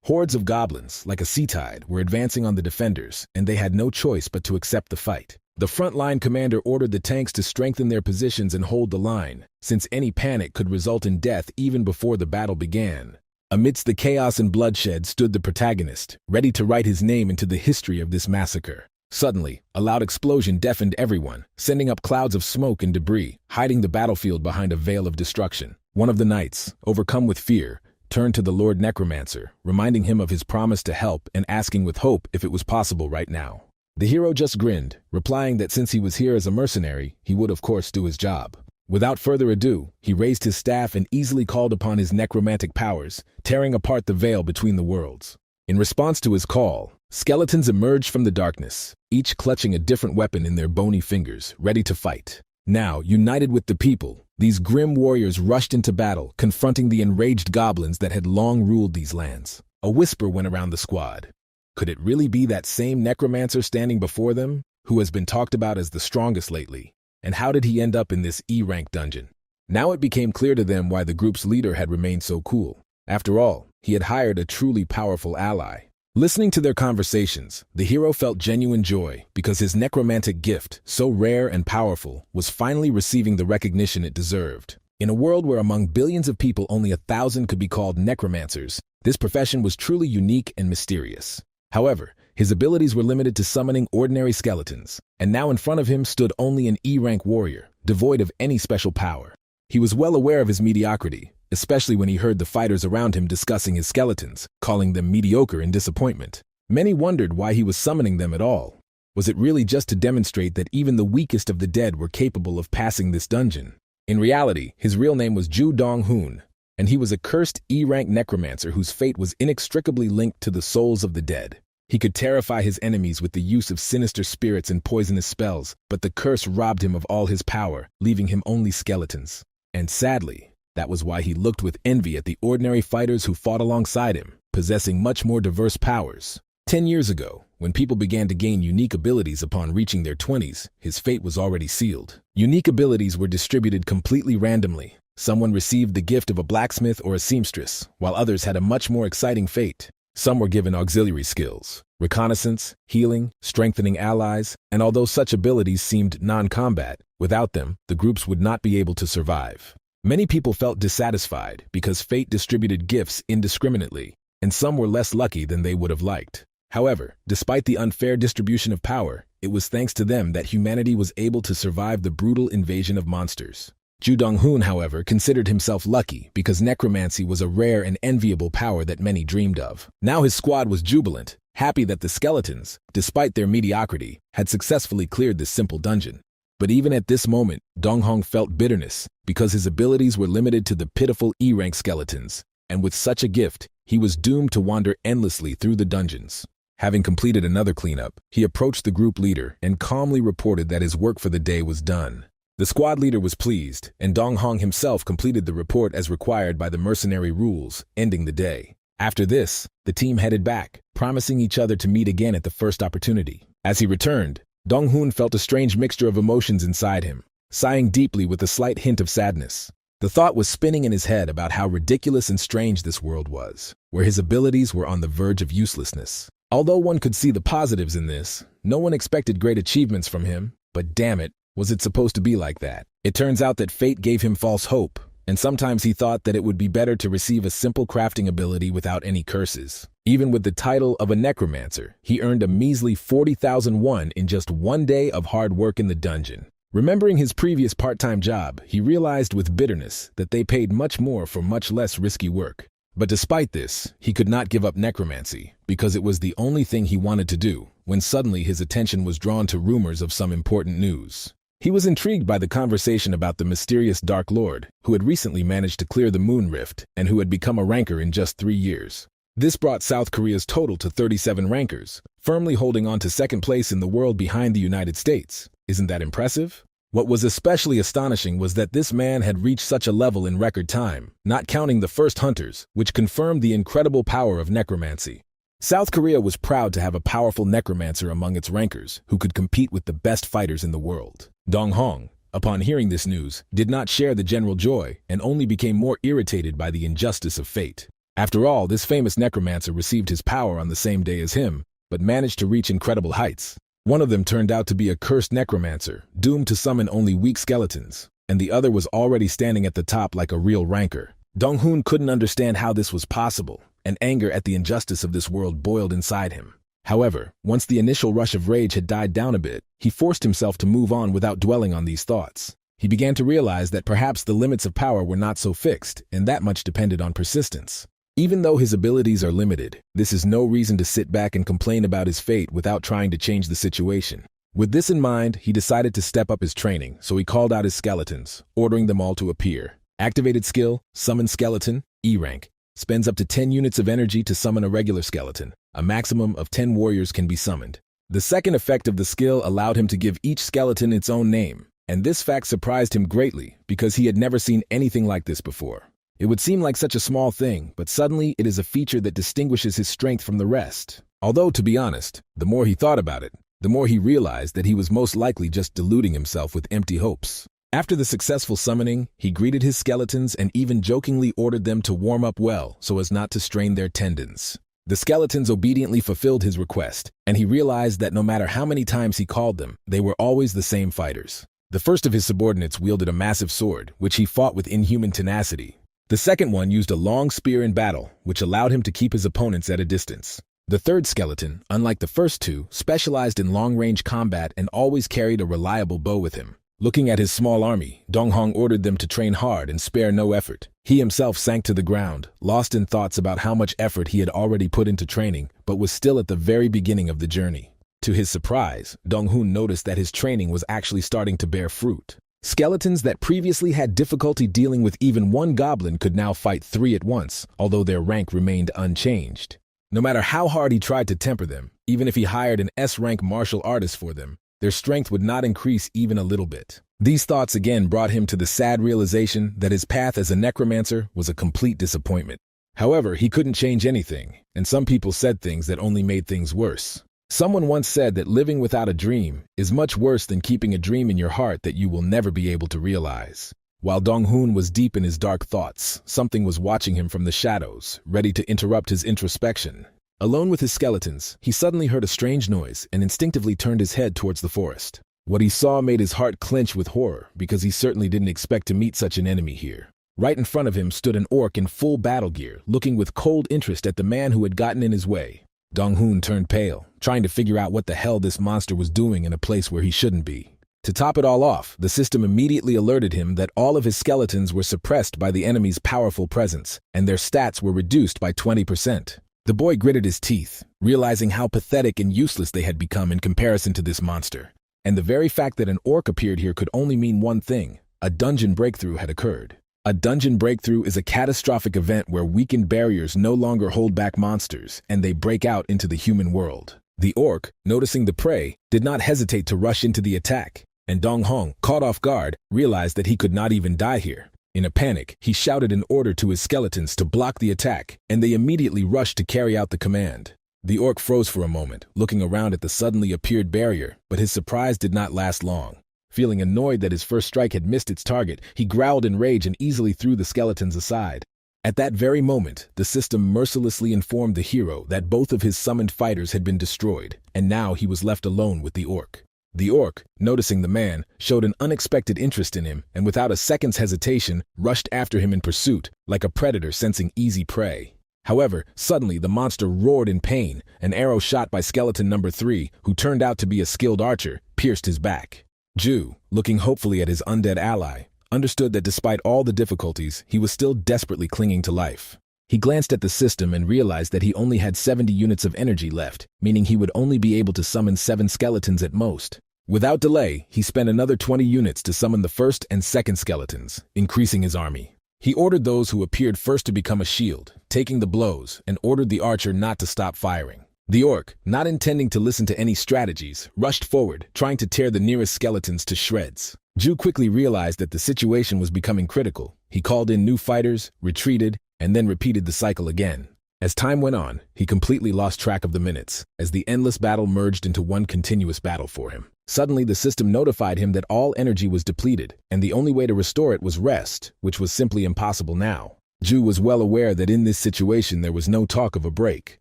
Hordes of goblins, like a sea tide, were advancing on the defenders, and they had no choice but to accept the fight. The front-line commander ordered the tanks to strengthen their positions and hold the line, since any panic could result in death even before the battle began. Amidst the chaos and bloodshed stood the protagonist, ready to write his name into the history of this massacre. Suddenly, a loud explosion deafened everyone, sending up clouds of smoke and debris, hiding the battlefield behind a veil of destruction. One of the knights, overcome with fear, turned to the Lord Necromancer, reminding him of his promise to help and asking with hope if it was possible right now. The hero just grinned, replying that since he was here as a mercenary, he would of course do his job. Without further ado, he raised his staff and easily called upon his necromantic powers, tearing apart the veil between the worlds. In response to his call, skeletons emerged from the darkness, each clutching a different weapon in their bony fingers, ready to fight. Now, united with the people, these grim warriors rushed into battle, confronting the enraged goblins that had long ruled these lands. A whisper went around the squad. Could it really be that same necromancer standing before them, who has been talked about as the strongest lately? And how did he end up in this E-rank dungeon? Now it became clear to them why the group's leader had remained so cool. After all, he had hired a truly powerful ally. Listening to their conversations, the hero felt genuine joy because his necromantic gift, so rare and powerful, was finally receiving the recognition it deserved. In a world where among billions of people only 1,000 could be called necromancers, this profession was truly unique and mysterious. However, his abilities were limited to summoning ordinary skeletons, and now in front of him stood only an E-rank warrior, devoid of any special power. He was well aware of his mediocrity, especially when he heard the fighters around him discussing his skeletons, calling them mediocre in disappointment. Many wondered why he was summoning them at all. Was it really just to demonstrate that even the weakest of the dead were capable of passing this dungeon? In reality, his real name was Ju Dong-hoon, and he was a cursed E-rank necromancer whose fate was inextricably linked to the souls of the dead. He could terrify his enemies with the use of sinister spirits and poisonous spells, but the curse robbed him of all his power, leaving him only skeletons. And sadly, that was why he looked with envy at the ordinary fighters who fought alongside him, possessing much more diverse powers. 10 years ago, when people began to gain unique abilities upon reaching their 20s, his fate was already sealed. Unique abilities were distributed completely randomly. Someone received the gift of a blacksmith or a seamstress, while others had a much more exciting fate. Some were given auxiliary skills, reconnaissance, healing, strengthening allies, and although such abilities seemed non-combat, without them, the groups would not be able to survive. Many people felt dissatisfied because fate distributed gifts indiscriminately, and some were less lucky than they would have liked. However, despite the unfair distribution of power, it was thanks to them that humanity was able to survive the brutal invasion of monsters. Ju Dong-hoon, however, considered himself lucky because necromancy was a rare and enviable power that many dreamed of. Now his squad was jubilant, happy that the skeletons, despite their mediocrity, had successfully cleared this simple dungeon. But even at this moment, Dong-hoon felt bitterness because his abilities were limited to the pitiful E-rank skeletons, and with such a gift, he was doomed to wander endlessly through the dungeons. Having completed another cleanup, he approached the group leader and calmly reported that his work for the day was done. The squad leader was pleased, and Dong-hoon himself completed the report as required by the mercenary rules, ending the day. After this, the team headed back, promising each other to meet again at the first opportunity. As he returned, Dong-hoon felt a strange mixture of emotions inside him, sighing deeply with a slight hint of sadness. The thought was spinning in his head about how ridiculous and strange this world was, where his abilities were on the verge of uselessness. Although one could see the positives in this, no one expected great achievements from him, but damn it, was it supposed to be like that? It turns out that fate gave him false hope, and sometimes he thought that it would be better to receive a simple crafting ability without any curses. Even with the title of a necromancer, he earned a measly 40,000 won in just one day of hard work in the dungeon. Remembering his previous part-time job, he realized with bitterness that they paid much more for much less risky work. But despite this, he could not give up necromancy, because it was the only thing he wanted to do, when suddenly his attention was drawn to rumors of some important news. He was intrigued by the conversation about the mysterious Dark Lord, who had recently managed to clear the Moon Rift and who had become a ranker in just 3 years. This brought South Korea's total to 37 rankers, firmly holding on to second place in the world behind the United States. Isn't that impressive? What was especially astonishing was that this man had reached such a level in record time, not counting the first hunters, which confirmed the incredible power of necromancy. South Korea was proud to have a powerful necromancer among its rankers who could compete with the best fighters in the world. Dong-hoon, upon hearing this news, did not share the general joy and only became more irritated by the injustice of fate. After all, this famous necromancer received his power on the same day as him, but managed to reach incredible heights. One of them turned out to be a cursed necromancer, doomed to summon only weak skeletons, and the other was already standing at the top like a real rancor. Dong-hoon couldn't understand how this was possible, and anger at the injustice of this world boiled inside him. However, once the initial rush of rage had died down a bit, he forced himself to move on without dwelling on these thoughts. He began to realize that perhaps the limits of power were not so fixed, and that much depended on persistence. Even though his abilities are limited, this is no reason to sit back and complain about his fate without trying to change the situation. With this in mind, he decided to step up his training, so he called out his skeletons, ordering them all to appear. Activated skill, Summon Skeleton, E rank. Spends up to 10 units of energy to summon a regular skeleton. A maximum of 10 warriors can be summoned. The second effect of the skill allowed him to give each skeleton its own name, and this fact surprised him greatly because he had never seen anything like this before. It would seem like such a small thing, but suddenly it is a feature that distinguishes his strength from the rest. Although, to be honest, the more he thought about it, the more he realized that he was most likely just deluding himself with empty hopes. After the successful summoning, he greeted his skeletons and even jokingly ordered them to warm up well so as not to strain their tendons. The skeletons obediently fulfilled his request, and he realized that no matter how many times he called them, they were always the same fighters. The first of his subordinates wielded a massive sword, which he fought with inhuman tenacity. The second one used a long spear in battle, which allowed him to keep his opponents at a distance. The third skeleton, unlike the first two, specialized in long-range combat and always carried a reliable bow with him. Looking at his small army, Dong-hong ordered them to train hard and spare no effort. He himself sank to the ground, lost in thoughts about how much effort he had already put into training, but was still at the very beginning of the journey. To his surprise, Dong-hoon noticed that his training was actually starting to bear fruit. Skeletons that previously had difficulty dealing with even one goblin could now fight 3 at once, although their rank remained unchanged. No matter how hard he tried to temper them, even if he hired an S-rank martial artist for them, their strength would not increase even a little bit. These thoughts again brought him to the sad realization that his path as a necromancer was a complete disappointment. However, he couldn't change anything, and some people said things that only made things worse. Someone once said that living without a dream is much worse than keeping a dream in your heart that you will never be able to realize. While Dong-hoon was deep in his dark thoughts, something was watching him from the shadows, ready to interrupt his introspection. Alone with his skeletons, he suddenly heard a strange noise and instinctively turned his head towards the forest. What he saw made his heart clench with horror because he certainly didn't expect to meet such an enemy here. Right in front of him stood an orc in full battle gear, looking with cold interest at the man who had gotten in his way. Dong-hoon turned pale, trying to figure out what the hell this monster was doing in a place where he shouldn't be. To top it all off, the system immediately alerted him that all of his skeletons were suppressed by the enemy's powerful presence, and their stats were reduced by 20%. The boy gritted his teeth, realizing how pathetic and useless they had become in comparison to this monster. And the very fact that an orc appeared here could only mean one thing: a dungeon breakthrough had occurred. A dungeon breakthrough is a catastrophic event where weakened barriers no longer hold back monsters, and they break out into the human world. The orc, noticing the prey, did not hesitate to rush into the attack, and Dong-hong, caught off guard, realized that he could not even die here. In a panic, he shouted an order to his skeletons to block the attack, and they immediately rushed to carry out the command. The orc froze for a moment, looking around at the suddenly appeared barrier, but his surprise did not last long. Feeling annoyed that his first strike had missed its target, he growled in rage and easily threw the skeletons aside. At that very moment, the system mercilessly informed the hero that both of his summoned fighters had been destroyed, and now he was left alone with the orc. The orc, noticing the man, showed an unexpected interest in him and without a second's hesitation, rushed after him in pursuit, like a predator sensing easy prey. However, suddenly the monster roared in pain. An arrow shot by skeleton number 3, who turned out to be a skilled archer, pierced his back. Ju, looking hopefully at his undead ally, understood that despite all the difficulties, he was still desperately clinging to life. He glanced at the system and realized that he only had 70 units of energy left, meaning he would only be able to summon 7 skeletons at most. Without delay, he spent another 20 units to summon the first and second skeletons, increasing his army. He ordered those who appeared first to become a shield, taking the blows, and ordered the archer not to stop firing. The orc, not intending to listen to any strategies, rushed forward, trying to tear the nearest skeletons to shreds. Ju quickly realized that the situation was becoming critical. He called in new fighters, retreated, and then repeated the cycle again. As time went on, he completely lost track of the minutes, as the endless battle merged into one continuous battle for him. Suddenly, the system notified him that all energy was depleted, and the only way to restore it was rest, which was simply impossible now. Ju was well aware that in this situation there was no talk of a break,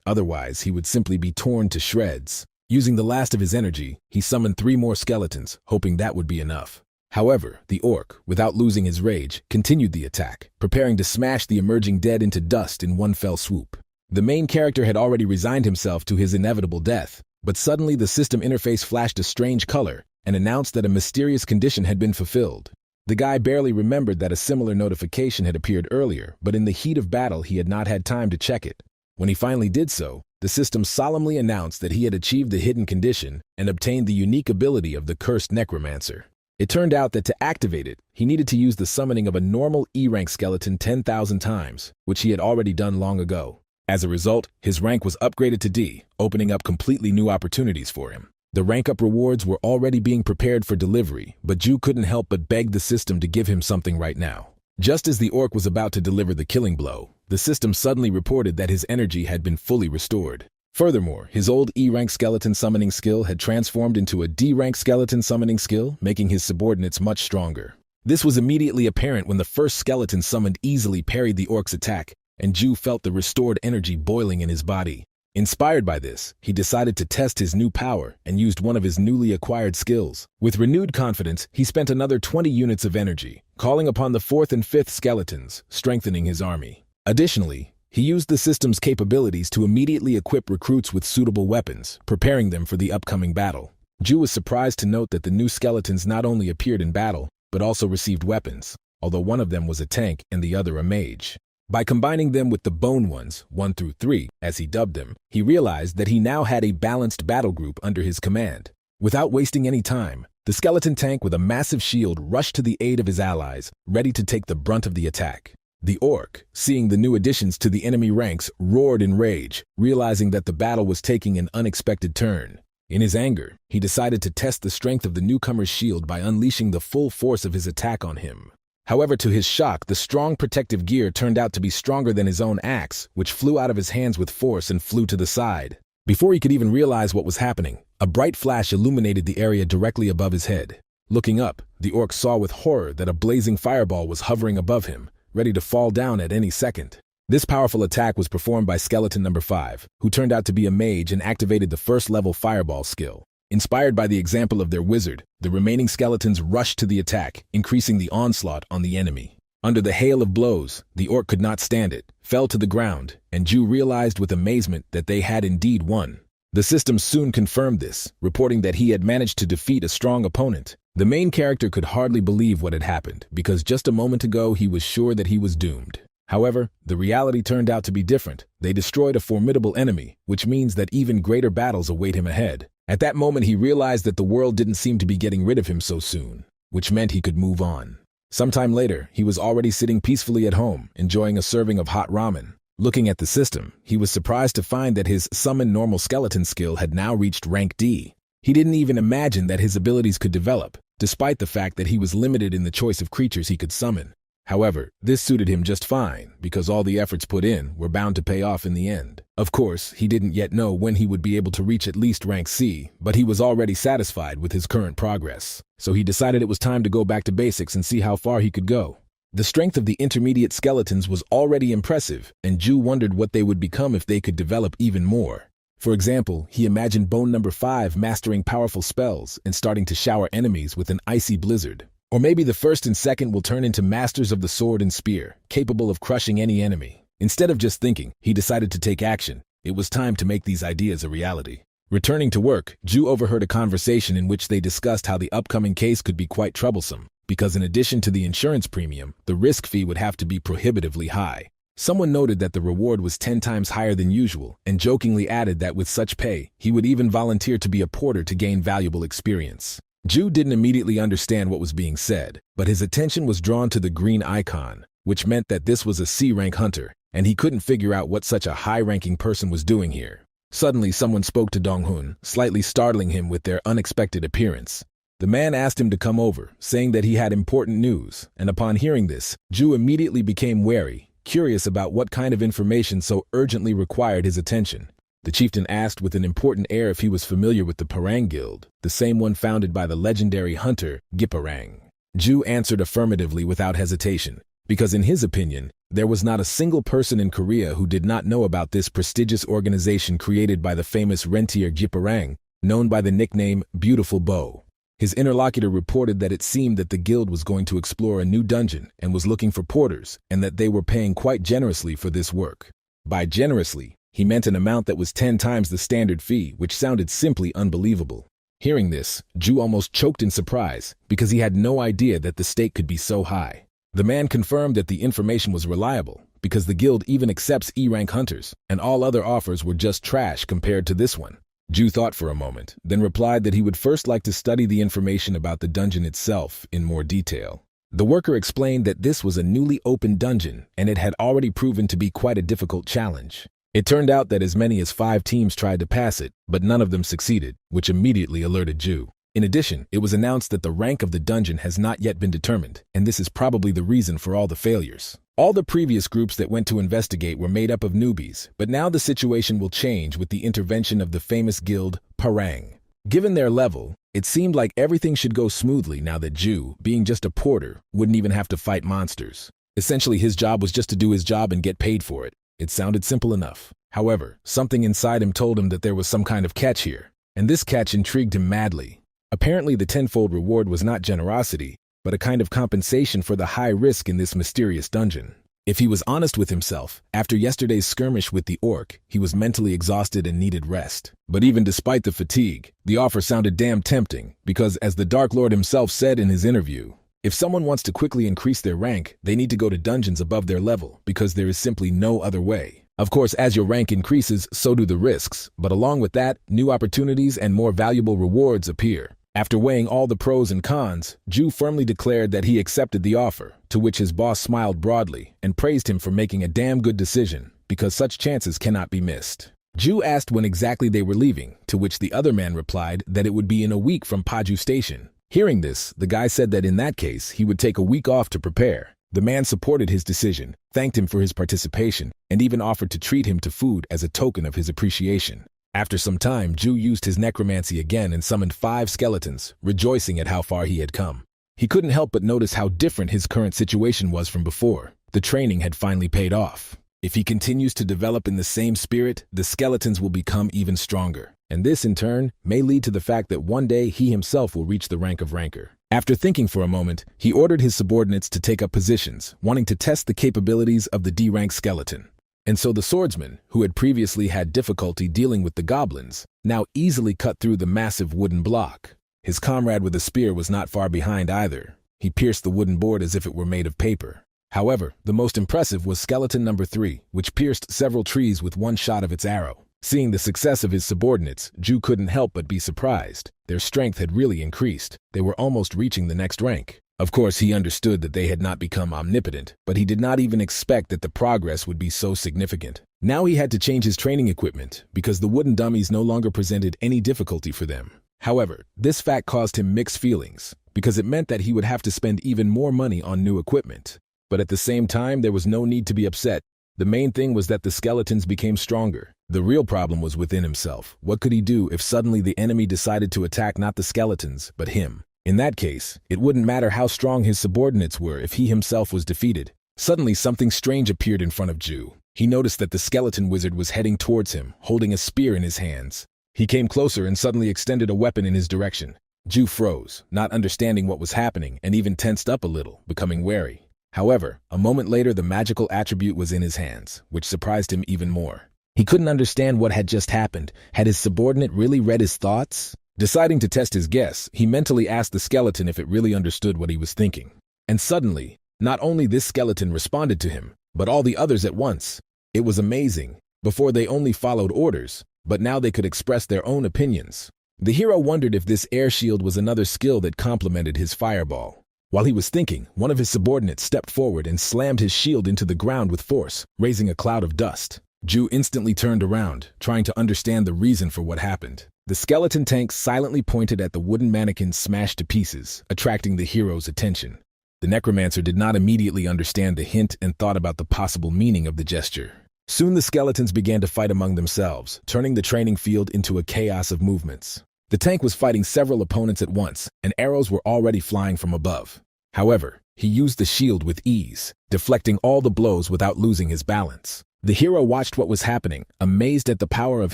otherwise he would simply be torn to shreds. Using the last of his energy, he summoned 3 more skeletons, hoping that would be enough. However, the orc, without losing his rage, continued the attack, preparing to smash the emerging dead into dust in one fell swoop. The main character had already resigned himself to his inevitable death, but suddenly the system interface flashed a strange color and announced that a mysterious condition had been fulfilled. The guy barely remembered that a similar notification had appeared earlier, but in the heat of battle he had not had time to check it. When he finally did so, the system solemnly announced that he had achieved the hidden condition and obtained the unique ability of the cursed necromancer. It turned out that to activate it, he needed to use the summoning of a normal E-rank skeleton 10,000 times, which he had already done long ago. As a result, his rank was upgraded to D, opening up completely new opportunities for him. The rank-up rewards were already being prepared for delivery, but Ju couldn't help but beg the system to give him something right now. Just as the orc was about to deliver the killing blow, the system suddenly reported that his energy had been fully restored. Furthermore, his old E-rank skeleton summoning skill had transformed into a D-rank skeleton summoning skill, making his subordinates much stronger. This was immediately apparent when the first skeleton summoned easily parried the orc's attack, and Ju felt the restored energy boiling in his body. Inspired by this, he decided to test his new power and used one of his newly acquired skills. With renewed confidence, he spent another 20 units of energy, calling upon the 4th and 5th skeletons, strengthening his army. Additionally, he used the system's capabilities to immediately equip recruits with suitable weapons, preparing them for the upcoming battle. Ju was surprised to note that the new skeletons not only appeared in battle, but also received weapons, although one of them was a tank and the other a mage. By combining them with the Bone Ones, 1 through 3, as he dubbed them, he realized that he now had a balanced battle group under his command. Without wasting any time, the skeleton tank with a massive shield rushed to the aid of his allies, ready to take the brunt of the attack. The orc, seeing the new additions to the enemy ranks, roared in rage, realizing that the battle was taking an unexpected turn. In his anger, he decided to test the strength of the newcomer's shield by unleashing the full force of his attack on him. However, to his shock, the strong protective gear turned out to be stronger than his own axe, which flew out of his hands with force and flew to the side. Before he could even realize what was happening, a bright flash illuminated the area directly above his head. Looking up, the orc saw with horror that a blazing fireball was hovering above him, ready to fall down at any second. This powerful attack was performed by skeleton number 5, who turned out to be a mage and activated the first-level fireball skill. Inspired by the example of their wizard, the remaining skeletons rushed to the attack, increasing the onslaught on the enemy. Under the hail of blows, the orc could not stand it, fell to the ground, and Ju realized with amazement that they had indeed won. The system soon confirmed this, reporting that he had managed to defeat a strong opponent. The main character could hardly believe what had happened, because just a moment ago he was sure that he was doomed. However, the reality turned out to be different. They destroyed a formidable enemy, which means that even greater battles await him ahead. At that moment he realized that the world didn't seem to be getting rid of him so soon, which meant he could move on. Sometime later, he was already sitting peacefully at home, enjoying a serving of hot ramen. Looking at the system, he was surprised to find that his Summon Normal Skeleton skill had now reached rank D. He didn't even imagine that his abilities could develop, despite the fact that he was limited in the choice of creatures he could summon. However, this suited him just fine, because all the efforts put in were bound to pay off in the end. Of course, he didn't yet know when he would be able to reach at least rank C, but he was already satisfied with his current progress. So he decided it was time to go back to basics and see how far he could go. The strength of the intermediate skeletons was already impressive, and Ju wondered what they would become if they could develop even more. For example, he imagined Bone number 5 mastering powerful spells and starting to shower enemies with an icy blizzard. Or maybe the 1st and 2nd will turn into masters of the sword and spear, capable of crushing any enemy. Instead of just thinking, he decided to take action. It was time to make these ideas a reality. Returning to work, Ju overheard a conversation in which they discussed how the upcoming case could be quite troublesome, because in addition to the insurance premium, the risk fee would have to be prohibitively high. Someone noted that the reward was 10 times higher than usual, and jokingly added that with such pay, he would even volunteer to be a porter to gain valuable experience. Ju didn't immediately understand what was being said, but his attention was drawn to the green icon, which meant that this was a C-rank hunter, and he couldn't figure out what such a high-ranking person was doing here. Suddenly, someone spoke to Dong-hun, slightly startling him with their unexpected appearance. The man asked him to come over, saying that he had important news, and upon hearing this, Ju immediately became wary, curious about what kind of information so urgently required his attention. The chieftain asked with an important air if he was familiar with the Parang Guild, the same one founded by the legendary hunter Giparang. Ju answered affirmatively without hesitation, because in his opinion, There was not a single person in Korea who did not know about this prestigious organization created by the famous rentier Jiparang, known by the nickname Beautiful Bow. His interlocutor reported that it seemed that the guild was going to explore a new dungeon and was looking for porters, and that they were paying quite generously for this work. By generously, he meant an amount that was 10 times the standard fee, which sounded simply unbelievable. Hearing this, Ju almost choked in surprise because he had no idea that the stake could be so high. The man confirmed that the information was reliable because the guild even accepts E-rank hunters, and all other offers were just trash compared to this one. Ju thought for a moment, then replied that he would first like to study the information about the dungeon itself in more detail. The worker explained that this was a newly opened dungeon, and it had already proven to be quite a difficult challenge. It turned out that as many as 5 teams tried to pass it, but none of them succeeded, which immediately alerted Ju. In addition, it was announced that the rank of the dungeon has not yet been determined, and this is probably the reason for all the failures. All the previous groups that went to investigate were made up of newbies, but now the situation will change with the intervention of the famous guild, Parang. Given their level, it seemed like everything should go smoothly now that Ju, being just a porter, wouldn't even have to fight monsters. Essentially, his job was just to do his job and get paid for it. It sounded simple enough. However, something inside him told him that there was some kind of catch here, and this catch intrigued him madly. Apparently, the tenfold reward was not generosity, but a kind of compensation for the high risk in this mysterious dungeon. If he was honest with himself, after yesterday's skirmish with the orc, he was mentally exhausted and needed rest. But even despite the fatigue, the offer sounded damn tempting, because as the Dark Lord himself said in his interview, if someone wants to quickly increase their rank, they need to go to dungeons above their level, because there is simply no other way. Of course, as your rank increases, so do the risks, but along with that, new opportunities and more valuable rewards appear. After weighing all the pros and cons, Ju firmly declared that he accepted the offer, to which his boss smiled broadly and praised him for making a damn good decision, because such chances cannot be missed. Ju asked when exactly they were leaving, to which the other man replied that it would be in a week from Paju Station. Hearing this, the guy said that in that case, he would take a week off to prepare. The man supported his decision, thanked him for his participation, and even offered to treat him to food as a token of his appreciation. After some time, Ju used his necromancy again and summoned 5 skeletons, rejoicing at how far he had come. He couldn't help but notice how different his current situation was from before. The training had finally paid off. If he continues to develop in the same spirit, the skeletons will become even stronger. And this, in turn, may lead to the fact that one day he himself will reach the rank of ranker. After thinking for a moment, he ordered his subordinates to take up positions, wanting to test the capabilities of the D-rank skeleton. And so the swordsman, who had previously had difficulty dealing with the goblins, now easily cut through the massive wooden block. His comrade with a spear was not far behind either. He pierced the wooden board as if it were made of paper. However, the most impressive was skeleton number 3, which pierced several trees with one shot of its arrow. Seeing the success of his subordinates, Ju couldn't help but be surprised. Their strength had really increased. They were almost reaching the next rank. Of course, he understood that they had not become omnipotent, but he did not even expect that the progress would be so significant. Now he had to change his training equipment, because the wooden dummies no longer presented any difficulty for them. However, this fact caused him mixed feelings, because it meant that he would have to spend even more money on new equipment. But at the same time, there was no need to be upset. The main thing was that the skeletons became stronger. The real problem was within himself. What could he do if suddenly the enemy decided to attack not the skeletons, but him? In that case, it wouldn't matter how strong his subordinates were if he himself was defeated. Suddenly, something strange appeared in front of Ju. He noticed that the skeleton wizard was heading towards him, holding a spear in his hands. He came closer and suddenly extended a weapon in his direction. Ju froze, not understanding what was happening, and even tensed up a little, becoming wary. However, a moment later the magical attribute was in his hands, which surprised him even more. He couldn't understand what had just happened. Had his subordinate really read his thoughts? Deciding to test his guess, he mentally asked the skeleton if it really understood what he was thinking. And suddenly, not only this skeleton responded to him, but all the others at once. It was amazing. Before they only followed orders, but now they could express their own opinions. The hero wondered if this air shield was another skill that complemented his fireball. While he was thinking, one of his subordinates stepped forward and slammed his shield into the ground with force, raising a cloud of dust. Ju instantly turned around, trying to understand the reason for what happened. The skeleton tank silently pointed at the wooden mannequin smashed to pieces, attracting the hero's attention. The necromancer did not immediately understand the hint and thought about the possible meaning of the gesture. Soon the skeletons began to fight among themselves, turning the training field into a chaos of movements. The tank was fighting several opponents at once, and arrows were already flying from above. However, he used the shield with ease, deflecting all the blows without losing his balance. The hero watched what was happening, amazed at the power of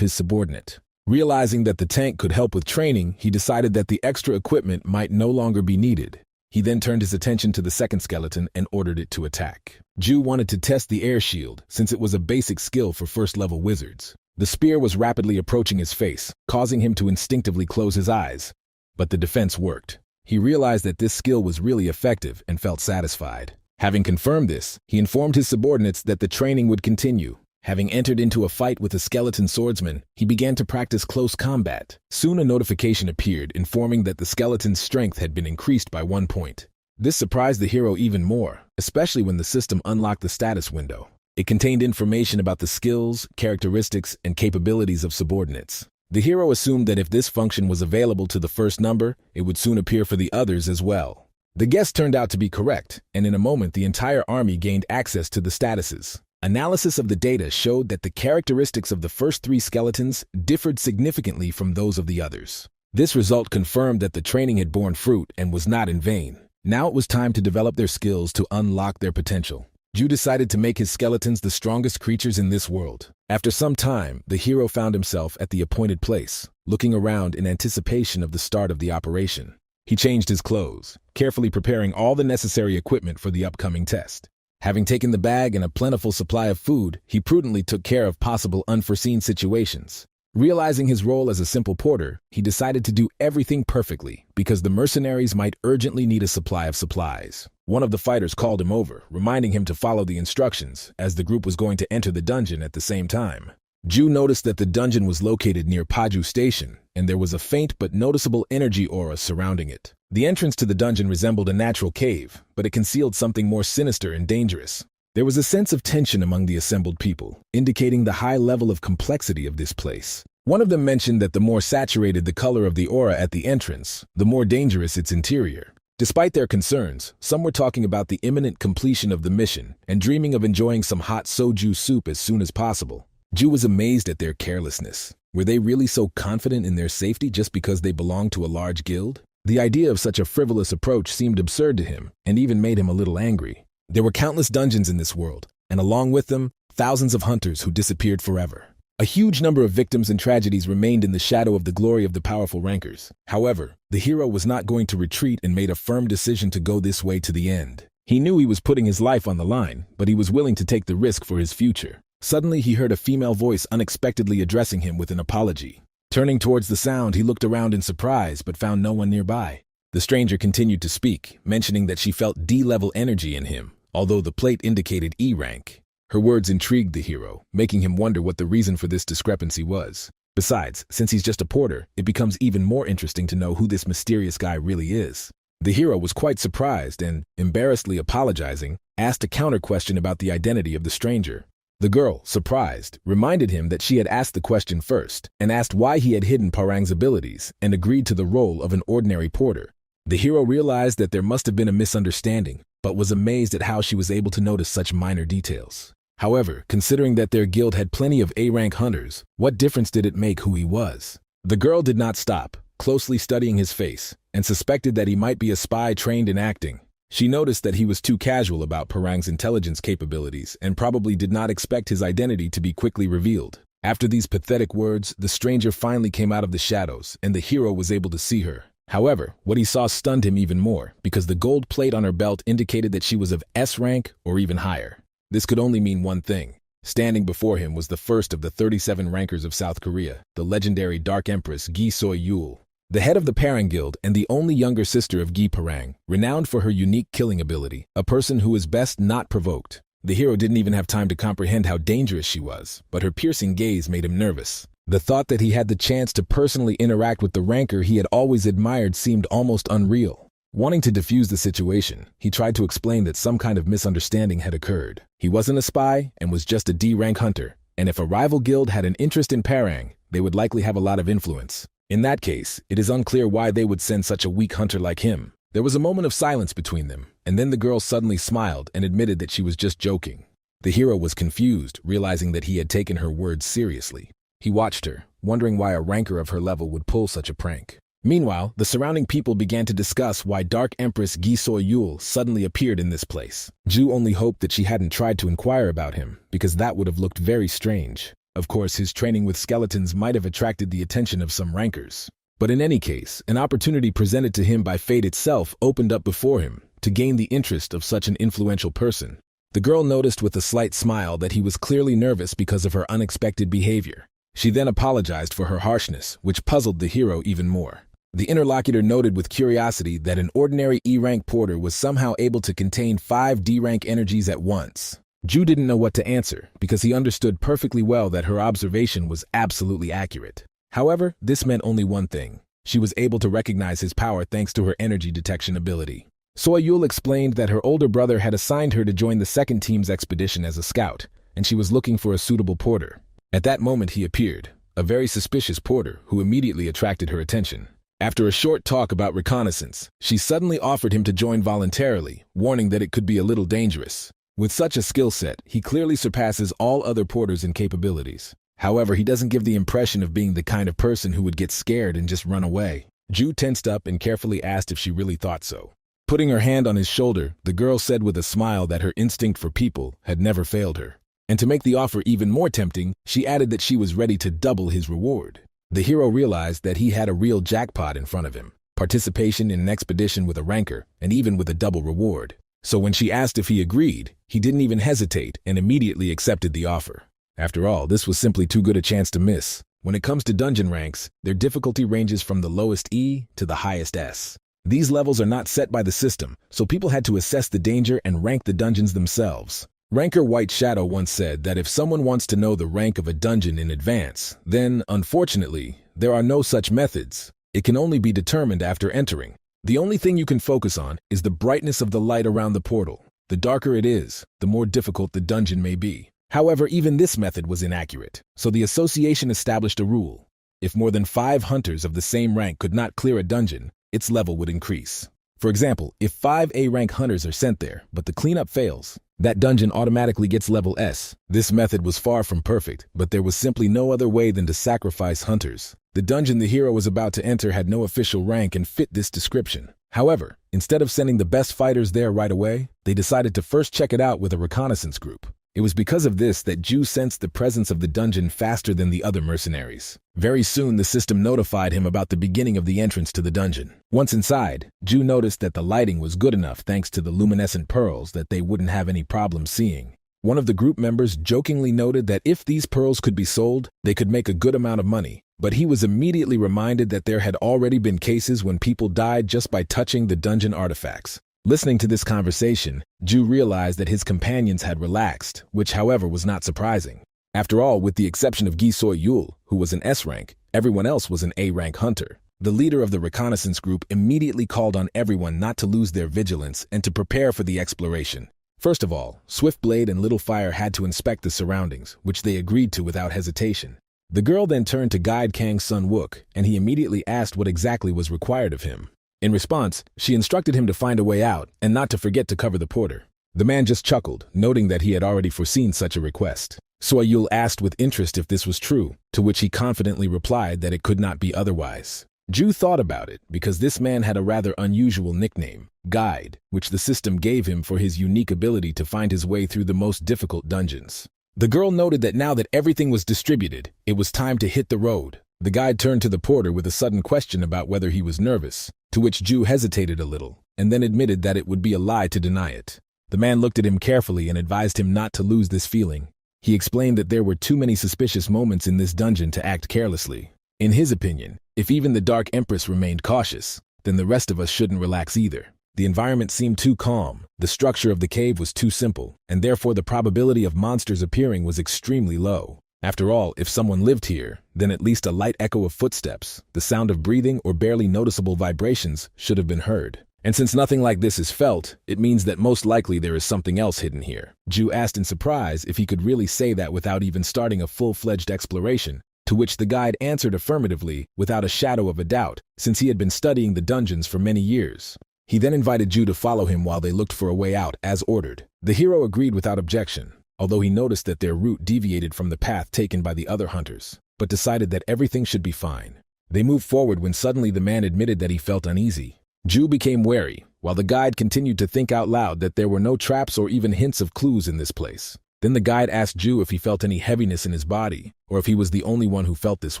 his subordinate. Realizing that the tank could help with training, he decided that the extra equipment might no longer be needed. He then turned his attention to the second skeleton and ordered it to attack. Ju wanted to test the air shield, since it was a basic skill for first-level wizards. The spear was rapidly approaching his face, causing him to instinctively close his eyes. But the defense worked. He realized that this skill was really effective and felt satisfied. Having confirmed this, he informed his subordinates that the training would continue. Having entered into a fight with a skeleton swordsman, he began to practice close combat. Soon a notification appeared informing that the skeleton's strength had been increased by 1 point. This surprised the hero even more, especially when the system unlocked the status window. It contained information about the skills, characteristics, and capabilities of subordinates. The hero assumed that if this function was available to the first number, it would soon appear for the others as well. The guess turned out to be correct, and in a moment the entire army gained access to the statuses. Analysis of the data showed that the characteristics of the first 3 skeletons differed significantly from those of the others. This result confirmed that the training had borne fruit and was not in vain. Now it was time to develop their skills to unlock their potential. Ju decided to make his skeletons the strongest creatures in this world. After some time, the hero found himself at the appointed place, looking around in anticipation of the start of the operation. He changed his clothes, carefully preparing all the necessary equipment for the upcoming test. Having taken the bag and a plentiful supply of food, he prudently took care of possible unforeseen situations. Realizing his role as a simple porter, he decided to do everything perfectly because the mercenaries might urgently need a supply of supplies. One of the fighters called him over, reminding him to follow the instructions, as the group was going to enter the dungeon at the same time. Ju noticed that the dungeon was located near Paju Station, and there was a faint but noticeable energy aura surrounding it. The entrance to the dungeon resembled a natural cave, but it concealed something more sinister and dangerous. There was a sense of tension among the assembled people, indicating the high level of complexity of this place. One of them mentioned that the more saturated the color of the aura at the entrance, the more dangerous its interior. Despite their concerns, some were talking about the imminent completion of the mission and dreaming of enjoying some hot soju soup as soon as possible. Ju was amazed at their carelessness. Were they really so confident in their safety just because they belonged to a large guild? The idea of such a frivolous approach seemed absurd to him and even made him a little angry. There were countless dungeons in this world, and along with them, thousands of hunters who disappeared forever. A huge number of victims and tragedies remained in the shadow of the glory of the powerful rankers. However, the hero was not going to retreat and made a firm decision to go this way to the end. He knew he was putting his life on the line, but he was willing to take the risk for his future. Suddenly, he heard a female voice unexpectedly addressing him with an apology. Turning towards the sound, he looked around in surprise but found no one nearby. The stranger continued to speak, mentioning that she felt D-level energy in him, although the plate indicated E rank. Her words intrigued the hero, making him wonder what the reason for this discrepancy was. Besides, since he's just a porter, it becomes even more interesting to know who this mysterious guy really is. The hero was quite surprised and, embarrassedly apologizing, asked a counter-question about the identity of the stranger. The girl, surprised, reminded him that she had asked the question first and asked why he had hidden Parang's abilities and agreed to the role of an ordinary porter. The hero realized that there must have been a misunderstanding, but was amazed at how she was able to notice such minor details. However, considering that their guild had plenty of A-rank hunters, what difference did it make who he was? The girl did not stop, closely studying his face, and suspected that he might be a spy trained in acting. She noticed that he was too casual about Parang's intelligence capabilities and probably did not expect his identity to be quickly revealed. After these pathetic words, the stranger finally came out of the shadows, and the hero was able to see her. However, what he saw stunned him even more, because the gold plate on her belt indicated that she was of S rank or even higher. This could only mean one thing. Standing before him was the first of the 37 rankers of South Korea, the legendary Dark Empress Gi Soy-Yul, the head of the Parang Guild and the only younger sister of Gi Parang, renowned for her unique killing ability, a person who is best not provoked. The hero didn't even have time to comprehend how dangerous she was, but her piercing gaze made him nervous. The thought that he had the chance to personally interact with the ranker he had always admired seemed almost unreal. Wanting to defuse the situation, he tried to explain that some kind of misunderstanding had occurred. He wasn't a spy and was just a D-rank hunter, and if a rival guild had an interest in Parang, they would likely have a lot of influence. In that case, it is unclear why they would send such a weak hunter like him. There was a moment of silence between them, and then the girl suddenly smiled and admitted that she was just joking. The hero was confused, realizing that he had taken her words seriously. He watched her, wondering why a ranker of her level would pull such a prank. Meanwhile, the surrounding people began to discuss why Dark Empress Gi-Soyul suddenly appeared in this place. Ju only hoped that she hadn't tried to inquire about him, because that would have looked very strange. Of course, his training with skeletons might have attracted the attention of some rankers. But in any case, an opportunity presented to him by fate itself opened up before him to gain the interest of such an influential person. The girl noticed with a slight smile that he was clearly nervous because of her unexpected behavior. She then apologized for her harshness, which puzzled the hero even more. The interlocutor noted with curiosity that an ordinary E-rank porter was somehow able to contain 5 D-rank energies at once. Ju didn't know what to answer, because he understood perfectly well that her observation was absolutely accurate. However, this meant only one thing. She was able to recognize his power thanks to her energy detection ability. Soyul explained that her older brother had assigned her to join the second team's expedition as a scout, and she was looking for a suitable porter. At that moment he appeared, a very suspicious porter who immediately attracted her attention. After a short talk about reconnaissance, she suddenly offered him to join voluntarily, warning that it could be a little dangerous. With such a skill set, he clearly surpasses all other porters in capabilities. However, he doesn't give the impression of being the kind of person who would get scared and just run away. Ju tensed up and carefully asked if she really thought so. Putting her hand on his shoulder, the girl said with a smile that her instinct for people had never failed her. And to make the offer even more tempting, she added that she was ready to double his reward. The hero realized that he had a real jackpot in front of him, participation in an expedition with a ranker, and even with a double reward. So when she asked if he agreed, he didn't even hesitate and immediately accepted the offer. After all, this was simply too good a chance to miss. When it comes to dungeon ranks, their difficulty ranges from the lowest E to the highest S. These levels are not set by the system, so people had to assess the danger and rank the dungeons themselves. Ranker White Shadow once said that if someone wants to know the rank of a dungeon in advance, then, unfortunately, there are no such methods. It can only be determined after entering. The only thing you can focus on is the brightness of the light around the portal. The darker it is, the more difficult the dungeon may be. However, even this method was inaccurate, so the association established a rule. If more than 5 hunters of the same rank could not clear a dungeon, its level would increase. For example, if 5 A-rank hunters are sent there, but the cleanup fails, that dungeon automatically gets level S. This method was far from perfect, but there was simply no other way than to sacrifice hunters. The dungeon the hero was about to enter had no official rank and fit this description. However, instead of sending the best fighters there right away, they decided to first check it out with a reconnaissance group. It was because of this that Ju sensed the presence of the dungeon faster than the other mercenaries. Very soon, the system notified him about the beginning of the entrance to the dungeon. Once inside, Ju noticed that the lighting was good enough thanks to the luminescent pearls that they wouldn't have any problem seeing. One of the group members jokingly noted that if these pearls could be sold, they could make a good amount of money. But he was immediately reminded that there had already been cases when people died just by touching the dungeon artifacts. Listening to this conversation, Ju realized that his companions had relaxed, which however was not surprising. After all, with the exception of Gi-Soyul, who was an S-rank, everyone else was an A-rank hunter. The leader of the reconnaissance group immediately called on everyone not to lose their vigilance and to prepare for the exploration. First of all, Swiftblade and Littlefire had to inspect the surroundings, which they agreed to without hesitation. The girl then turned to guide Kang Sun Wook, and he immediately asked what exactly was required of him. In response, she instructed him to find a way out and not to forget to cover the porter. The man just chuckled, noting that he had already foreseen such a request. Soyul asked with interest if this was true, to which he confidently replied that it could not be otherwise. Ju thought about it because this man had a rather unusual nickname, Guide, which the system gave him for his unique ability to find his way through the most difficult dungeons. The girl noted that now that everything was distributed, it was time to hit the road. The guide turned to the porter with a sudden question about whether he was nervous, to which Ju hesitated a little, and then admitted that it would be a lie to deny it. The man looked at him carefully and advised him not to lose this feeling. He explained that there were too many suspicious moments in this dungeon to act carelessly. In his opinion, if even the Dark Empress remained cautious, then the rest of us shouldn't relax either. The environment seemed too calm, the structure of the cave was too simple, and therefore the probability of monsters appearing was extremely low. After all, if someone lived here, then at least a light echo of footsteps, the sound of breathing, or barely noticeable vibrations should have been heard. And since nothing like this is felt, it means that most likely there is something else hidden here. Ju asked in surprise if he could really say that without even starting a full-fledged exploration, to which the guide answered affirmatively without a shadow of a doubt, since he had been studying the dungeons for many years. He then invited Ju to follow him while they looked for a way out, as ordered. The hero agreed without objection, although he noticed that their route deviated from the path taken by the other hunters, but decided that everything should be fine. They moved forward when suddenly the man admitted that he felt uneasy. Ju became wary, while the guide continued to think out loud that there were no traps or even hints of clues in this place. Then the guide asked Ju if he felt any heaviness in his body, or if he was the only one who felt this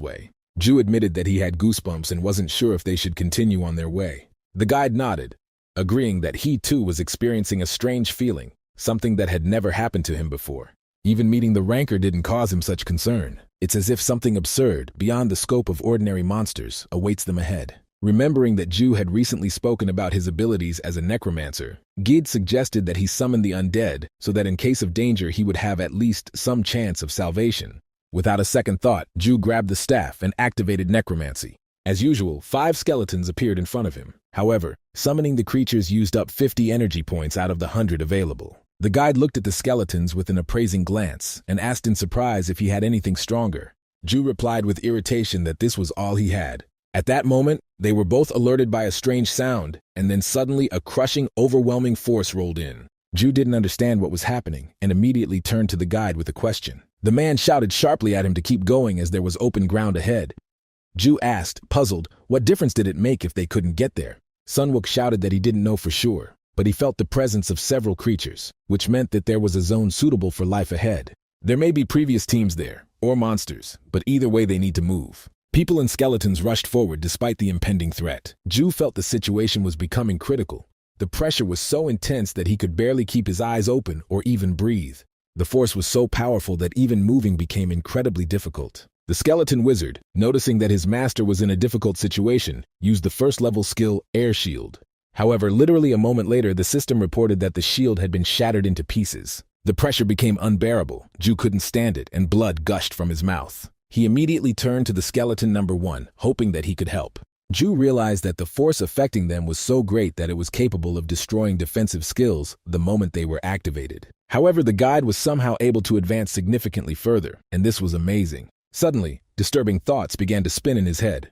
way. Ju admitted that he had goosebumps and wasn't sure if they should continue on their way. The guide nodded, agreeing that he too was experiencing a strange feeling, something that had never happened to him before. Even meeting the rancor didn't cause him such concern. It's as if something absurd, beyond the scope of ordinary monsters, awaits them ahead. Remembering that Ju had recently spoken about his abilities as a necromancer, Gid suggested that he summon the undead so that in case of danger he would have at least some chance of salvation. Without a second thought, Ju grabbed the staff and activated necromancy. As usual, 5 skeletons appeared in front of him. However, summoning the creatures used up 50 energy points out of the 100 available. The guide looked at the skeletons with an appraising glance and asked in surprise if he had anything stronger. Ju replied with irritation that this was all he had. At that moment, they were both alerted by a strange sound, and then suddenly a crushing, overwhelming force rolled in. Ju didn't understand what was happening and immediately turned to the guide with a question. The man shouted sharply at him to keep going as there was open ground ahead. Ju asked, puzzled, what difference did it make if they couldn't get there? Sunwook shouted that he didn't know for sure, but he felt the presence of several creatures, which meant that there was a zone suitable for life ahead. There may be previous teams there, or monsters, but either way they need to move. People and skeletons rushed forward despite the impending threat. Ju felt the situation was becoming critical. The pressure was so intense that he could barely keep his eyes open or even breathe. The force was so powerful that even moving became incredibly difficult. The skeleton wizard, noticing that his master was in a difficult situation, used the first-level skill Air Shield. However, literally a moment later, the system reported that the shield had been shattered into pieces. The pressure became unbearable. Ju couldn't stand it, and blood gushed from his mouth. He immediately turned to the skeleton number 1, hoping that he could help. Ju realized that the force affecting them was so great that it was capable of destroying defensive skills the moment they were activated. However, the guide was somehow able to advance significantly further, and this was amazing. Suddenly, disturbing thoughts began to spin in his head.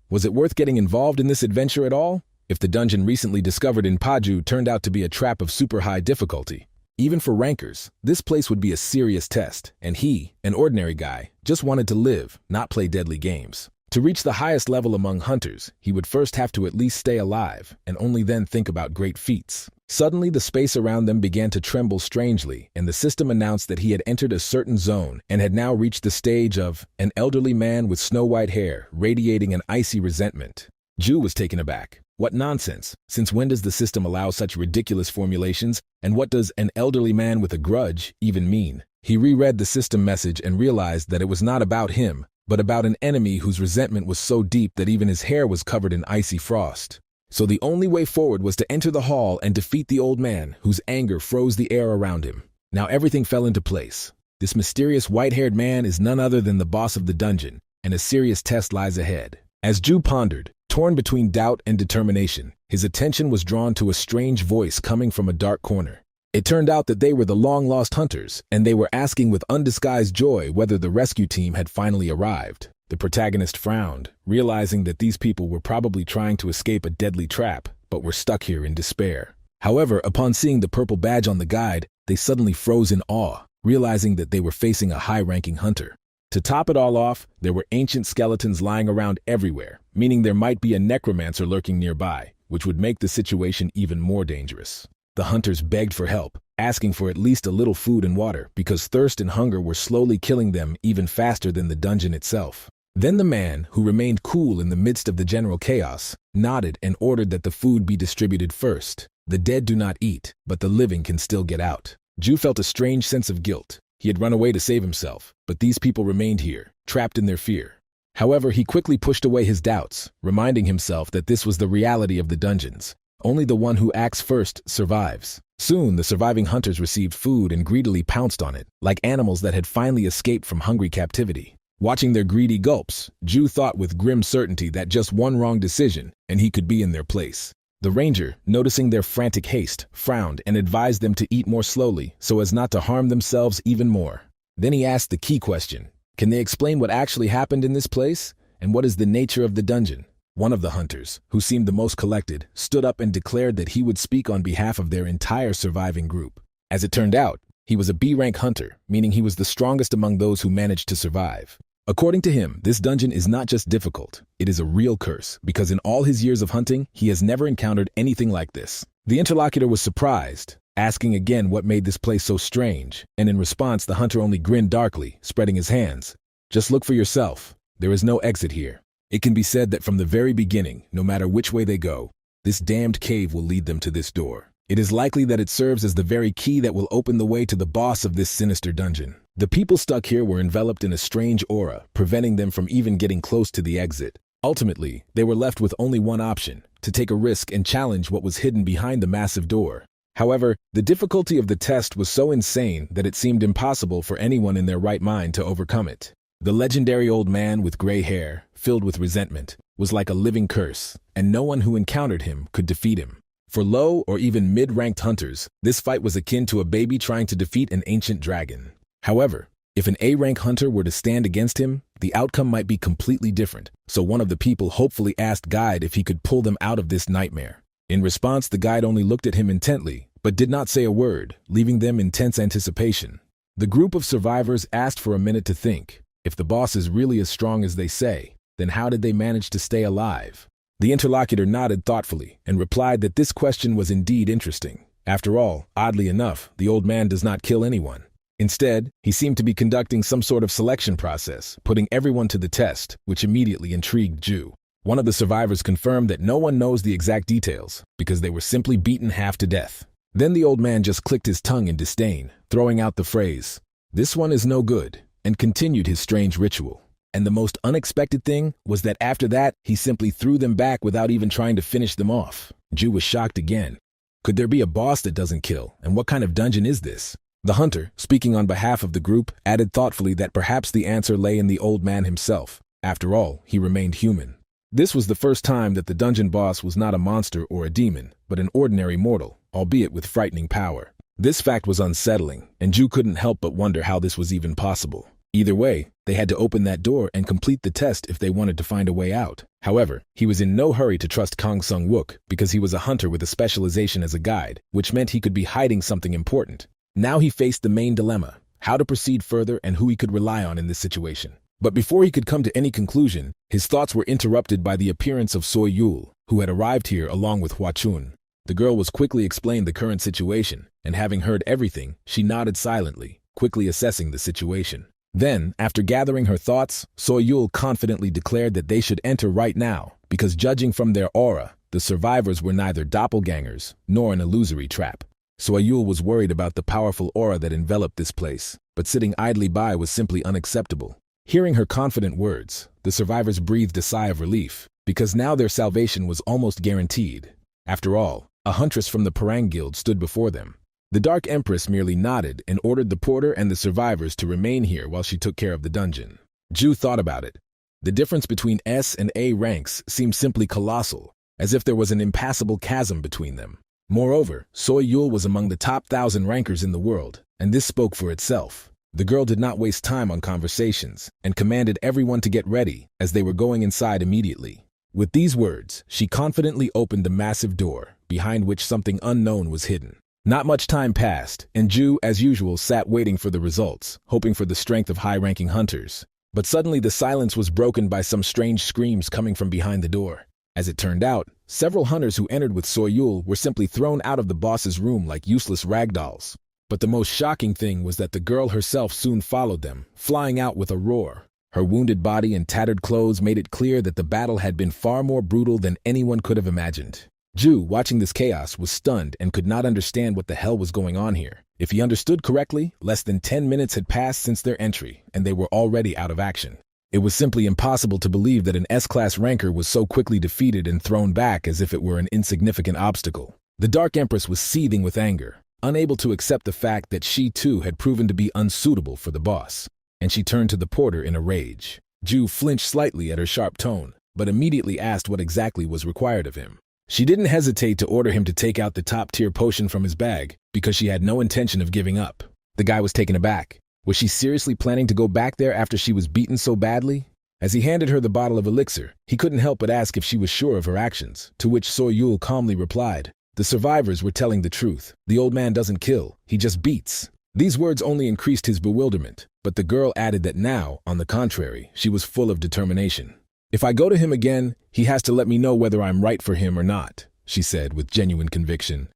Was it worth getting involved in this adventure at all? If the dungeon recently discovered in Paju turned out to be a trap of super high difficulty, even for rankers, this place would be a serious test, and he, an ordinary guy, just wanted to live, not play deadly games. To reach the highest level among hunters, he would first have to at least stay alive, and only then think about great feats. Suddenly, the space around them began to tremble strangely, and the system announced that he had entered a certain zone and had now reached the stage of an elderly man with snow-white hair, radiating an icy resentment. Ju was taken aback. What nonsense! Since when does the system allow such ridiculous formulations, and what does an elderly man with a grudge even mean? He reread the system message and realized that it was not about him, but about an enemy whose resentment was so deep that even his hair was covered in icy frost. So the only way forward was to enter the hall and defeat the old man, whose anger froze the air around him. Now everything fell into place. This mysterious white-haired man is none other than the boss of the dungeon, and a serious test lies ahead. As Ju pondered, torn between doubt and determination, his attention was drawn to a strange voice coming from a dark corner. It turned out that they were the long-lost hunters, and they were asking with undisguised joy whether the rescue team had finally arrived. The protagonist frowned, realizing that these people were probably trying to escape a deadly trap, but were stuck here in despair. However, upon seeing the purple badge on the guide, they suddenly froze in awe, realizing that they were facing a high-ranking hunter. To top it all off, there were ancient skeletons lying around everywhere, meaning there might be a necromancer lurking nearby, which would make the situation even more dangerous. The hunters begged for help, asking for at least a little food and water, because thirst and hunger were slowly killing them even faster than the dungeon itself. Then the man, who remained cool in the midst of the general chaos, nodded and ordered that the food be distributed first. The dead do not eat, but the living can still get out. Ju felt a strange sense of guilt. He had run away to save himself, but these people remained here, trapped in their fear. However, he quickly pushed away his doubts, reminding himself that this was the reality of the dungeons. Only the one who acts first survives. Soon, the surviving hunters received food and greedily pounced on it, like animals that had finally escaped from hungry captivity. Watching their greedy gulps, Ju thought with grim certainty that just one wrong decision, and he could be in their place. The ranger, noticing their frantic haste, frowned and advised them to eat more slowly so as not to harm themselves even more. Then he asked the key question. Can they explain what actually happened in this place? And what is the nature of the dungeon? One of the hunters, who seemed the most collected, stood up and declared that he would speak on behalf of their entire surviving group. As it turned out, he was a B-rank hunter, meaning he was the strongest among those who managed to survive. According to him, this dungeon is not just difficult, it is a real curse, because in all his years of hunting, he has never encountered anything like this. The interlocutor was surprised, asking again what made this place so strange, and in response the hunter only grinned darkly, spreading his hands. Just look for yourself. There is no exit here. It can be said that from the very beginning, no matter which way they go, this damned cave will lead them to this door. It is likely that it serves as the very key that will open the way to the boss of this sinister dungeon. The people stuck here were enveloped in a strange aura, preventing them from even getting close to the exit. Ultimately, they were left with only one option, to take a risk and challenge what was hidden behind the massive door. However, the difficulty of the test was so insane that it seemed impossible for anyone in their right mind to overcome it. The legendary old man with gray hair, filled with resentment, was like a living curse, and no one who encountered him could defeat him. For low or even mid-ranked hunters, this fight was akin to a baby trying to defeat an ancient dragon. However, if an A-rank hunter were to stand against him, the outcome might be completely different, so one of the people hopefully asked Guide if he could pull them out of this nightmare. In response, the guide only looked at him intently, but did not say a word, leaving them in tense anticipation. The group of survivors asked for a minute to think. If the boss is really as strong as they say, then how did they manage to stay alive? The interlocutor nodded thoughtfully and replied that this question was indeed interesting. After all, oddly enough, the old man does not kill anyone. Instead, he seemed to be conducting some sort of selection process, putting everyone to the test, which immediately intrigued Ju. One of the survivors confirmed that no one knows the exact details, because they were simply beaten half to death. Then the old man just clicked his tongue in disdain, throwing out the phrase, "This one is no good," and continued his strange ritual. And the most unexpected thing was that after that, he simply threw them back without even trying to finish them off. Ju was shocked again. Could there be a boss that doesn't kill, and what kind of dungeon is this? The hunter, speaking on behalf of the group, added thoughtfully that perhaps the answer lay in the old man himself. After all, he remained human. This was the first time that the dungeon boss was not a monster or a demon, but an ordinary mortal, albeit with frightening power. This fact was unsettling, and Ju couldn't help but wonder how this was even possible. Either way, they had to open that door and complete the test if they wanted to find a way out. However, he was in no hurry to trust Kong Sung-wook because he was a hunter with a specialization as a guide, which meant he could be hiding something important. Now he faced the main dilemma, how to proceed further and who he could rely on in this situation. But before he could come to any conclusion, his thoughts were interrupted by the appearance of Soy Yul, who had arrived here along with Hua Chun. The girl was quickly explained the current situation, and having heard everything, she nodded silently, quickly assessing the situation. Then, after gathering her thoughts, Soy Yul confidently declared that they should enter right now, because judging from their aura, the survivors were neither doppelgangers nor an illusory trap. Soy Yul was worried about the powerful aura that enveloped this place, but sitting idly by was simply unacceptable. Hearing her confident words, the survivors breathed a sigh of relief, because now their salvation was almost guaranteed. After all, a huntress from the Parang Guild stood before them. The Dark Empress merely nodded and ordered the porter and the survivors to remain here while she took care of the dungeon. Ju thought about it. The difference between S and A ranks seemed simply colossal, as if there was an impassable chasm between them. Moreover, Soy Yul was among the top 1,000 rankers in the world, and this spoke for itself. The girl did not waste time on conversations, and commanded everyone to get ready, as they were going inside immediately. With these words, she confidently opened the massive door, behind which something unknown was hidden. Not much time passed, and Ju, as usual, sat waiting for the results, hoping for the strength of high-ranking hunters. But suddenly the silence was broken by some strange screams coming from behind the door. As it turned out, several hunters who entered with Soy Yul were simply thrown out of the boss's room like useless ragdolls. But the most shocking thing was that the girl herself soon followed them, flying out with a roar. Her wounded body and tattered clothes made it clear that the battle had been far more brutal than anyone could have imagined. Ju, watching this chaos, was stunned and could not understand what the hell was going on here. If he understood correctly, less than 10 minutes had passed since their entry, and they were already out of action. It was simply impossible to believe that an S-class ranker was so quickly defeated and thrown back as if it were an insignificant obstacle. The Dark Empress was seething with anger, unable to accept the fact that she too had proven to be unsuitable for the boss, and she turned to the porter in a rage. Ju flinched slightly at her sharp tone, but immediately asked what exactly was required of him. She didn't hesitate to order him to take out the top-tier potion from his bag, because she had no intention of giving up. The guy was taken aback. Was she seriously planning to go back there after she was beaten so badly? As he handed her the bottle of elixir, he couldn't help but ask if she was sure of her actions, to which Soy Yul calmly replied, "The survivors were telling the truth. The old man doesn't kill, he just beats." These words only increased his bewilderment, but the girl added that now, on the contrary, she was full of determination. "If I go to him again, he has to let me know whether I'm right for him or not," she said with genuine conviction.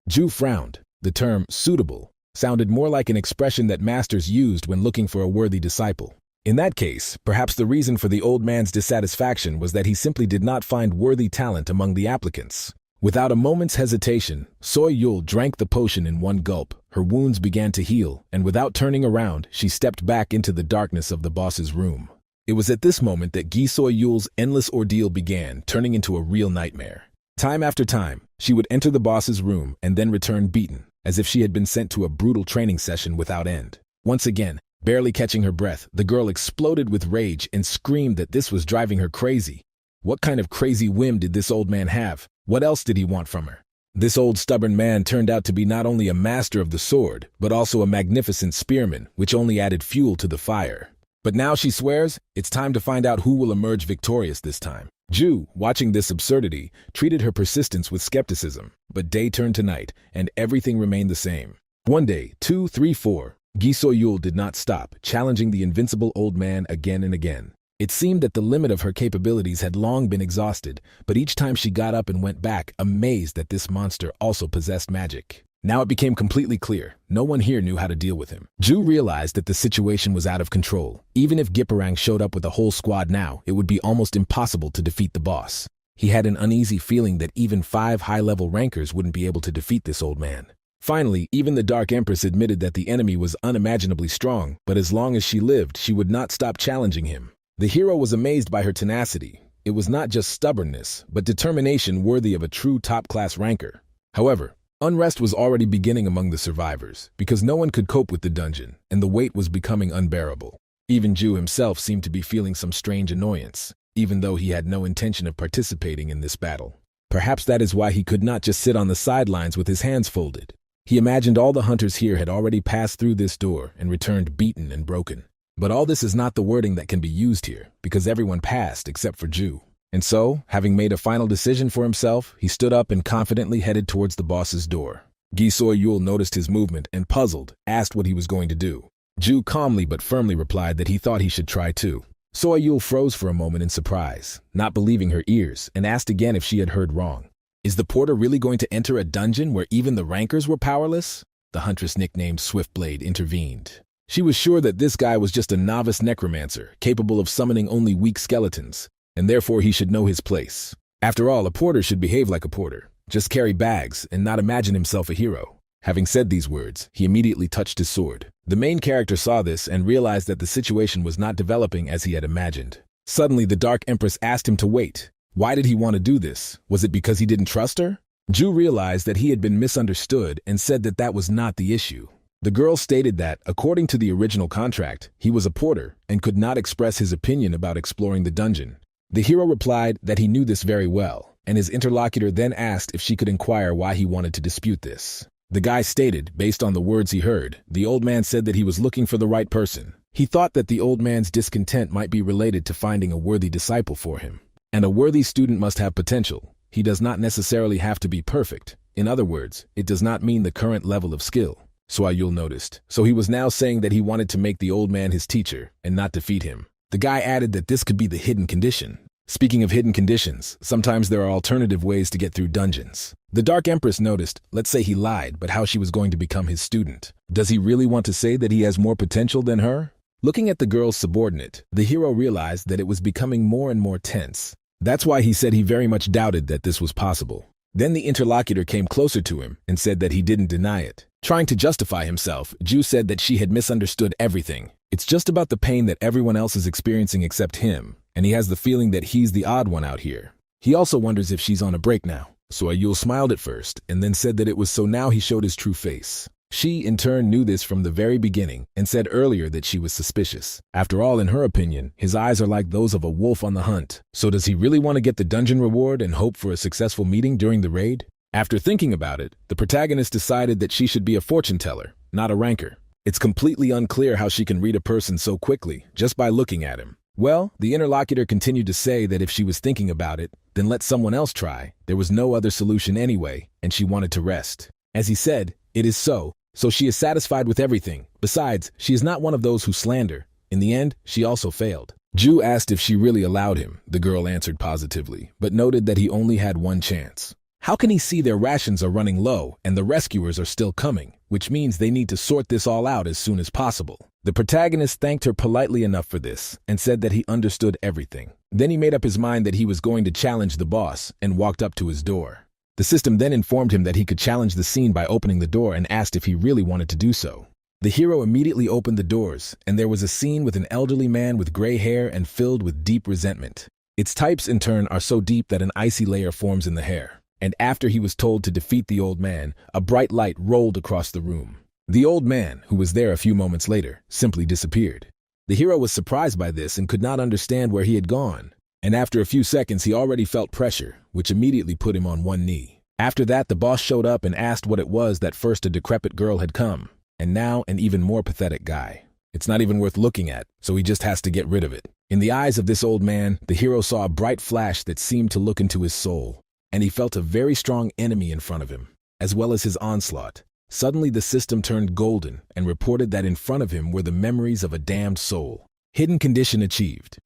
Ju frowned. The term suitable sounded more like an expression that masters used when looking for a worthy disciple. In that case, perhaps the reason for the old man's dissatisfaction was that he simply did not find worthy talent among the applicants. Without a moment's hesitation, Soy Yul drank the potion in one gulp. Her wounds began to heal, and without turning around, she stepped back into the darkness of the boss's room. It was at this moment that Gi Soy Yul's endless ordeal began, turning into a real nightmare. Time after time, she would enter the boss's room and then return beaten, as if she had been sent to a brutal training session without end. Once again, barely catching her breath, the girl exploded with rage and screamed that this was driving her crazy. What kind of crazy whim did this old man have? What else did he want from her? This old stubborn man turned out to be not only a master of the sword, but also a magnificent spearman, which only added fuel to the fire. But now she swears, it's time to find out who will emerge victorious this time. Ju, watching this absurdity, treated her persistence with skepticism, but day turned to night, and everything remained the same. One day, 2, 3, 4, Gi Soy Yul did not stop, challenging the invincible old man again and again. It seemed that the limit of her capabilities had long been exhausted, but each time she got up and went back, amazed that this monster also possessed magic. Now it became completely clear, no one here knew how to deal with him. Ju realized that the situation was out of control. Even if Gipparang showed up with a whole squad now, it would be almost impossible to defeat the boss. He had an uneasy feeling that even 5 high-level rankers wouldn't be able to defeat this old man. Finally, even the Dark Empress admitted that the enemy was unimaginably strong, but as long as she lived, she would not stop challenging him. The hero was amazed by her tenacity. It was not just stubbornness, but determination worthy of a true top-class ranker. However, unrest was already beginning among the survivors, because no one could cope with the dungeon, and the weight was becoming unbearable. Even Ju himself seemed to be feeling some strange annoyance, even though he had no intention of participating in this battle. Perhaps that is why he could not just sit on the sidelines with his hands folded. He imagined all the hunters here had already passed through this door and returned beaten and broken. But all this is not the wording that can be used here, because everyone passed except for Ju. And so, having made a final decision for himself, he stood up and confidently headed towards the boss's door. Gi Soy Yul noticed his movement and, puzzled, asked what he was going to do. Ju calmly but firmly replied that he thought he should try too. Soy Yul froze for a moment in surprise, not believing her ears, and asked again if she had heard wrong. Is the porter really going to enter a dungeon where even the rankers were powerless? The huntress nicknamed Swiftblade intervened. She was sure that this guy was just a novice necromancer, capable of summoning only weak skeletons, and therefore he should know his place. After all, a porter should behave like a porter, just carry bags and not imagine himself a hero. Having said these words, he immediately touched his sword. The main character saw this and realized that the situation was not developing as he had imagined. Suddenly, the Dark Empress asked him to wait. Why did he want to do this? Was it because he didn't trust her? Ju realized that he had been misunderstood and said that that was not the issue. The girl stated that, according to the original contract, he was a porter and could not express his opinion about exploring the dungeon. The hero replied that he knew this very well, and his interlocutor then asked if she could inquire why he wanted to dispute this. The guy stated, based on the words he heard, the old man said that he was looking for the right person. He thought that the old man's discontent might be related to finding a worthy disciple for him. And a worthy student must have potential. He does not necessarily have to be perfect. In other words, it does not mean the current level of skill. Soy Yul noticed. So he was now saying that he wanted to make the old man his teacher and not defeat him. The guy added that this could be the hidden condition. Speaking of hidden conditions, sometimes there are alternative ways to get through dungeons. The Dark Empress noticed, let's say he lied, but how she was going to become his student. Does he really want to say that he has more potential than her? Looking at the girl's subordinate, the hero realized that it was becoming more and more tense. That's why he said he very much doubted that this was possible. Then the interlocutor came closer to him and said that he didn't deny it. Trying to justify himself, Ju said that she had misunderstood everything. It's just about the pain that everyone else is experiencing except him, and he has the feeling that he's the odd one out here. He also wonders if she's on a break now. Soy Yul smiled at first and then said that it was so now he showed his true face. She, in turn, knew this from the very beginning and said earlier that she was suspicious. After all, in her opinion, his eyes are like those of a wolf on the hunt. So does he really want to get the dungeon reward and hope for a successful meeting during the raid? After thinking about it, the protagonist decided that she should be a fortune teller, not a ranker. It's completely unclear how she can read a person so quickly, just by looking at him. Well, the interlocutor continued to say that if she was thinking about it, then let someone else try. There was no other solution anyway, and she wanted to rest. As he said, it is so. so she is satisfied with everything. Besides, she is not one of those who slander. In the end, she also failed. Ju asked if she really allowed him. The girl answered positively, but noted that he only had one chance. How can he see their rations are running low and the rescuers are still coming, which means they need to sort this all out as soon as possible? The protagonist thanked her politely enough for this and said that he understood everything. Then he made up his mind that he was going to challenge the boss and walked up to his door. The system then informed him that he could challenge the scene by opening the door and asked if he really wanted to do so. The hero immediately opened the doors, and there was a scene with an elderly man with gray hair and filled with deep resentment. Its types, in turn, are so deep that an icy layer forms in the hair. And after he was told to defeat the old man, a bright light rolled across the room. The old man, who was there a few moments later, simply disappeared. The hero was surprised by this and could not understand where he had gone. And after a few seconds, he already felt pressure, which immediately put him on one knee. After that, the boss showed up and asked what it was that first a decrepit girl had come, and now an even more pathetic guy. It's not even worth looking at, so he just has to get rid of it. In the eyes of this old man, the hero saw a bright flash that seemed to look into his soul, and he felt a very strong enemy in front of him, as well as his onslaught. Suddenly the system turned golden and reported that in front of him were the memories of a damned soul. Hidden condition achieved.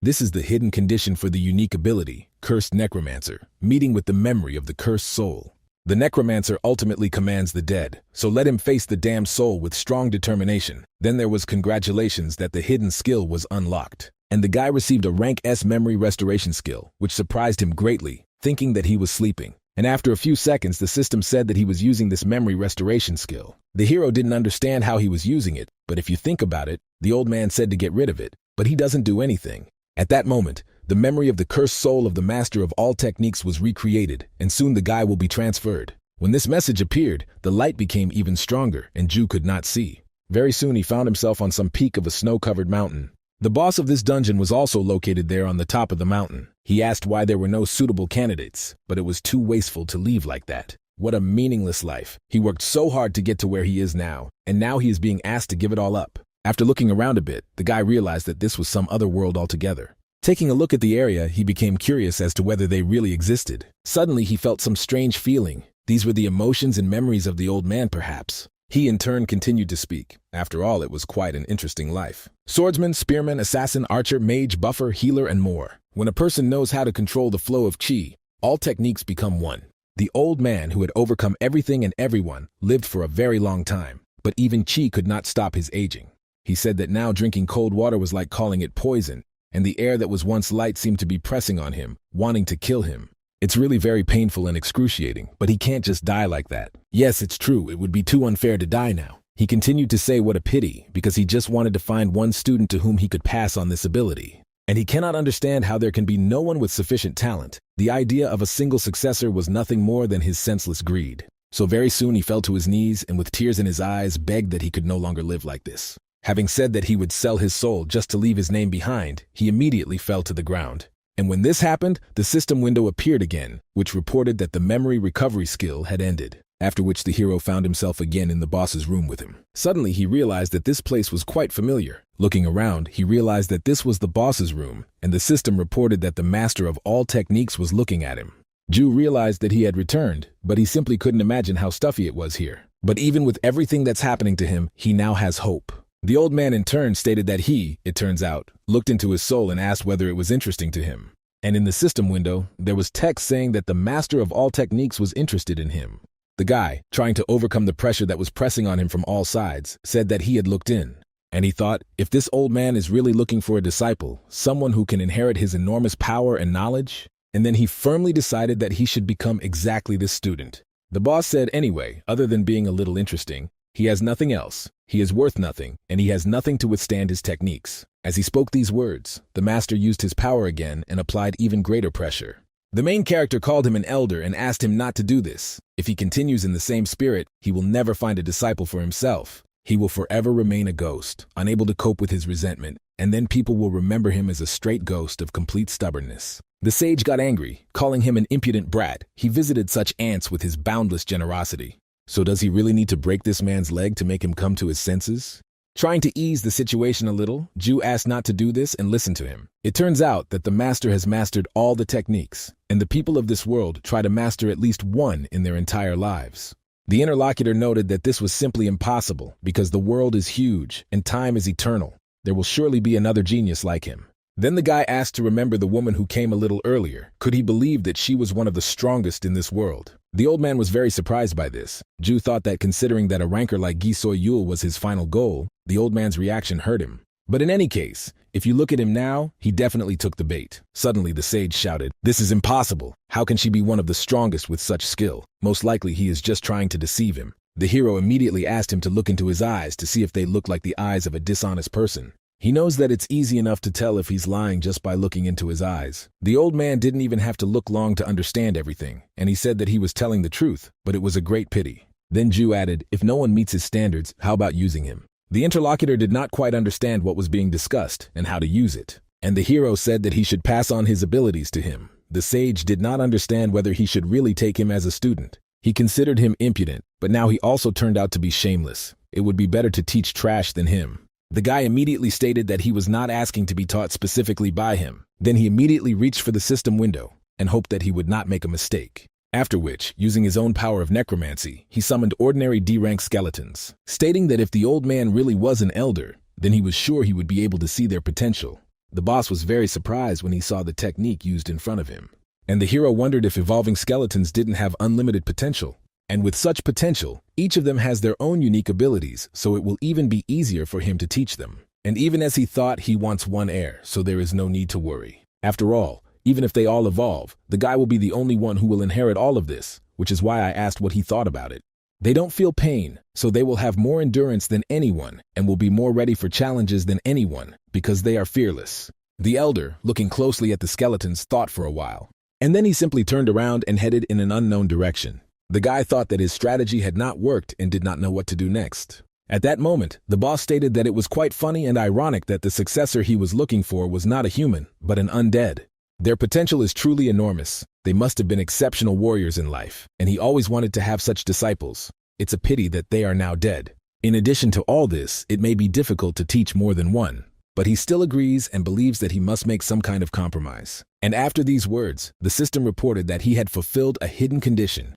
This is the hidden condition for the unique ability, Cursed Necromancer, meeting with the memory of the cursed soul. The Necromancer ultimately commands the dead, so let him face the damned soul with strong determination. Then there was congratulations that the hidden skill was unlocked, and the guy received a rank S memory restoration skill, which surprised him greatly, thinking that he was sleeping. And after a few seconds, the system said that he was using this memory restoration skill. The hero didn't understand how he was using it, but if you think about it, the old man said to get rid of it, but he doesn't do anything. At that moment, the memory of the cursed soul of the master of all techniques was recreated, and soon the guy will be transferred. When this message appeared, the light became even stronger, and Ju could not see. Very soon he found himself on some peak of a snow-covered mountain. The boss of this dungeon was also located there on the top of the mountain. He asked why there were no suitable candidates, but it was too wasteful to leave like that. What a meaningless life. He worked so hard to get to where he is now, and now he is being asked to give it all up. After looking around a bit, the guy realized that this was some other world altogether. Taking a look at the area, he became curious as to whether they really existed. Suddenly, he felt some strange feeling. These were the emotions and memories of the old man, perhaps. He in turn continued to speak. After all, it was quite an interesting life. Swordsman, spearman, assassin, archer, mage, buffer, healer, and more. When a person knows how to control the flow of chi, all techniques become one. The old man, who had overcome everything and everyone, lived for a very long time, but even chi could not stop his aging. He said that now drinking cold water was like calling it poison, and the air that was once light seemed to be pressing on him, wanting to kill him. It's really very painful and excruciating, but he can't just die like that. Yes, it's true, it would be too unfair to die now. He continued to say what a pity, because he just wanted to find one student to whom he could pass on this ability. And he cannot understand how there can be no one with sufficient talent. The idea of a single successor was nothing more than his senseless greed. So very soon he fell to his knees and with tears in his eyes begged that he could no longer live like this. Having said that he would sell his soul just to leave his name behind, he immediately fell to the ground. And when this happened, the system window appeared again, which reported that the memory recovery skill had ended, after which the hero found himself again in the boss's room with him. Suddenly, he realized that this place was quite familiar. Looking around, he realized that this was the boss's room, and the system reported that the master of all techniques was looking at him. Ju realized that he had returned, but he simply couldn't imagine how stuffy it was here. But even with everything that's happening to him, he now has hope. The old man in turn stated that he, it turns out, looked into his soul and asked whether it was interesting to him. And in the system window, there was text saying that the master of all techniques was interested in him. The guy, trying to overcome the pressure that was pressing on him from all sides, said that he had looked in. And he thought, if this old man is really looking for a disciple, someone who can inherit his enormous power and knowledge, and then he firmly decided that he should become exactly this student. The boss said anyway, other than being a little interesting, he has nothing else, he is worth nothing, and he has nothing to withstand his techniques. As he spoke these words, the master used his power again and applied even greater pressure. The main character called him an elder and asked him not to do this. If he continues in the same spirit, he will never find a disciple for himself. He will forever remain a ghost, unable to cope with his resentment, and then people will remember him as a straight ghost of complete stubbornness. The sage got angry, calling him an impudent brat. He visited such ants with his boundless generosity. So does he really need to break this man's leg to make him come to his senses? Trying to ease the situation a little, Ju asked not to do this and listened to him. It turns out that the master has mastered all the techniques, and the people of this world try to master at least one in their entire lives. The interlocutor noted that this was simply impossible because the world is huge and time is eternal. There will surely be another genius like him. Then the guy asked to remember the woman who came a little earlier. Could he believe that she was one of the strongest in this world? The old man was very surprised by this. Ju thought that considering that a ranker like Gi Soyul was his final goal, the old man's reaction hurt him. But in any case, if you look at him now, he definitely took the bait. Suddenly the sage shouted, "This is impossible. How can she be one of the strongest with such skill? Most likely he is just trying to deceive him." The hero immediately asked him to look into his eyes to see if they look like the eyes of a dishonest person. He knows that it's easy enough to tell if he's lying just by looking into his eyes. The old man didn't even have to look long to understand everything, and he said that he was telling the truth, but it was a great pity. Then Ju added, "If no one meets his standards, how about using him?" The interlocutor did not quite understand what was being discussed and how to use it, and the hero said that he should pass on his abilities to him. The sage did not understand whether he should really take him as a student. He considered him impudent, but now he also turned out to be shameless. It would be better to teach trash than him. The guy immediately stated that he was not asking to be taught specifically by him. Then he immediately reached for the system window and hoped that he would not make a mistake. After which, using his own power of necromancy, he summoned ordinary D-rank skeletons, stating that if the old man really was an elder, then he was sure he would be able to see their potential. The boss was very surprised when he saw the technique used in front of him. And the hero wondered if evolving skeletons didn't have unlimited potential. And with such potential, each of them has their own unique abilities, so it will even be easier for him to teach them. And even as he thought, he wants one heir, so there is no need to worry. After all, even if they all evolve, the guy will be the only one who will inherit all of this, which is why I asked what he thought about it. They don't feel pain, so they will have more endurance than anyone and will be more ready for challenges than anyone because they are fearless. The elder, looking closely at the skeletons, thought for a while, and then he simply turned around and headed in an unknown direction. The guy thought that his strategy had not worked and did not know what to do next. At that moment, the boss stated that it was quite funny and ironic that the successor he was looking for was not a human, but an undead. Their potential is truly enormous. They must have been exceptional warriors in life, and he always wanted to have such disciples. It's a pity that they are now dead. In addition to all this, it may be difficult to teach more than one, but he still agrees and believes that he must make some kind of compromise. And after these words, the system reported that he had fulfilled a hidden condition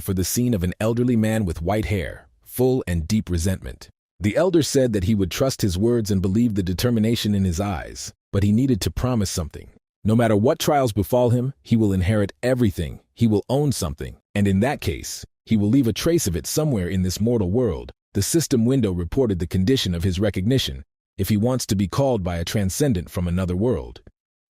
for the scene of an elderly man with white hair, full and deep resentment. The elder said that he would trust his words and believe the determination in his eyes, but he needed to promise something. No matter what trials befall him, he will inherit everything, he will own something, and in that case, he will leave a trace of it somewhere in this mortal world. The system window reported the condition of his recognition, if he wants to be called by a transcendent from another world.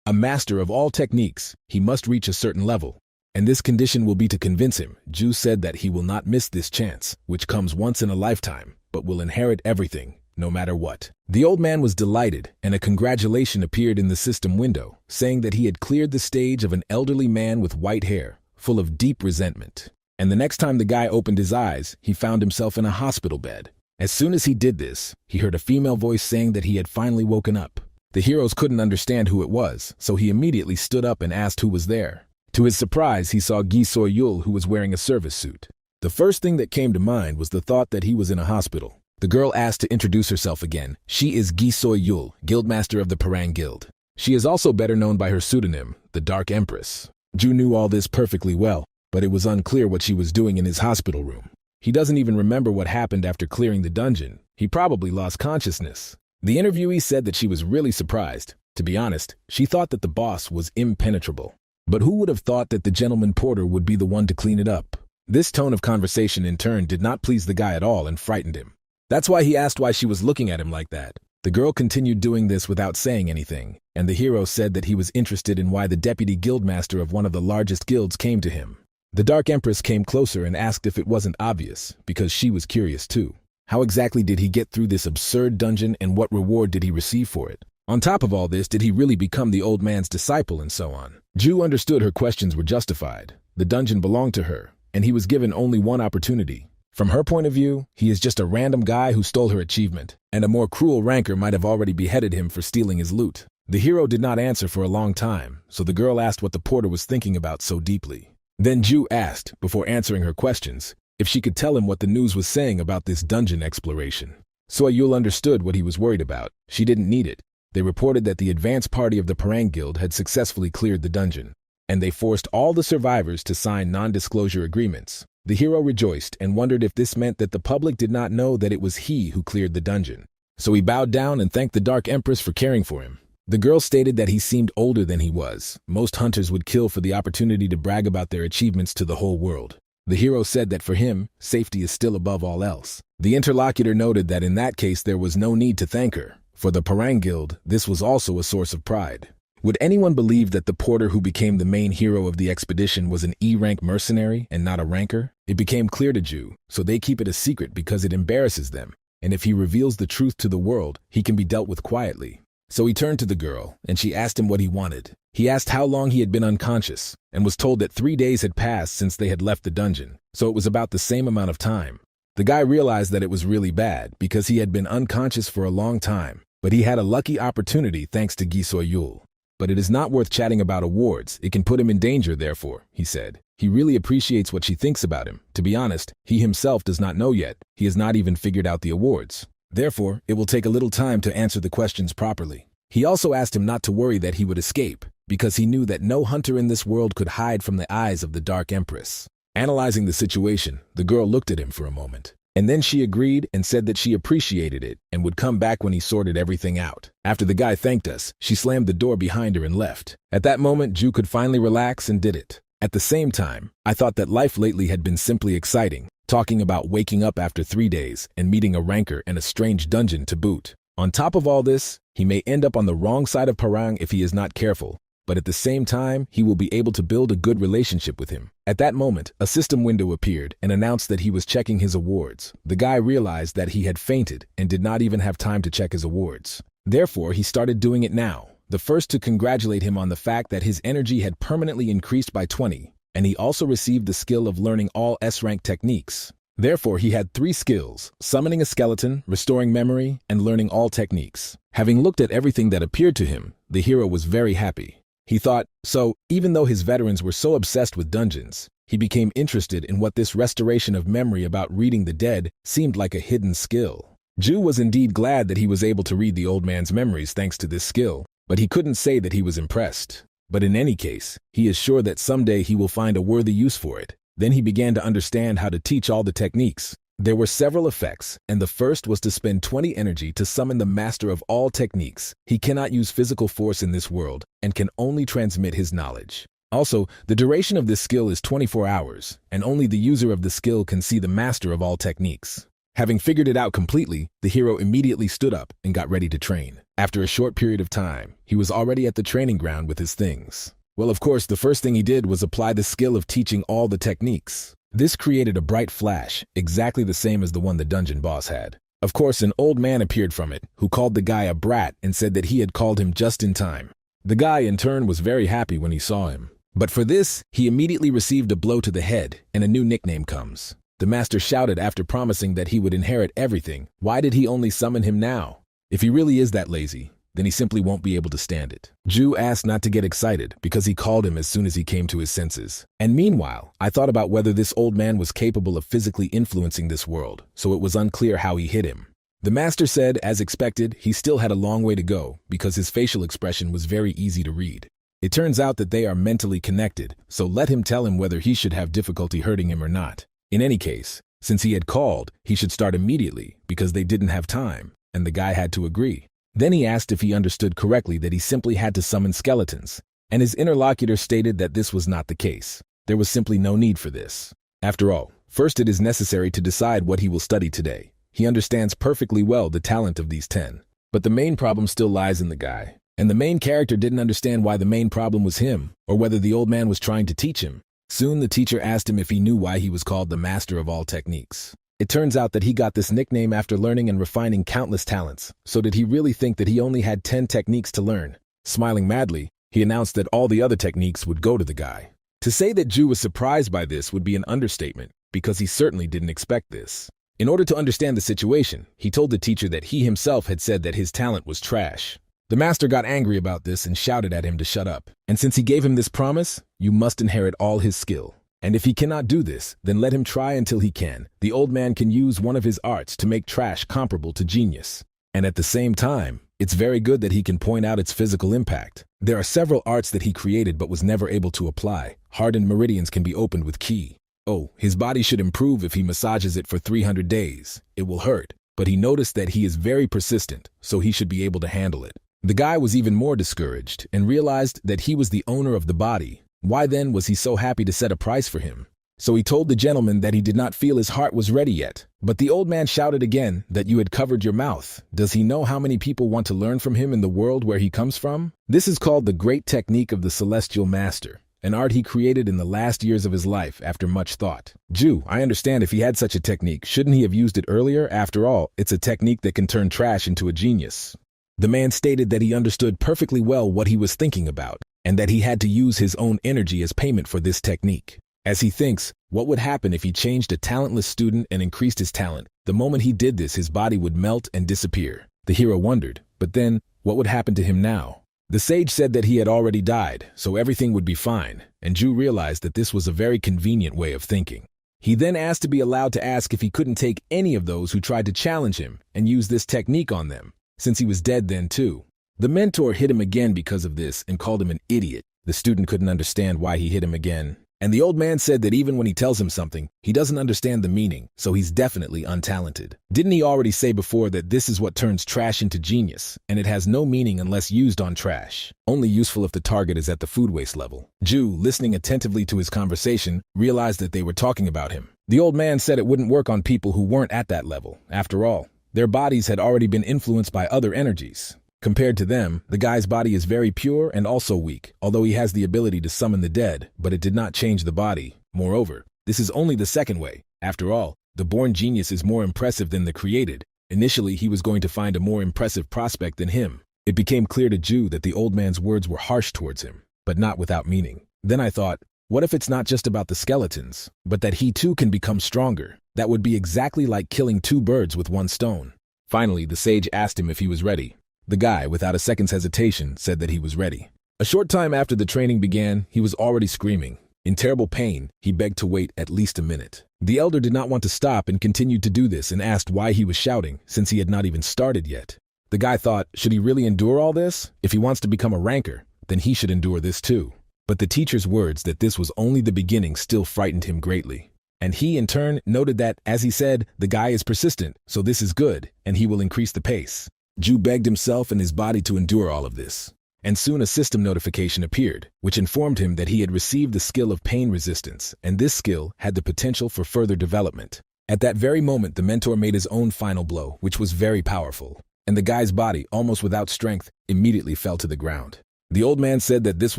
A master of all techniques, he must reach a certain level. And this condition will be to convince him. Ju said that he will not miss this chance, which comes once in a lifetime, but will inherit everything, no matter what. The old man was delighted, and a congratulation appeared in the system window, saying that he had cleared the stage of an elderly man with white hair, full of deep resentment. And the next time the guy opened his eyes, he found himself in a hospital bed. As soon as he did this, he heard a female voice saying that he had finally woken up. The heroes couldn't understand who it was, so he immediately stood up and asked who was there. To his surprise, he saw Gi Soyul, who was wearing a service suit. The first thing that came to mind was the thought that he was in a hospital. The girl asked to introduce herself again. She is Gi Soyul, Guildmaster of the Parang Guild. She is also better known by her pseudonym, the Dark Empress. Ju knew all this perfectly well, but it was unclear what she was doing in his hospital room. He doesn't even remember what happened after clearing the dungeon. He probably lost consciousness. The interviewee said that she was really surprised. To be honest, she thought that the boss was impenetrable. But who would have thought that the gentleman porter would be the one to clean it up? This tone of conversation in turn did not please the guy at all and frightened him. That's why he asked why she was looking at him like that. The girl continued doing this without saying anything, and the hero said that he was interested in why the deputy guildmaster of one of the largest guilds came to him. The Dark Empress came closer and asked if it wasn't obvious, because she was curious too. How exactly did he get through this absurd dungeon and what reward did he receive for it? On top of all this, did he really become the old man's disciple and so on? Ju understood her questions were justified. The dungeon belonged to her, and he was given only one opportunity. From her point of view, he is just a random guy who stole her achievement, and a more cruel ranker might have already beheaded him for stealing his loot. The hero did not answer for a long time, so the girl asked what the porter was thinking about so deeply. Then Ju asked, before answering her questions, if she could tell him what the news was saying about this dungeon exploration. Soyul understood what he was worried about. She didn't need it. They reported that the advance party of the Parang Guild had successfully cleared the dungeon, and they forced all the survivors to sign non-disclosure agreements. The hero rejoiced and wondered if this meant that the public did not know that it was he who cleared the dungeon. So he bowed down and thanked the Dark Empress for caring for him. The girl stated that he seemed older than he was. Most hunters would kill for the opportunity to brag about their achievements to the whole world. The hero said that for him, safety is still above all else. The interlocutor noted that in that case there was no need to thank her. For the Parang Guild, this was also a source of pride. Would anyone believe that the porter who became the main hero of the expedition was an E-rank mercenary and not a ranker? It became clear to Ju, so they keep it a secret because it embarrasses them, and if he reveals the truth to the world, he can be dealt with quietly. So he turned to the girl, and she asked him what he wanted. He asked how long he had been unconscious, and was told that 3 days had passed since they had left the dungeon, so it was about the same amount of time. The guy realized that it was really bad because he had been unconscious for a long time, but he had a lucky opportunity thanks to Gisoyul. But it is not worth chatting about awards. It can put him in danger, therefore, he said. He really appreciates what she thinks about him. To be honest, he himself does not know yet. He has not even figured out the awards. Therefore, it will take a little time to answer the questions properly. He also asked him not to worry that he would escape, because he knew that no hunter in this world could hide from the eyes of the Dark Empress. Analyzing the situation, the girl looked at him for a moment. And then she agreed and said that she appreciated it and would come back when he sorted everything out. After the guy thanked us, she slammed the door behind her and left. At that moment, Ju could finally relax and did it. At the same time, I thought that life lately had been simply exciting, talking about waking up after 3 days and meeting a ranker and a strange dungeon to boot. On top of all this, he may end up on the wrong side of Parang if he is not careful, but at the same time, he will be able to build a good relationship with him. At that moment, a system window appeared and announced that he was checking his awards. The guy realized that he had fainted and did not even have time to check his awards. Therefore, he started doing it now. The first to congratulate him on the fact that his energy had permanently increased by 20, and he also received the skill of learning all S-rank techniques. Therefore, he had 3 skills: summoning a skeleton, restoring memory, and learning all techniques. Having looked at everything that appeared to him, the hero was very happy. He thought, so, even though his veterans were so obsessed with dungeons, he became interested in what this restoration of memory about reading the dead seemed like a hidden skill. Ju was indeed glad that he was able to read the old man's memories thanks to this skill, but he couldn't say that he was impressed. But in any case, he is sure that someday he will find a worthy use for it. Then he began to understand how to teach all the techniques. There were several effects, and the first was to spend 20 energy to summon the master of all techniques. He cannot use physical force in this world, and can only transmit his knowledge. Also, the duration of this skill is 24 hours, and only the user of the skill can see the master of all techniques. Having figured it out completely, the hero immediately stood up and got ready to train. After a short period of time, he was already at the training ground with his things. Well, of course, the first thing he did was apply the skill of teaching all the techniques. This created a bright flash, exactly the same as the one the dungeon boss had. Of course, an old man appeared from it, who called the guy a brat and said that he had called him just in time. The guy, in turn, was very happy when he saw him. But for this, he immediately received a blow to the head, and a new nickname comes. The master shouted after promising that he would inherit everything. Why did he only summon him now? If he really is that lazy, then he simply won't be able to stand it. Ju asked not to get excited because he called him as soon as he came to his senses. And meanwhile, I thought about whether this old man was capable of physically influencing this world, so it was unclear how he hit him. The master said, as expected, he still had a long way to go because his facial expression was very easy to read. It turns out that they are mentally connected, so let him tell him whether he should have difficulty hurting him or not. In any case, since he had called, he should start immediately because they didn't have time, and the guy had to agree. Then he asked if he understood correctly that he simply had to summon skeletons, and his interlocutor stated that this was not the case. There was simply no need for this. After all, first it is necessary to decide what he will study today. He understands perfectly well the talent of these 10. But the main problem still lies in the guy. And the main character didn't understand why the main problem was him, or whether the old man was trying to teach him. Soon the teacher asked him if he knew why he was called the master of all techniques. It turns out that he got this nickname after learning and refining countless talents. So did he really think that he only had 10 techniques to learn? Smiling madly, he announced that all the other techniques would go to the guy. To say that Ju was surprised by this would be an understatement, because he certainly didn't expect this. In order to understand the situation, he told the teacher that he himself had said that his talent was trash. The master got angry about this and shouted at him to shut up. And since he gave him this promise, you must inherit all his skill. And if he cannot do this, then let him try until he can. The old man can use one of his arts to make trash comparable to genius. And at the same time, it's very good that he can point out its physical impact. There are several arts that he created but was never able to apply. Hardened meridians can be opened with key. Oh, his body should improve if he massages it for 300 days. It will hurt, but he noticed that he is very persistent, so he should be able to handle it. The guy was even more discouraged and realized that he was the owner of the body. Why then was he so happy to set a price for him? So he told the gentleman that he did not feel his heart was ready yet. But the old man shouted again that you had covered your mouth. Does he know how many people want to learn from him in the world where he comes from? This is called the great technique of the celestial master, an art he created in the last years of his life after much thought. Jew, I understand if he had such a technique, shouldn't he have used it earlier? After all, it's a technique that can turn trash into a genius. The man stated that he understood perfectly well what he was thinking about, and that he had to use his own energy as payment for this technique. As he thinks, what would happen if he changed a talentless student and increased his talent? The moment he did this, his body would melt and disappear. The hero wondered, but then, what would happen to him now? The sage said that he had already died, so everything would be fine, and Jew realized that this was a very convenient way of thinking. He then asked to be allowed to ask if he couldn't take any of those who tried to challenge him and use this technique on them, since he was dead then too. The mentor hit him again because of this and called him an idiot. The student couldn't understand why he hit him again. And the old man said that even when he tells him something, he doesn't understand the meaning, so he's definitely untalented. Didn't he already say before that this is what turns trash into genius, and it has no meaning unless used on trash, only useful if the target is at the food waste level? Jew, listening attentively to his conversation, realized that they were talking about him. The old man said it wouldn't work on people who weren't at that level. After all, their bodies had already been influenced by other energies. Compared to them, the guy's body is very pure and also weak, although he has the ability to summon the dead, but it did not change the body. Moreover, this is only the second way. After all, the born genius is more impressive than the created. Initially, he was going to find a more impressive prospect than him. It became clear to Jew that the old man's words were harsh towards him, but not without meaning. Then I thought, what if it's not just about the skeletons, but that he too can become stronger? That would be exactly like killing two birds with one stone. Finally, the sage asked him if he was ready. The guy, without a second's hesitation, said that he was ready. A short time after the training began, he was already screaming. In terrible pain, he begged to wait at least a minute. The elder did not want to stop and continued to do this and asked why he was shouting, since he had not even started yet. The guy thought, should he really endure all this? If he wants to become a ranker, then he should endure this too. But the teacher's words that this was only the beginning still frightened him greatly. And he, in turn, noted that, as he said, the guy is persistent, so this is good, and he will increase the pace. Jew begged himself and his body to endure all of this. And soon a system notification appeared, which informed him that he had received the skill of pain resistance, and this skill had the potential for further development. At that very moment, the mentor made his own final blow, which was very powerful. And the guy's body, almost without strength, immediately fell to the ground. The old man said that this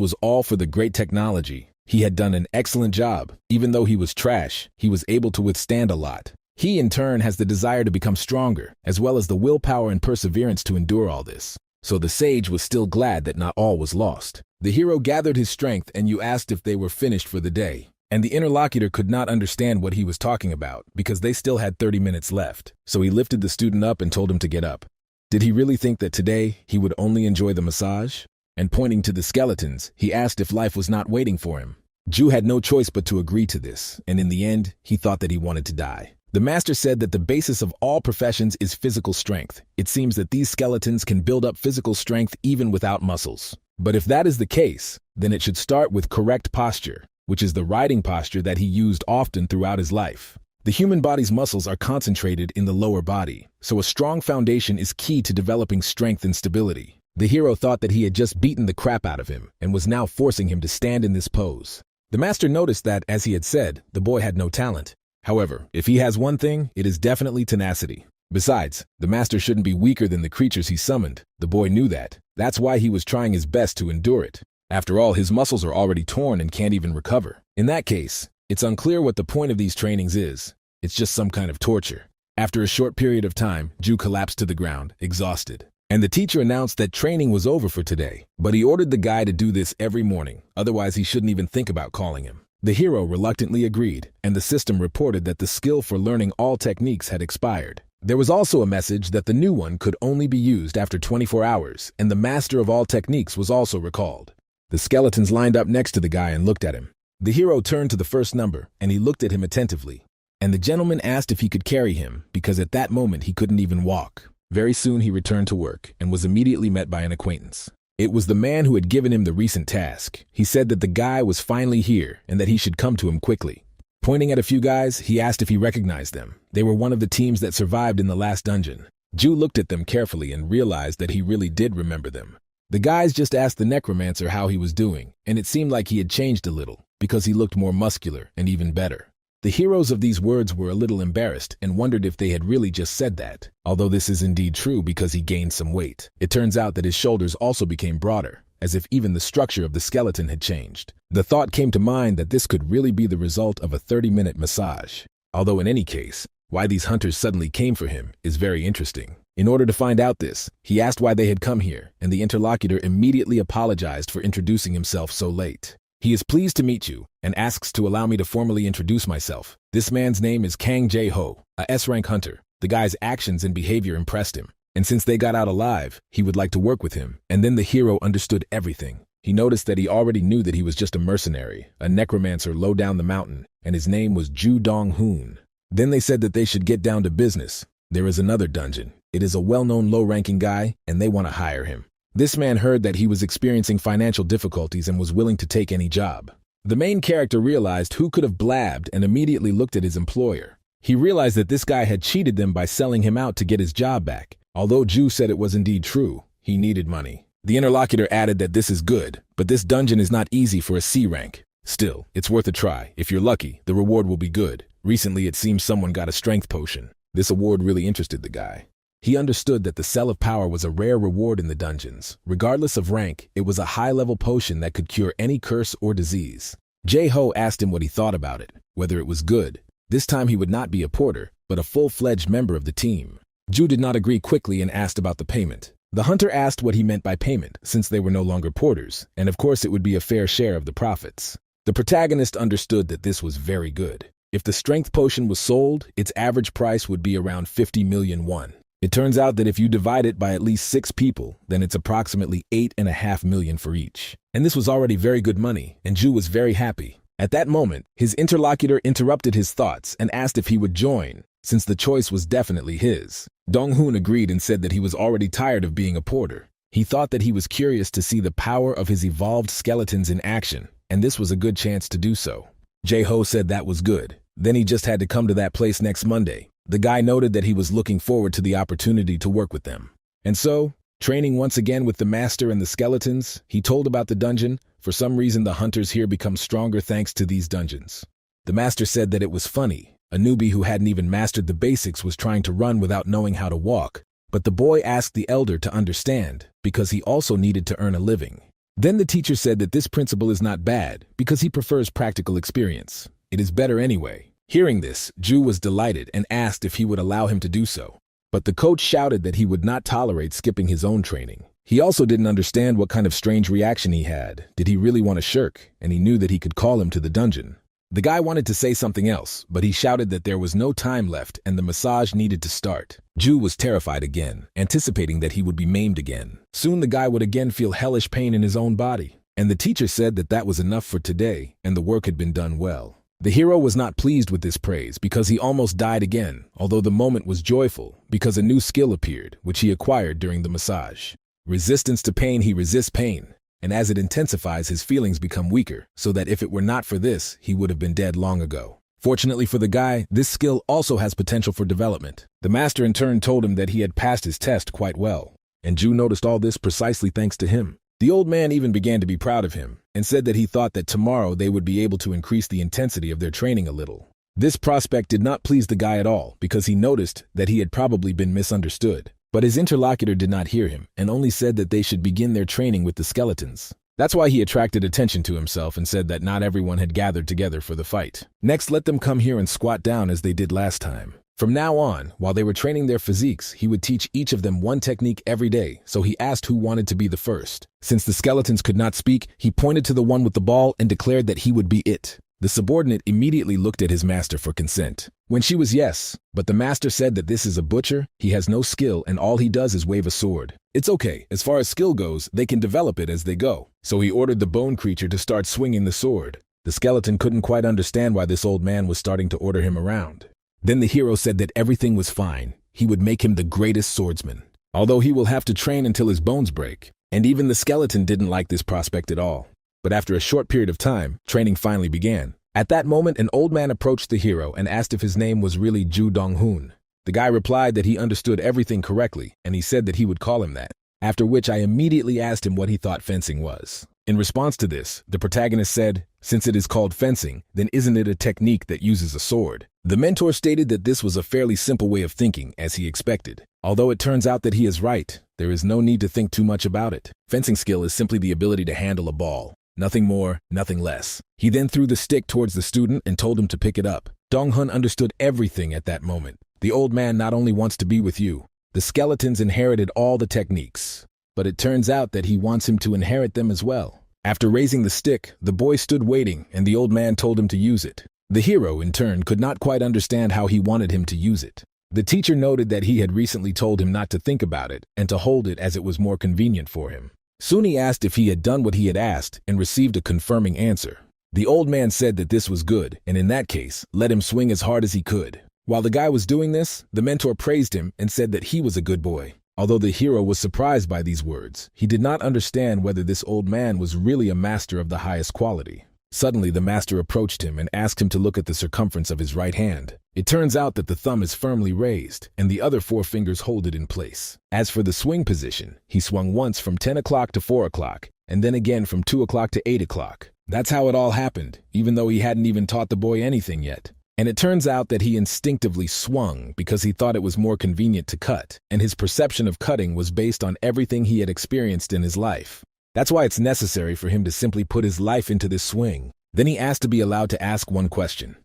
was all for the great technology. He had done an excellent job. Even though he was trash, he was able to withstand a lot. He, in turn, has the desire to become stronger, as well as the willpower and perseverance to endure all this. So the sage was still glad that not all was lost. The hero gathered his strength and you asked if they were finished for the day. And the interlocutor could not understand what he was talking about, because they still had 30 minutes left. So he lifted the student up and told him to get up. Did he really think that today he would only enjoy the massage? And pointing to the skeletons, he asked if life was not waiting for him. Jew had no choice but to agree to this, and in the end, he thought that he wanted to die. The master said that the basis of all professions is physical strength. It seems that these skeletons can build up physical strength even without muscles. But if that is the case, then it should start with correct posture, which is the riding posture that he used often throughout his life. The human body's muscles are concentrated in the lower body, so a strong foundation is key to developing strength and stability. The hero thought that he had just beaten the crap out of him and was now forcing him to stand in this pose. The master noticed that, as he had said, the boy had no talent. However, if he has one thing, it is definitely tenacity. Besides, the master shouldn't be weaker than the creatures he summoned. The boy knew that. That's why he was trying his best to endure it. After all, his muscles are already torn and can't even recover. In that case, it's unclear what the point of these trainings is. It's just some kind of torture. After a short period of time, Jew collapsed to the ground, exhausted. And the teacher announced that training was over for today, but he ordered the guy to do this every morning, otherwise he shouldn't even think about calling him. The hero reluctantly agreed, and the system reported that the skill for learning all techniques had expired. There was also a message that the new one could only be used after 24 hours, and the master of all techniques was also recalled. The skeletons lined up next to the guy and looked at him. The hero turned to the first number, and he looked at him attentively. And the gentleman asked if he could carry him, because at that moment he couldn't even walk. Very soon he returned to work, and was immediately met by an acquaintance. It was the man who had given him the recent task. He said that the guy was finally here, and that he should come to him quickly. Pointing at a few guys, he asked if he recognized them. They were one of the teams that survived in the last dungeon. Ju looked at them carefully and realized that he really did remember them. The guys just asked the necromancer how he was doing, and it seemed like he had changed a little, because he looked more muscular and even better. The heroes of these words were a little embarrassed and wondered if they had really just said that, although this is indeed true because he gained some weight. It turns out that his shoulders also became broader, as if even the structure of the skeleton had changed. The thought came to mind that this could really be the result of a 30-minute massage. Although in any case, why these hunters suddenly came for him is very interesting. In order to find out this, he asked why they had come here, and the interlocutor immediately apologized for introducing himself so late. He is pleased to meet you, and asks to allow me to formally introduce myself. This man's name is Kang Jae-ho, a S-rank hunter. The guy's actions and behavior impressed him, and since they got out alive, he would like to work with him. And then the hero understood everything. He noticed that he already knew that he was just a mercenary, a necromancer low down the mountain, and his name was Ju Dong-hoon. Then they said that they should get down to business. There is another dungeon. It is a well-known low-ranking guy, and they want to hire him. This man heard that he was experiencing financial difficulties and was willing to take any job. The main character realized who could have blabbed and immediately looked at his employer. He realized that this guy had cheated them by selling him out to get his job back. Although Ju said it was indeed true, he needed money. The interlocutor added that this is good, but this dungeon is not easy for a C rank. Still, it's worth a try. If you're lucky, the reward will be good. Recently, it seems someone got a strength potion. This award really interested the guy. He understood that the Cell of Power was a rare reward in the dungeons. Regardless of rank, it was a high-level potion that could cure any curse or disease. Jae-ho asked him what he thought about it, whether it was good. This time he would not be a porter, but a full-fledged member of the team. Ju did not agree quickly and asked about the payment. The hunter asked what he meant by payment, since they were no longer porters, and of course it would be a fair share of the profits. The protagonist understood that this was very good. If the strength potion was sold, its average price would be around 50 million won. It turns out that if you divide it by at least 6 people, then it's approximately 8.5 million for each. And this was already very good money, and Ju was very happy. At that moment, his interlocutor interrupted his thoughts and asked if he would join, since the choice was definitely his. Dong-hoon agreed and said that he was already tired of being a porter. He thought that he was curious to see the power of his evolved skeletons in action, and this was a good chance to do so. Jae-ho said that was good. Then he just had to come to that place next Monday. The guy noted that he was looking forward to the opportunity to work with them. And so, training once again with the master and the skeletons, he told about the dungeon. For some reason, the hunters here become stronger thanks to these dungeons. The master said that it was funny. A newbie who hadn't even mastered the basics was trying to run without knowing how to walk. But the boy asked the elder to understand, because he also needed to earn a living. Then the teacher said that this principle is not bad, because he prefers practical experience. It is better anyway. Hearing this, Ju was delighted and asked if he would allow him to do so. But the coach shouted that he would not tolerate skipping his own training. He also didn't understand what kind of strange reaction he had. Did he really want to shirk? And he knew that he could call him to the dungeon. The guy wanted to say something else, but he shouted that there was no time left and the massage needed to start. Ju was terrified again, anticipating that he would be maimed again. Soon the guy would again feel hellish pain in his own body. And the teacher said that that was enough for today, and the work had been done well. The hero was not pleased with this praise because he almost died again, although the moment was joyful because a new skill appeared, which he acquired during the massage. Resistance to pain, he resists pain, and as it intensifies, his feelings become weaker, so that if it were not for this, he would have been dead long ago. Fortunately for the guy, this skill also has potential for development. The master in turn told him that he had passed his test quite well, and Ju noticed all this precisely thanks to him. The old man even began to be proud of him, and said that he thought that tomorrow they would be able to increase the intensity of their training a little. This prospect did not please the guy at all, because he noticed that he had probably been misunderstood. But his interlocutor did not hear him, and only said that they should begin their training with the skeletons. That's why he attracted attention to himself and said that not everyone had gathered together for the fight. Next, let them come here and squat down as they did last time. From now on, while they were training their physiques, he would teach each of them one technique every day, so he asked who wanted to be the first. Since the skeletons could not speak, he pointed to the one with the ball and declared that he would be it. The subordinate immediately looked at his master for consent. When she was yes, but the master said that this is a butcher, he has no skill and all he does is wave a sword. It's okay, as far as skill goes, they can develop it as they go. So he ordered the bone creature to start swinging the sword. The skeleton couldn't quite understand why this old man was starting to order him around. Then the hero said that everything was fine. He would make him the greatest swordsman, although he will have to train until his bones break. And even the skeleton didn't like this prospect at all. But after a short period of time, training finally began. At that moment, an old man approached the hero and asked if his name was really Ju Dong-hoon. The guy replied that he understood everything correctly, and he said that he would call him that. After which I immediately asked him what he thought fencing was. In response to this, the protagonist said, "Since it is called fencing, then isn't it a technique that uses a sword?" The mentor stated that this was a fairly simple way of thinking, as he expected. Although it turns out that he is right, there is no need to think too much about it. Fencing skill is simply the ability to handle a ball. Nothing more, nothing less. He then threw the stick towards the student and told him to pick it up. Dong-hun understood everything at that moment. The old man not only wants to be with you. The skeletons inherited all the techniques, but it turns out that he wants him to inherit them as well. After raising the stick, the boy stood waiting, and the old man told him to use it. The hero, in turn, could not quite understand how he wanted him to use it. The teacher noted that he had recently told him not to think about it and to hold it as it was more convenient for him. Soon he asked if he had done what he had asked and received a confirming answer. The old man said that this was good, and in that case, let him swing as hard as he could. While the guy was doing this, the mentor praised him and said that he was a good boy. Although the hero was surprised by these words, he did not understand whether this old man was really a master of the highest quality. Suddenly, the master approached him and asked him to look at the circumference of his right hand. It turns out that the thumb is firmly raised, and the other 4 fingers hold it in place. As for the swing position, he swung once from 10 o'clock to 4 o'clock, and then again from 2 o'clock to 8 o'clock. That's how it all happened, even though he hadn't even taught the boy anything yet. And it turns out that he instinctively swung because he thought it was more convenient to cut, and his perception of cutting was based on everything he had experienced in his life. That's why it's necessary for him to simply put his life into this swing. Then he asked to be allowed to ask one question.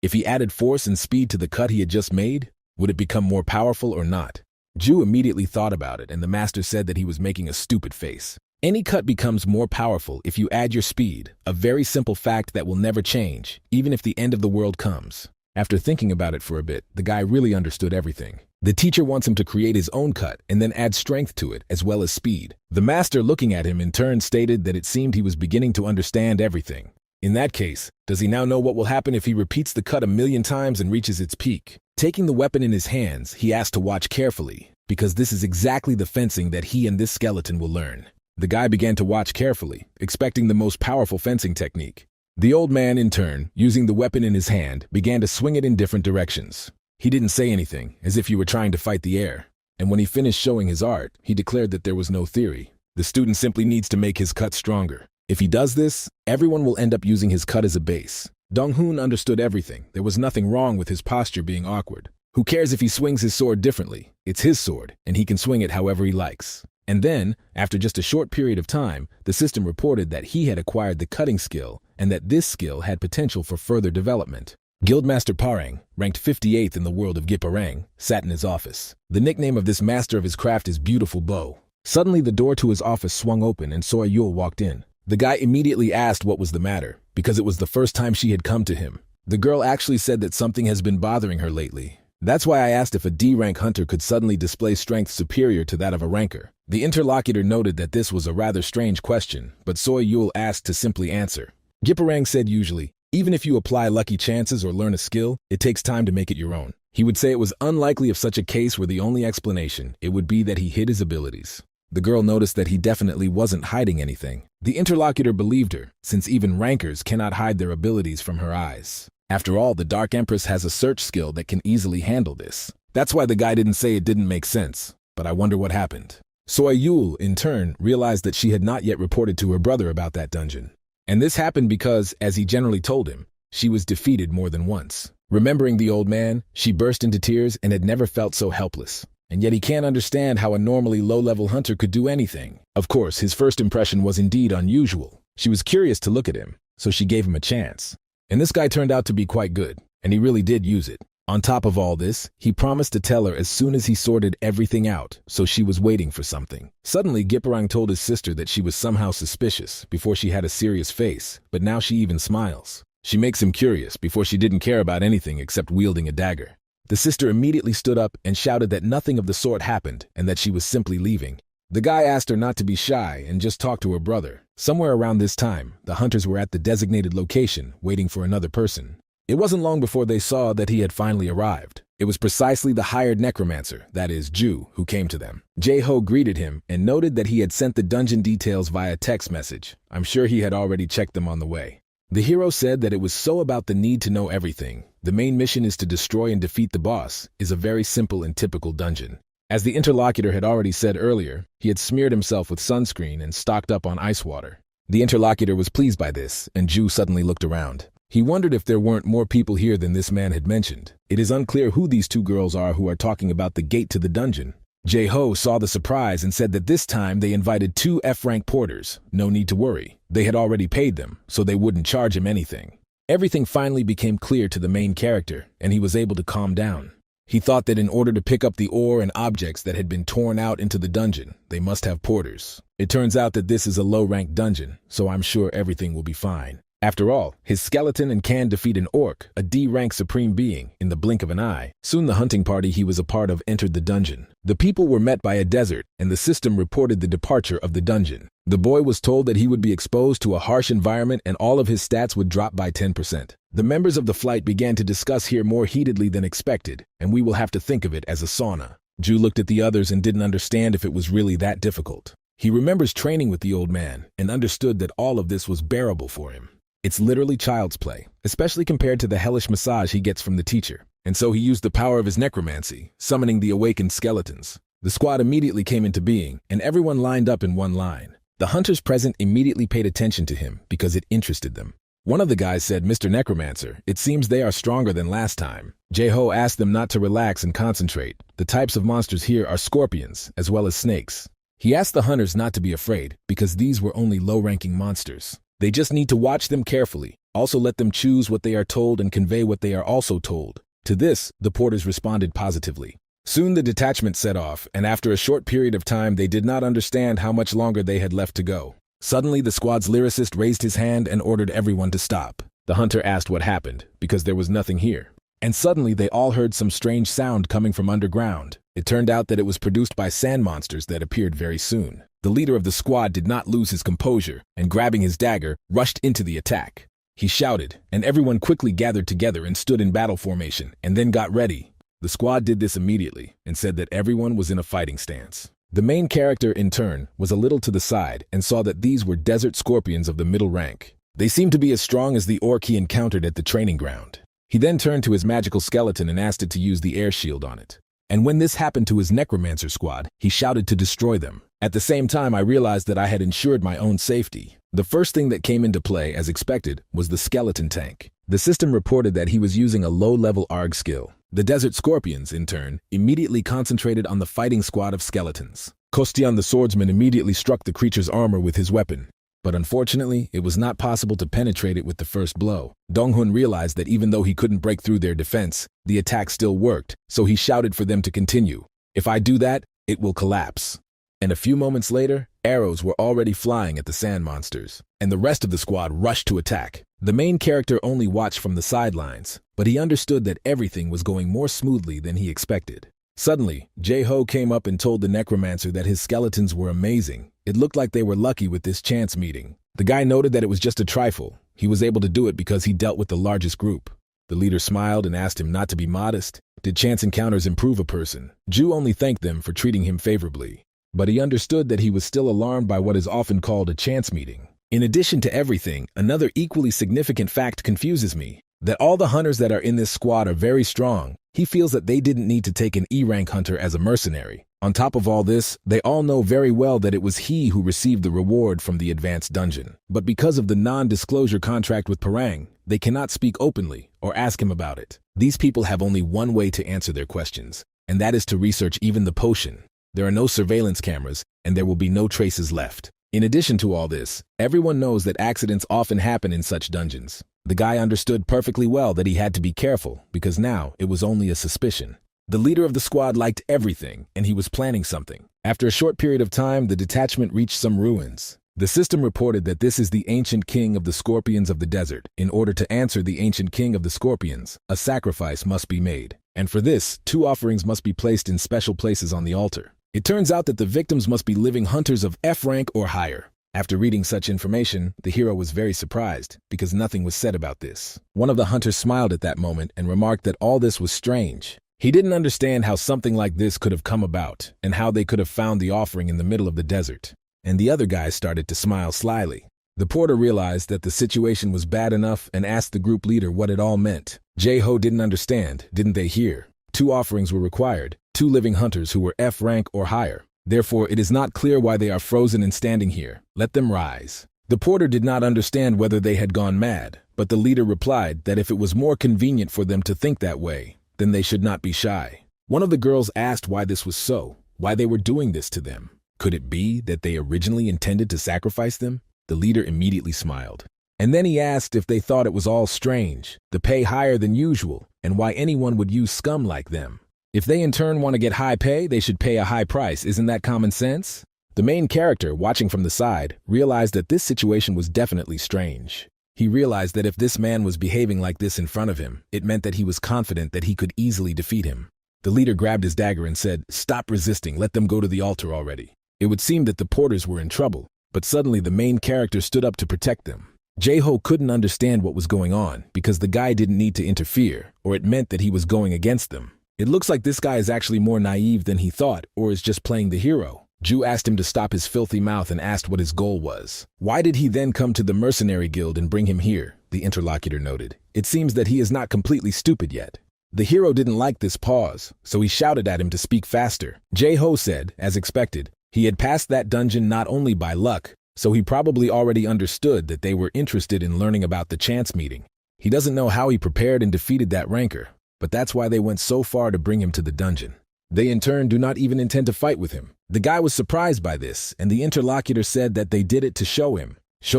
If he added force and speed to the cut he had just made, would it become more powerful or not? Ju immediately thought about it, and the master said that he was making a stupid face. Any cut becomes more powerful if you add your speed, a very simple fact that will never change, even if the end of the world comes. After thinking about it for a bit, the guy really understood everything. The teacher wants him to create his own cut and then add strength to it as well as speed. The master, looking at him in turn, stated that it seemed he was beginning to understand everything. In that case, does he now know what will happen if he repeats the cut 1,000,000 times and reaches its peak? Taking the weapon in his hands, he asked to watch carefully, because this is exactly the fencing that he and this skeleton will learn. The guy began to watch carefully, expecting the most powerful fencing technique. The old man, in turn, using the weapon in his hand, began to swing it in different directions. He didn't say anything, as if he were trying to fight the air. And when he finished showing his art, he declared that there was no theory. The student simply needs to make his cut stronger. If he does this, everyone will end up using his cut as a base. Dong-hoon understood everything. There was nothing wrong with his posture being awkward. Who cares if he swings his sword differently? It's his sword, and he can swing it however he likes. And then, after just a short period of time, the system reported that he had acquired the cutting skill and that this skill had potential for further development. Guildmaster Parang, ranked 58th in the world of Gipparang, sat in his office. The nickname of this master of his craft is Beautiful Bow. Suddenly, the door to his office swung open and Soy Yul walked in. The guy immediately asked what was the matter, because it was the first time she had come to him. The girl actually said that something has been bothering her lately. That's why I asked if a D-rank hunter could suddenly display strength superior to that of a ranker. The interlocutor noted that this was a rather strange question, but Soy Yul asked to simply answer. Gipparang said usually, even if you apply lucky chances or learn a skill, it takes time to make it your own. He would say it was unlikely if such a case were the only explanation, it would be that he hid his abilities. The girl noticed that he definitely wasn't hiding anything. The interlocutor believed her, since even rankers cannot hide their abilities from her eyes. After all, the Dark Empress has a search skill that can easily handle this. That's why the guy didn't say it didn't make sense. But I wonder what happened. Soy Yul, in turn, realized that she had not yet reported to her brother about that dungeon. And this happened because, as he generally told him, she was defeated more than once. Remembering the old man, she burst into tears and had never felt so helpless. And yet he can't understand how a normally low-level hunter could do anything. Of course, his first impression was indeed unusual. She was curious to look at him, so she gave him a chance. And this guy turned out to be quite good, and he really did use it. On top of all this, he promised to tell her as soon as he sorted everything out, so she was waiting for something. Suddenly, Gipparang told his sister that she was somehow suspicious before she had a serious face, but now she even smiles. She makes him curious before she didn't care about anything except wielding a dagger. The sister immediately stood up and shouted that nothing of the sort happened and that she was simply leaving. The guy asked her not to be shy and just talk to her brother. Somewhere around this time, the hunters were at the designated location waiting for another person. It wasn't long before they saw that he had finally arrived. It was precisely the hired necromancer, that is, Ju, who came to them. Jae-ho greeted him and noted that he had sent the dungeon details via text message. I'm sure he had already checked them on the way. The hero said that it was so about the need to know everything. The main mission is to destroy and defeat the boss, is a very simple and typical dungeon. As the interlocutor had already said earlier, he had smeared himself with sunscreen and stocked up on ice water. The interlocutor was pleased by this, and Ju suddenly looked around. He wondered if there weren't more people here than this man had mentioned. It is unclear who these two girls are who are talking about the gate to the dungeon. Jae-ho saw the surprise and said that this time they invited 2 F-rank porters. No need to worry. They had already paid them, so they wouldn't charge him anything. Everything finally became clear to the main character, and he was able to calm down. He thought that in order to pick up the ore and objects that had been torn out into the dungeon, they must have porters. It turns out that this is a low-ranked dungeon, so I'm sure everything will be fine. After all, his skeleton can defeat an orc, a D-rank supreme being, in the blink of an eye. Soon the hunting party he was a part of entered the dungeon. The people were met by a desert, and the system reported the departure of the dungeon. The boy was told that he would be exposed to a harsh environment and all of his stats would drop by 10%. The members of the flight began to discuss here more heatedly than expected, and we will have to think of it as a sauna. Ju looked at the others and didn't understand if it was really that difficult. He remembers training with the old man and understood that all of this was bearable for him. It's literally child's play, especially compared to the hellish massage he gets from the teacher. And so he used the power of his necromancy, summoning the awakened skeletons. The squad immediately came into being, and everyone lined up in one line. The hunters present immediately paid attention to him because it interested them. One of the guys said, "Mr. Necromancer, it seems they are stronger than last time." Jae-ho asked them not to relax and concentrate. The types of monsters here are scorpions, as well as snakes. He asked the hunters not to be afraid, because these were only low-ranking monsters. They just need to watch them carefully. Also let them choose what they are told and convey what they are also told. To this, the porters responded positively. Soon the detachment set off, and after a short period of time they did not understand how much longer they had left to go. Suddenly the squad's lyricist raised his hand and ordered everyone to stop. The hunter asked what happened, because there was nothing here. And suddenly they all heard some strange sound coming from underground. It turned out that it was produced by sand monsters that appeared very soon. The leader of the squad did not lose his composure, and grabbing his dagger, rushed into the attack. He shouted, and everyone quickly gathered together and stood in battle formation, and then got ready. The squad did this immediately, and said that everyone was in a fighting stance. The main character, in turn, was a little to the side, and saw that these were desert scorpions of the middle rank. They seemed to be as strong as the orc he encountered at the training ground. He then turned to his magical skeleton and asked it to use the air shield on it. And when this happened to his necromancer squad, he shouted to destroy them. At the same time, I realized that I had ensured my own safety. The first thing that came into play, as expected, was the skeleton tank. The system reported that he was using a low-level ARG skill. The desert scorpions, in turn, immediately concentrated on the fighting squad of skeletons. Kostian the swordsman immediately struck the creature's armor with his weapon. But unfortunately, it was not possible to penetrate it with the first blow. Dong-hun realized that even though he couldn't break through their defense, the attack still worked, so he shouted for them to continue. "If I do that, it will collapse." And a few moments later, arrows were already flying at the sand monsters, and the rest of the squad rushed to attack. The main character only watched from the sidelines, but he understood that everything was going more smoothly than he expected. Suddenly, Jae-ho came up and told the necromancer that his skeletons were amazing. It looked like they were lucky with this chance meeting. The guy noted that it was just a trifle. He was able to do it because he dealt with the largest group. The leader smiled and asked him not to be modest. Did chance encounters improve a person? Ju only thanked them for treating him favorably. But he understood that he was still alarmed by what is often called a chance meeting. In addition to everything, another equally significant fact confuses me. That all the hunters that are in this squad are very strong. He feels that they didn't need to take an E-rank hunter as a mercenary. On top of all this, they all know very well that it was he who received the reward from the advanced dungeon. But because of the non-disclosure contract with Parang, they cannot speak openly or ask him about it. These people have only one way to answer their questions, and that is to research even the potion. There are no surveillance cameras, and there will be no traces left. In addition to all this, everyone knows that accidents often happen in such dungeons. The guy understood perfectly well that he had to be careful, because now it was only a suspicion. The leader of the squad liked everything, and he was planning something. After a short period of time, the detachment reached some ruins. The system reported that this is the ancient king of the scorpions of the desert. In order to answer the ancient king of the scorpions, a sacrifice must be made. And for this, 2 offerings must be placed in special places on the altar. It turns out that the victims must be living hunters of F rank or higher. After reading such information, the hero was very surprised, because nothing was said about this. One of the hunters smiled at that moment and remarked that all this was strange. He didn't understand how something like this could have come about, and how they could have found the offering in the middle of the desert. And the other guy started to smile slyly. The porter realized that the situation was bad enough and asked the group leader what it all meant. Jae-ho didn't understand, didn't they hear? 2 offerings were required, 2 living hunters who were F rank or higher. Therefore, it is not clear why they are frozen and standing here. Let them rise. The porter did not understand whether they had gone mad, but the leader replied that if it was more convenient for them to think that way, then they should not be shy. One of the girls asked why this was so, why they were doing this to them. Could it be that they originally intended to sacrifice them? The leader immediately smiled. And then he asked if they thought it was all strange, the pay higher than usual, and why anyone would use scum like them. If they in turn want to get high pay, they should pay a high price. Isn't that common sense? The main character, watching from the side, realized that this situation was definitely strange. He realized that if this man was behaving like this in front of him, it meant that he was confident that he could easily defeat him. The leader grabbed his dagger and said, "Stop resisting, let them go to the altar already." It would seem that the porters were in trouble, but suddenly the main character stood up to protect them. Jae-ho couldn't understand what was going on because the guy didn't need to interfere, or it meant that he was going against them. It looks like this guy is actually more naive than he thought, or is just playing the hero. Ju asked him to stop his filthy mouth and asked what his goal was. Why did he then come to the mercenary guild and bring him here? The interlocutor noted. It seems that he is not completely stupid yet. The hero didn't like this pause, so he shouted at him to speak faster. Jae-ho said, as expected, he had passed that dungeon not only by luck, so he probably already understood that they were interested in learning about the chance meeting. He doesn't know how he prepared and defeated that rancor, but that's why they went so far to bring him to the dungeon. They in turn do not even intend to fight with him. The guy was surprised by this, and the interlocutor said that they did it to show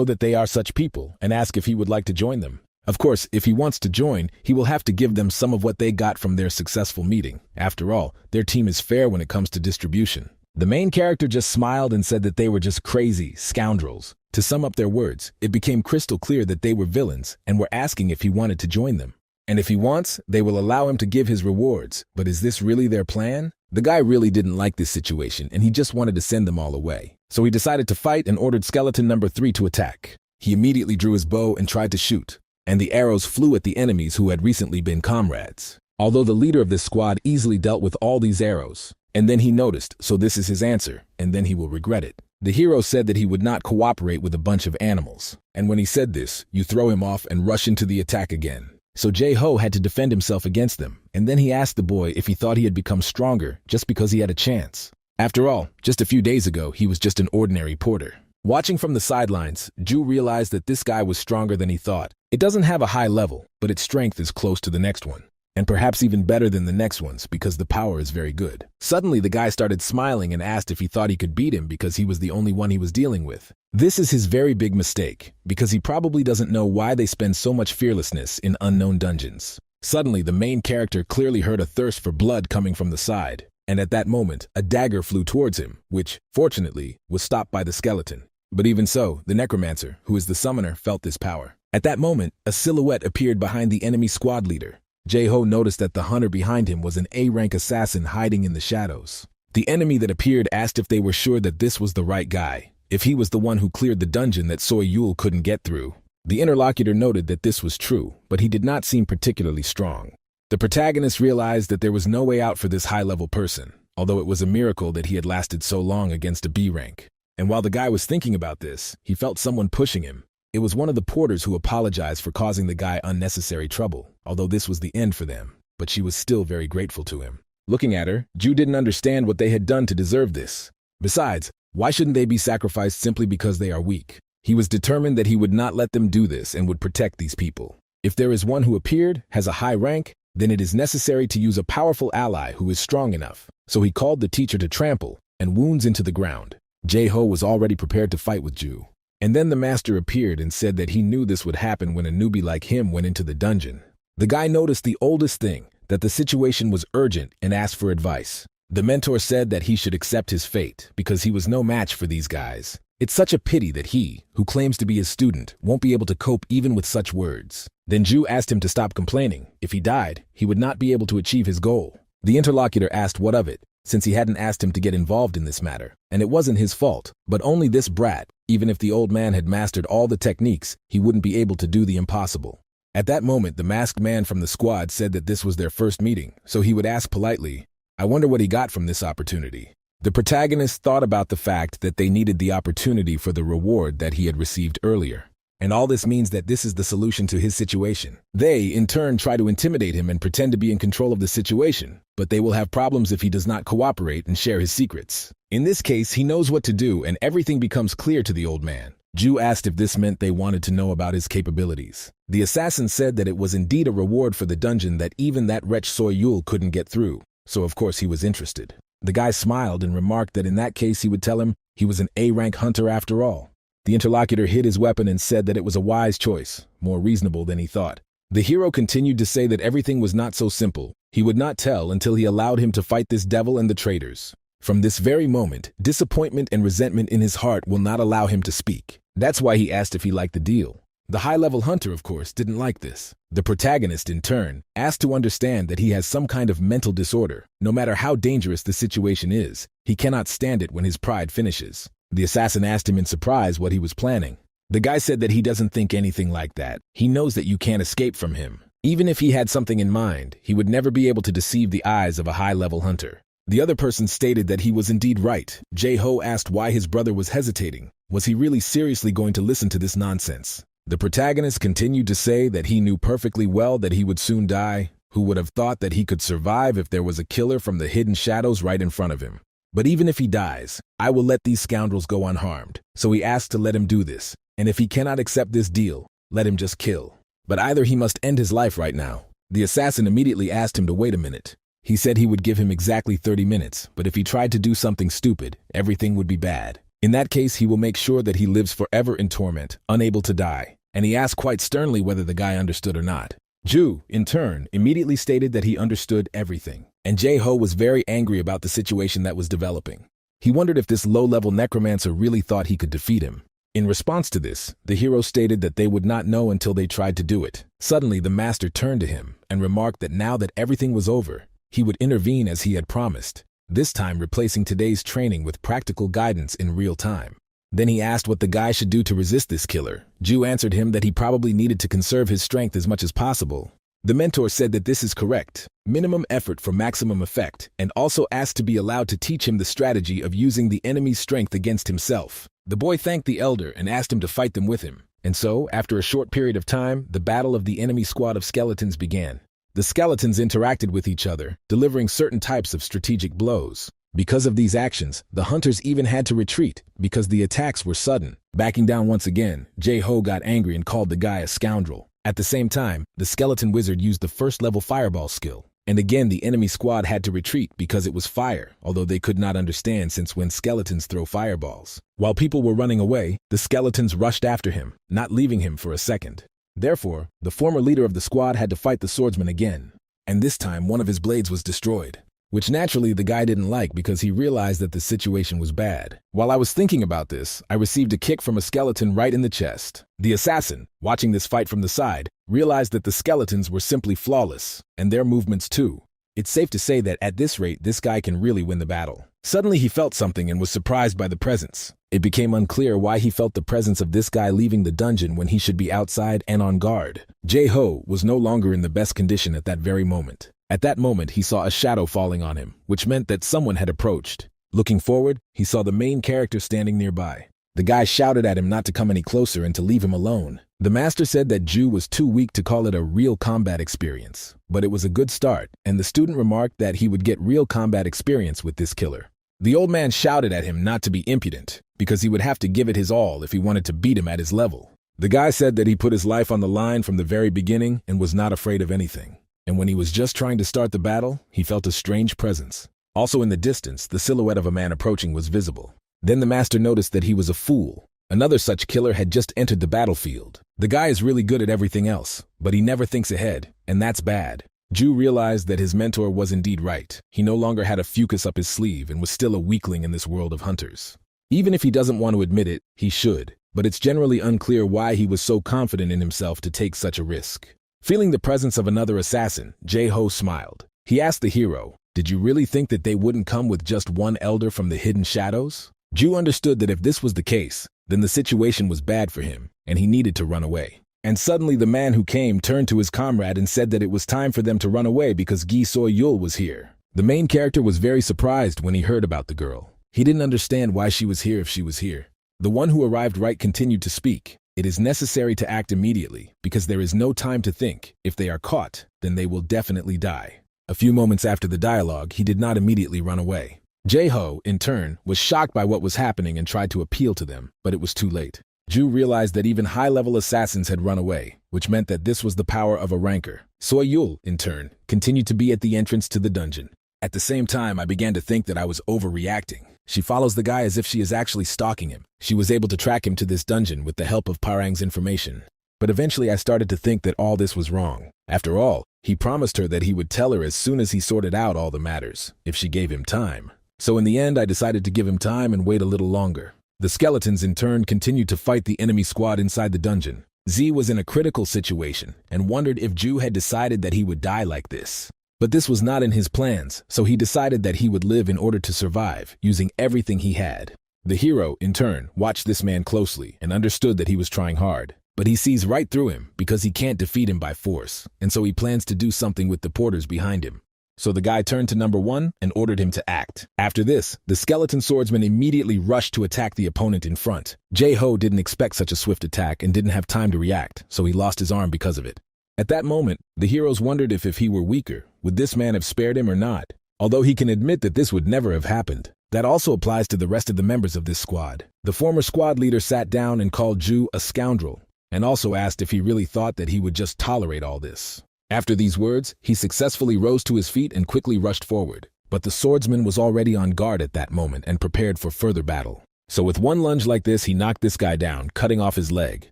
that they are such people, and ask if he would like to join them. Of course, if he wants to join, he will have to give them some of what they got from their successful meeting. After all, their team is fair when it comes to distribution. The main character just smiled and said that they were just crazy scoundrels. To sum up their words, it became crystal clear that they were villains and were asking if he wanted to join them. And if he wants, they will allow him to give his rewards. But is this really their plan? The guy really didn't like this situation and he just wanted to send them all away. So he decided to fight and ordered skeleton number 3 to attack. He immediately drew his bow and tried to shoot, and the arrows flew at the enemies who had recently been comrades. Although the leader of this squad easily dealt with all these arrows, and then he noticed, so this is his answer, and then he will regret it. The hero said that he would not cooperate with a bunch of animals. And when he said this, you throw him off and rush into the attack again. So Jae-ho had to defend himself against them, and then he asked the boy if he thought he had become stronger just because he had a chance. After all, just a few days ago, he was just an ordinary porter. Watching from the sidelines, Ju realized that this guy was stronger than he thought. It doesn't have a high level, but its strength is close to the next one. And perhaps even better than the next ones because the power is very good. Suddenly, the guy started smiling and asked if he thought he could beat him because he was the only one he was dealing with. This is his very big mistake, because he probably doesn't know why they spend so much fearlessness in unknown dungeons. Suddenly, the main character clearly heard a thirst for blood coming from the side, and at that moment, a dagger flew towards him, which, fortunately, was stopped by the skeleton. But even so, the necromancer, who is the summoner, felt this power. At that moment, a silhouette appeared behind the enemy squad leader. Jae-ho noticed that the hunter behind him was an A-rank assassin hiding in the shadows. The enemy that appeared asked if they were sure that this was the right guy, if he was the one who cleared the dungeon that Soyul couldn't get through. The interlocutor noted that this was true, but he did not seem particularly strong. The protagonist realized that there was no way out for this high-level person, although it was a miracle that he had lasted so long against a B rank. And while the guy was thinking about this, he felt someone pushing him. It was one of the porters who apologized for causing the guy unnecessary trouble, although this was the end for them, but she was still very grateful to him. Looking at her, Ju didn't understand what they had done to deserve this. Besides, why shouldn't they be sacrificed simply because they are weak? He was determined that he would not let them do this and would protect these people. If there is one who appeared, has a high rank, then it is necessary to use a powerful ally who is strong enough. So he called the teacher to trample and wounds into the ground. Jae-ho was already prepared to fight with Ju. And then the master appeared and said that he knew this would happen when a newbie like him went into the dungeon. The guy noticed the oldest thing, that the situation was urgent, and asked for advice. The mentor said that he should accept his fate because he was no match for these guys. It's such a pity that he, who claims to be his student, won't be able to cope even with such words. Then Ju asked him to stop complaining. If he died, he would not be able to achieve his goal. The interlocutor asked what of it, since he hadn't asked him to get involved in this matter. And it wasn't his fault, but only this brat. Even if the old man had mastered all the techniques, he wouldn't be able to do the impossible. At that moment, the masked man from the squad said that this was their first meeting, so he would ask politely, I wonder what he got from this opportunity. The protagonist thought about the fact that they needed the opportunity for the reward that he had received earlier. And all this means that this is the solution to his situation. They, in turn, try to intimidate him and pretend to be in control of the situation, but they will have problems if he does not cooperate and share his secrets. In this case, he knows what to do and everything becomes clear to the old man. Ju asked if this meant they wanted to know about his capabilities. The assassin said that it was indeed a reward for the dungeon that even that wretch Soyul couldn't get through, so of course he was interested. The guy smiled and remarked that in that case he would tell him he was an A-rank hunter after all. The interlocutor hid his weapon and said that it was a wise choice, more reasonable than he thought. The hero continued to say that everything was not so simple. He would not tell until he allowed him to fight this devil and the traitors. From this very moment, disappointment and resentment in his heart will not allow him to speak. That's why he asked if he liked the deal. The high-level hunter, of course, didn't like this. The protagonist, in turn, asked to understand that he has some kind of mental disorder. No matter how dangerous the situation is, he cannot stand it when his pride finishes. The assassin asked him in surprise what he was planning. The guy said that he doesn't think anything like that. He knows that you can't escape from him. Even if he had something in mind, he would never be able to deceive the eyes of a high-level hunter. The other person stated that he was indeed right. Jae-ho asked why his brother was hesitating. Was he really seriously going to listen to this nonsense? The protagonist continued to say that he knew perfectly well that he would soon die. Who would have thought that he could survive if there was a killer from the hidden shadows right in front of him? But even if he dies, I will let these scoundrels go unharmed. So he asked to let him do this, and if he cannot accept this deal, let him just kill. But either he must end his life right now. The assassin immediately asked him to wait a minute. He said he would give him exactly 30 minutes, but if he tried to do something stupid, everything would be bad. In that case, he will make sure that he lives forever in torment, unable to die. And he asked quite sternly whether the guy understood or not. Ju, in turn, immediately stated that he understood everything. And Jae-ho was very angry about the situation that was developing. He wondered if this low-level necromancer really thought he could defeat him. In response to this, the hero stated that they would not know until they tried to do it. Suddenly, the master turned to him and remarked that now that everything was over, he would intervene as he had promised, this time replacing today's training with practical guidance in real time. Then he asked what the guy should do to resist this killer. Ju answered him that he probably needed to conserve his strength as much as possible. The mentor said that this is correct, minimum effort for maximum effect, and also asked to be allowed to teach him the strategy of using the enemy's strength against himself. The boy thanked the elder and asked him to fight them with him. And so, after a short period of time, the battle of the enemy squad of skeletons began. The skeletons interacted with each other, delivering certain types of strategic blows. Because of these actions, the hunters even had to retreat because the attacks were sudden. Backing down once again, Jae-ho got angry and called the guy a scoundrel. At the same time, the skeleton wizard used the first-level fireball skill. And again, the enemy squad had to retreat because it was fire, although they could not understand since when skeletons throw fireballs. While people were running away, the skeletons rushed after him, not leaving him for a second. Therefore, the former leader of the squad had to fight the swordsman again. And this time, one of his blades was destroyed, which naturally the guy didn't like because he realized that the situation was bad. While I was thinking about this, I received a kick from a skeleton right in the chest. The assassin, watching this fight from the side, realized that the skeletons were simply flawless, and their movements too. It's safe to say that at this rate, this guy can really win the battle. Suddenly he felt something and was surprised by the presence. It became unclear why he felt the presence of this guy leaving the dungeon when he should be outside and on guard. Jae-ho was no longer in the best condition at that very moment. At that moment, he saw a shadow falling on him, which meant that someone had approached. Looking forward, he saw the main character standing nearby. The guy shouted at him not to come any closer and to leave him alone. The master said that Ju was too weak to call it a real combat experience, but it was a good start, and the student remarked that he would get real combat experience with this killer. The old man shouted at him not to be impudent, because he would have to give it his all if he wanted to beat him at his level. The guy said that he put his life on the line from the very beginning and was not afraid of anything. And when he was just trying to start the battle, he felt a strange presence. Also in the distance, the silhouette of a man approaching was visible. Then the master noticed that he was a fool. Another such killer had just entered the battlefield. The guy is really good at everything else, but he never thinks ahead, and that's bad. Ju realized that his mentor was indeed right. He no longer had a fucus up his sleeve and was still a weakling in this world of hunters. Even if he doesn't want to admit it, he should, but it's generally unclear why he was so confident in himself to take such a risk. Feeling the presence of another assassin, Jae-ho smiled. He asked the hero, "Did you really think that they wouldn't come with just one elder from the hidden shadows?" Ju understood that if this was the case, then the situation was bad for him, and he needed to run away. And suddenly the man who came turned to his comrade and said that it was time for them to run away because Gi Soyul was here. The main character was very surprised when he heard about the girl. He didn't understand why she was here if she was here. The one who arrived right continued to speak. It is necessary to act immediately, because there is no time to think. If they are caught, then they will definitely die. A few moments after the dialogue, he did not immediately run away. Jae-ho, in turn, was shocked by what was happening and tried to appeal to them, but it was too late. Ju realized that even high-level assassins had run away, which meant that this was the power of a ranker. Soyul, in turn, continued to be at the entrance to the dungeon. At the same time, I began to think that I was overreacting. She follows the guy as if she is actually stalking him. She was able to track him to this dungeon with the help of Parang's information. But eventually I started to think that all this was wrong. After all, he promised her that he would tell her as soon as he sorted out all the matters, if she gave him time. So in the end, I decided to give him time and wait a little longer. The skeletons in turn continued to fight the enemy squad inside the dungeon. Z was in a critical situation and wondered if Ju had decided that he would die like this. But this was not in his plans, so he decided that he would live in order to survive, using everything he had. The hero, in turn, watched this man closely and understood that he was trying hard. But he sees right through him because he can't defeat him by force, and so he plans to do something with the porters behind him. So the guy turned to number 1 and ordered him to act. After this, the skeleton swordsman immediately rushed to attack the opponent in front. Jae-ho didn't expect such a swift attack and didn't have time to react, so he lost his arm because of it. At that moment, the heroes wondered if he were weaker, would this man have spared him or not? Although he can admit that this would never have happened. That also applies to the rest of the members of this squad. The former squad leader sat down and called Ju a scoundrel, and also asked if he really thought that he would just tolerate all this. After these words, he successfully rose to his feet and quickly rushed forward. But the swordsman was already on guard at that moment and prepared for further battle. So with one lunge like this, he knocked this guy down, cutting off his leg.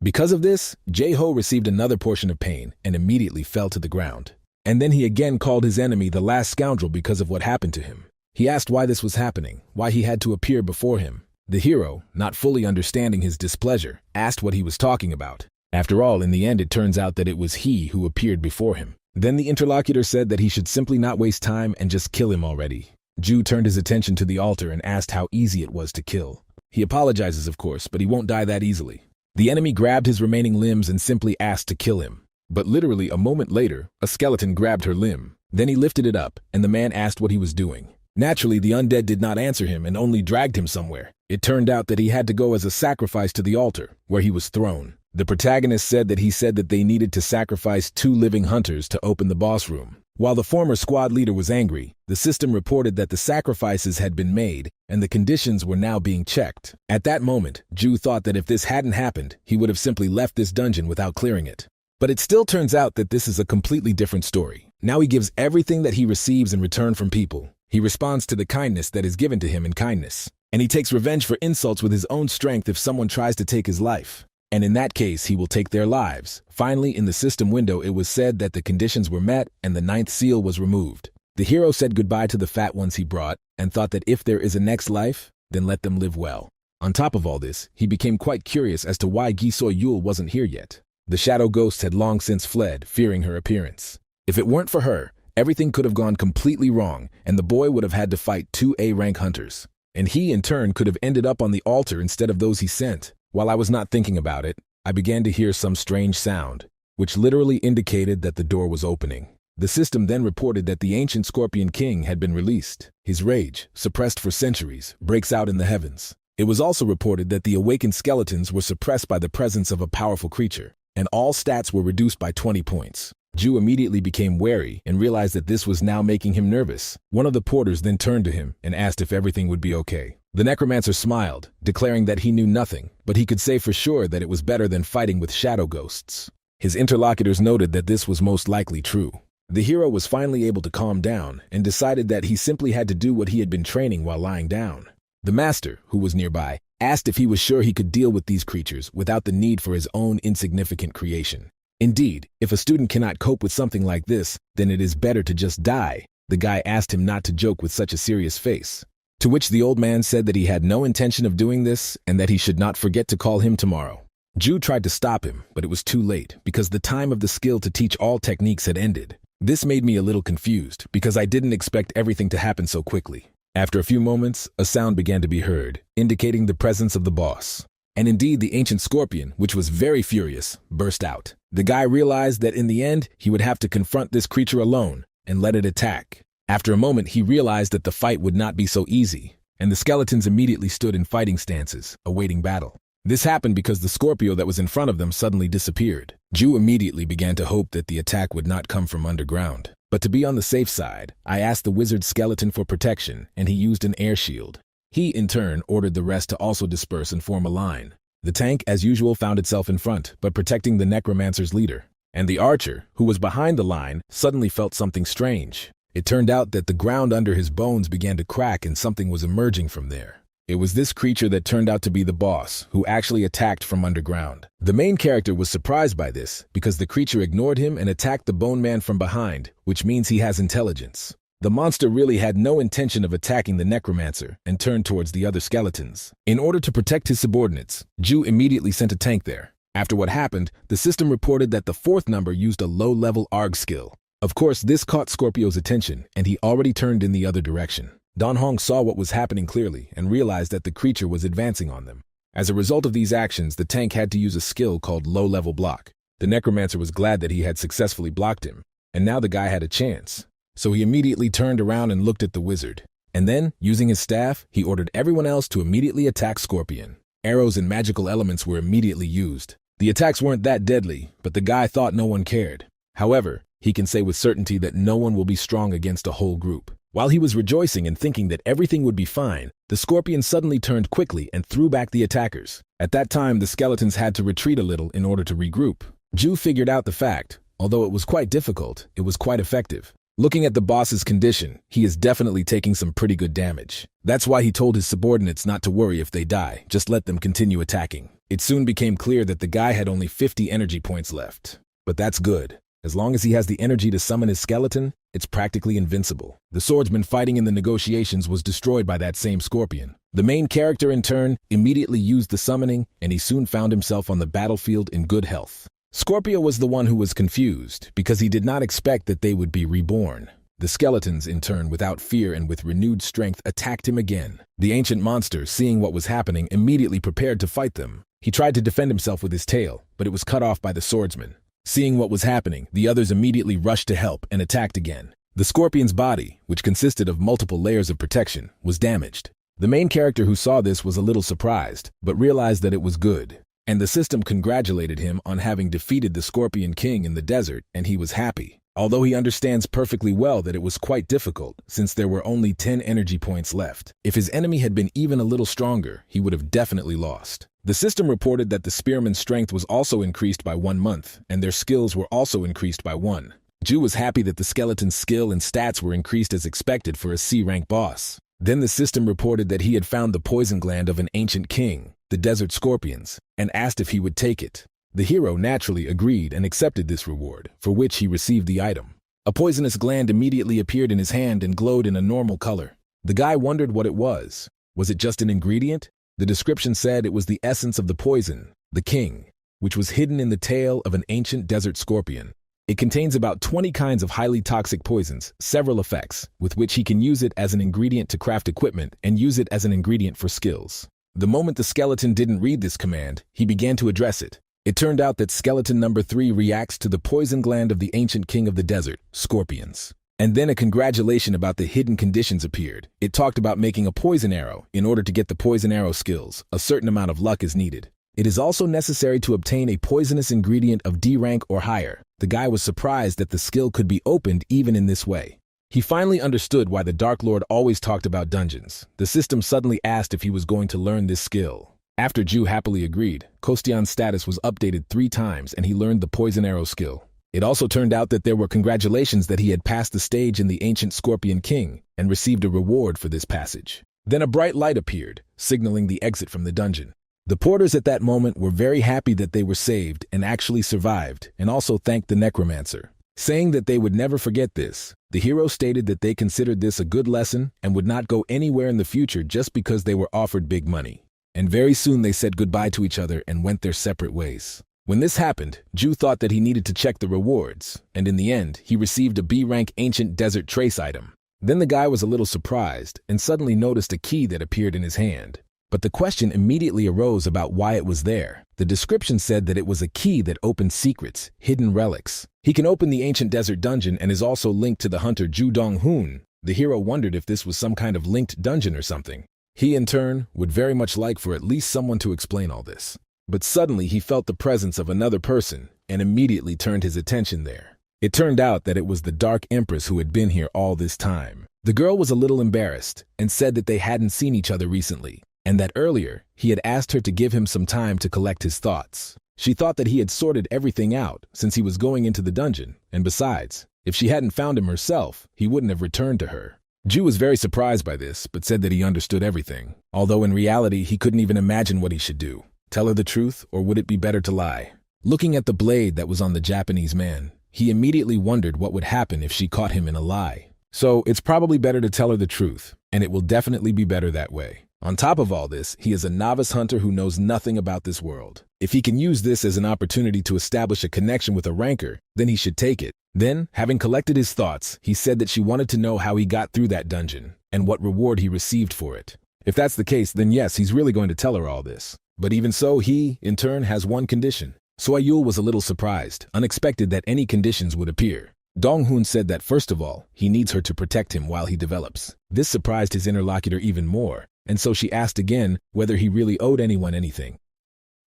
Because of this, Jae-ho received another portion of pain and immediately fell to the ground. And then he again called his enemy the last scoundrel because of what happened to him. He asked why this was happening, why he had to appear before him. The hero, not fully understanding his displeasure, asked what he was talking about. After all, in the end it turns out that it was he who appeared before him. Then the interlocutor said that he should simply not waste time and just kill him already. Ju turned his attention to the altar and asked how easy it was to kill. He apologizes, of course, but he won't die that easily. The enemy grabbed his remaining limbs and simply asked to kill him. But literally a moment later, a skeleton grabbed her limb. Then he lifted it up, and the man asked what he was doing. Naturally, the undead did not answer him and only dragged him somewhere. It turned out that he had to go as a sacrifice to the altar, where he was thrown. The protagonist said that they needed to sacrifice 2 living hunters to open the boss room. While the former squad leader was angry, the system reported that the sacrifices had been made and the conditions were now being checked. At that moment, Ju thought that if this hadn't happened, he would have simply left this dungeon without clearing it. But it still turns out that this is a completely different story. Now he gives everything that he receives in return from people. He responds to the kindness that is given to him in kindness. And he takes revenge for insults with his own strength if someone tries to take his life. And in that case, he will take their lives. Finally, in the system window, it was said that the conditions were met and the 9th seal was removed. The hero said goodbye to the fat ones he brought and thought that if there is a next life, then let them live well. On top of all this, he became quite curious as to why Gi Soyul wasn't here yet. The shadow ghosts had long since fled, fearing her appearance. If it weren't for her, everything could have gone completely wrong and the boy would have had to fight 2 A-rank hunters. And he, in turn, could have ended up on the altar instead of those he sent. While I was not thinking about it, I began to hear some strange sound, which literally indicated that the door was opening. The system then reported that the ancient Scorpion King had been released. His rage, suppressed for centuries, breaks out in the heavens. It was also reported that the awakened skeletons were suppressed by the presence of a powerful creature, and all stats were reduced by 20 points. Ju immediately became wary and realized that this was now making him nervous. One of the porters then turned to him and asked if everything would be okay. The necromancer smiled, declaring that he knew nothing, but he could say for sure that it was better than fighting with shadow ghosts. His interlocutors noted that this was most likely true. The hero was finally able to calm down and decided that he simply had to do what he had been training while lying down. The master, who was nearby, asked if he was sure he could deal with these creatures without the need for his own insignificant creation. Indeed, if a student cannot cope with something like this, then it is better to just die. The guy asked him not to joke with such a serious face. To which the old man said that he had no intention of doing this and that he should not forget to call him tomorrow. Ju tried to stop him, but it was too late because the time of the skill to teach all techniques had ended. This made me a little confused because I didn't expect everything to happen so quickly. After a few moments, a sound began to be heard, indicating the presence of the boss. And indeed, the ancient scorpion, which was very furious, burst out. The guy realized that in the end, he would have to confront this creature alone and let it attack. After a moment, he realized that the fight would not be so easy. and the skeletons immediately stood in fighting stances, awaiting battle. This happened because the Scorpio that was in front of them suddenly disappeared. Ju immediately began to hope that the attack would not come from underground. But to be on the safe side, I asked the wizard skeleton for protection, and he used an air shield. He, in turn, ordered the rest to also disperse and form a line. The tank, as usual, found itself in front, but protecting the necromancer's leader. And the archer, who was behind the line, suddenly felt something strange. It turned out that the ground under his bones began to crack and something was emerging from there. It was this creature that turned out to be the boss, who actually attacked from underground. The main character was surprised by this, because the creature ignored him and attacked the bone man from behind, which means he has intelligence. The monster really had no intention of attacking the necromancer and turned towards the other skeletons. In order to protect his subordinates, Ju immediately sent a tank there. After what happened, the system reported that the fourth number used a low-level ARG skill. Of course, this caught Scorpio's attention, and he already turned in the other direction. Don Hong saw what was happening clearly and realized that the creature was advancing on them. As a result of these actions, the tank had to use a skill called low-level block. The necromancer was glad that he had successfully blocked him, and now the guy had a chance. So he immediately turned around and looked at the wizard. And then, using his staff, he ordered everyone else to immediately attack Scorpion. Arrows and magical elements were immediately used. The attacks weren't that deadly, but the guy thought no one cared. However, he can say with certainty that no one will be strong against a whole group. While he was rejoicing and thinking that everything would be fine, the Scorpion suddenly turned quickly and threw back the attackers. At that time, the skeletons had to retreat a little in order to regroup. Ju figured out the fact. Although it was quite difficult, it was quite effective. Looking at the boss's condition, he is definitely taking some pretty good damage. That's why he told his subordinates not to worry if they die, just let them continue attacking. It soon became clear that the guy had only 50 energy points left. But that's good. As long as he has the energy to summon his skeleton, it's practically invincible. The swordsman fighting in the negotiations was destroyed by that same Scorpion. The main character, in turn, immediately used the summoning, and he soon found himself on the battlefield in good health. Scorpio was the one who was confused, because he did not expect that they would be reborn. The skeletons, in turn, without fear and with renewed strength, attacked him again. The ancient monster, seeing what was happening, immediately prepared to fight them. He tried to defend himself with his tail, but it was cut off by the swordsman. Seeing what was happening, the others immediately rushed to help and attacked again. The Scorpion's body, which consisted of multiple layers of protection, was damaged. The main character who saw this was a little surprised, but realized that it was good. And the system congratulated him on having defeated the Scorpion King in the desert, and he was happy. Although he understands perfectly well that it was quite difficult, since there were only 10 energy points left. If his enemy had been even a little stronger, he would have definitely lost. The system reported that the spearman's strength was also increased by 1 month, and their skills were also increased by 1. Ju was happy that the skeleton's skill and stats were increased as expected for a C-rank boss. Then the system reported that he had found the poison gland of an ancient king, the desert scorpions, and asked if he would take it. The hero naturally agreed and accepted this reward, for which he received the item. A poisonous gland immediately appeared in his hand and glowed in a normal color. The guy wondered what it was. Was it just an ingredient? The description said it was the essence of the poison, the king, which was hidden in the tail of an ancient desert scorpion. It contains about 20 kinds of highly toxic poisons, several effects, with which he can use it as an ingredient to craft equipment and use it as an ingredient for skills. The moment the skeleton didn't read this command, he began to address it. It turned out that skeleton number 3 reacts to the poison gland of the ancient king of the desert, scorpions. And then a congratulation about the hidden conditions appeared. It talked about making a poison arrow. In order to get the poison arrow skills, a certain amount of luck is needed. It is also necessary to obtain a poisonous ingredient of D rank or higher. The guy was surprised that the skill could be opened even in this way. He finally understood why the Dark Lord always talked about dungeons. The system suddenly asked if he was going to learn this skill. After Ju happily agreed, Kostian's status was updated 3 times and he learned the poison arrow skill. It also turned out that there were congratulations that he had passed the stage in the ancient Scorpion King and received a reward for this passage. Then a bright light appeared, signaling the exit from the dungeon. The porters at that moment were very happy that they were saved and actually survived, and also thanked the necromancer. Saying that they would never forget this, the hero stated that they considered this a good lesson and would not go anywhere in the future just because they were offered big money. And very soon they said goodbye to each other and went their separate ways. When this happened, Ju thought that he needed to check the rewards, and in the end, he received a B-rank ancient desert trace item. Then the guy was a little surprised and suddenly noticed a key that appeared in his hand. But the question immediately arose about why it was there. The description said that it was a key that opened secrets, hidden relics. He can open the ancient desert dungeon and is also linked to the hunter Ju Dong-hoon. The hero wondered if this was some kind of linked dungeon or something. He, in turn, would very much like for at least someone to explain all this. But suddenly he felt the presence of another person and immediately turned his attention there. It turned out that it was the Dark Empress who had been here all this time. The girl was a little embarrassed and said that they hadn't seen each other recently, and that earlier he had asked her to give him some time to collect his thoughts. She thought that he had sorted everything out since he was going into the dungeon, and besides, if she hadn't found him herself, he wouldn't have returned to her. Ju was very surprised by this, but said that he understood everything, although in reality he couldn't even imagine what he should do. Tell her the truth, or would it be better to lie? Looking at the blade that was on the Japanese man, he immediately wondered what would happen if she caught him in a lie. So it's probably better to tell her the truth, and it will definitely be better that way. On top of all this, he is a novice hunter who knows nothing about this world. If he can use this as an opportunity to establish a connection with a ranker, then he should take it. Then, having collected his thoughts, he said that she wanted to know how he got through that dungeon, and what reward he received for it. If that's the case, then yes, he's really going to tell her all this. But even so, he, in turn, has one condition. Soyul was a little surprised, unexpected that any conditions would appear. Dong-hoon said that first of all, he needs her to protect him while he develops. This surprised his interlocutor even more, and so she asked again whether he really owed anyone anything.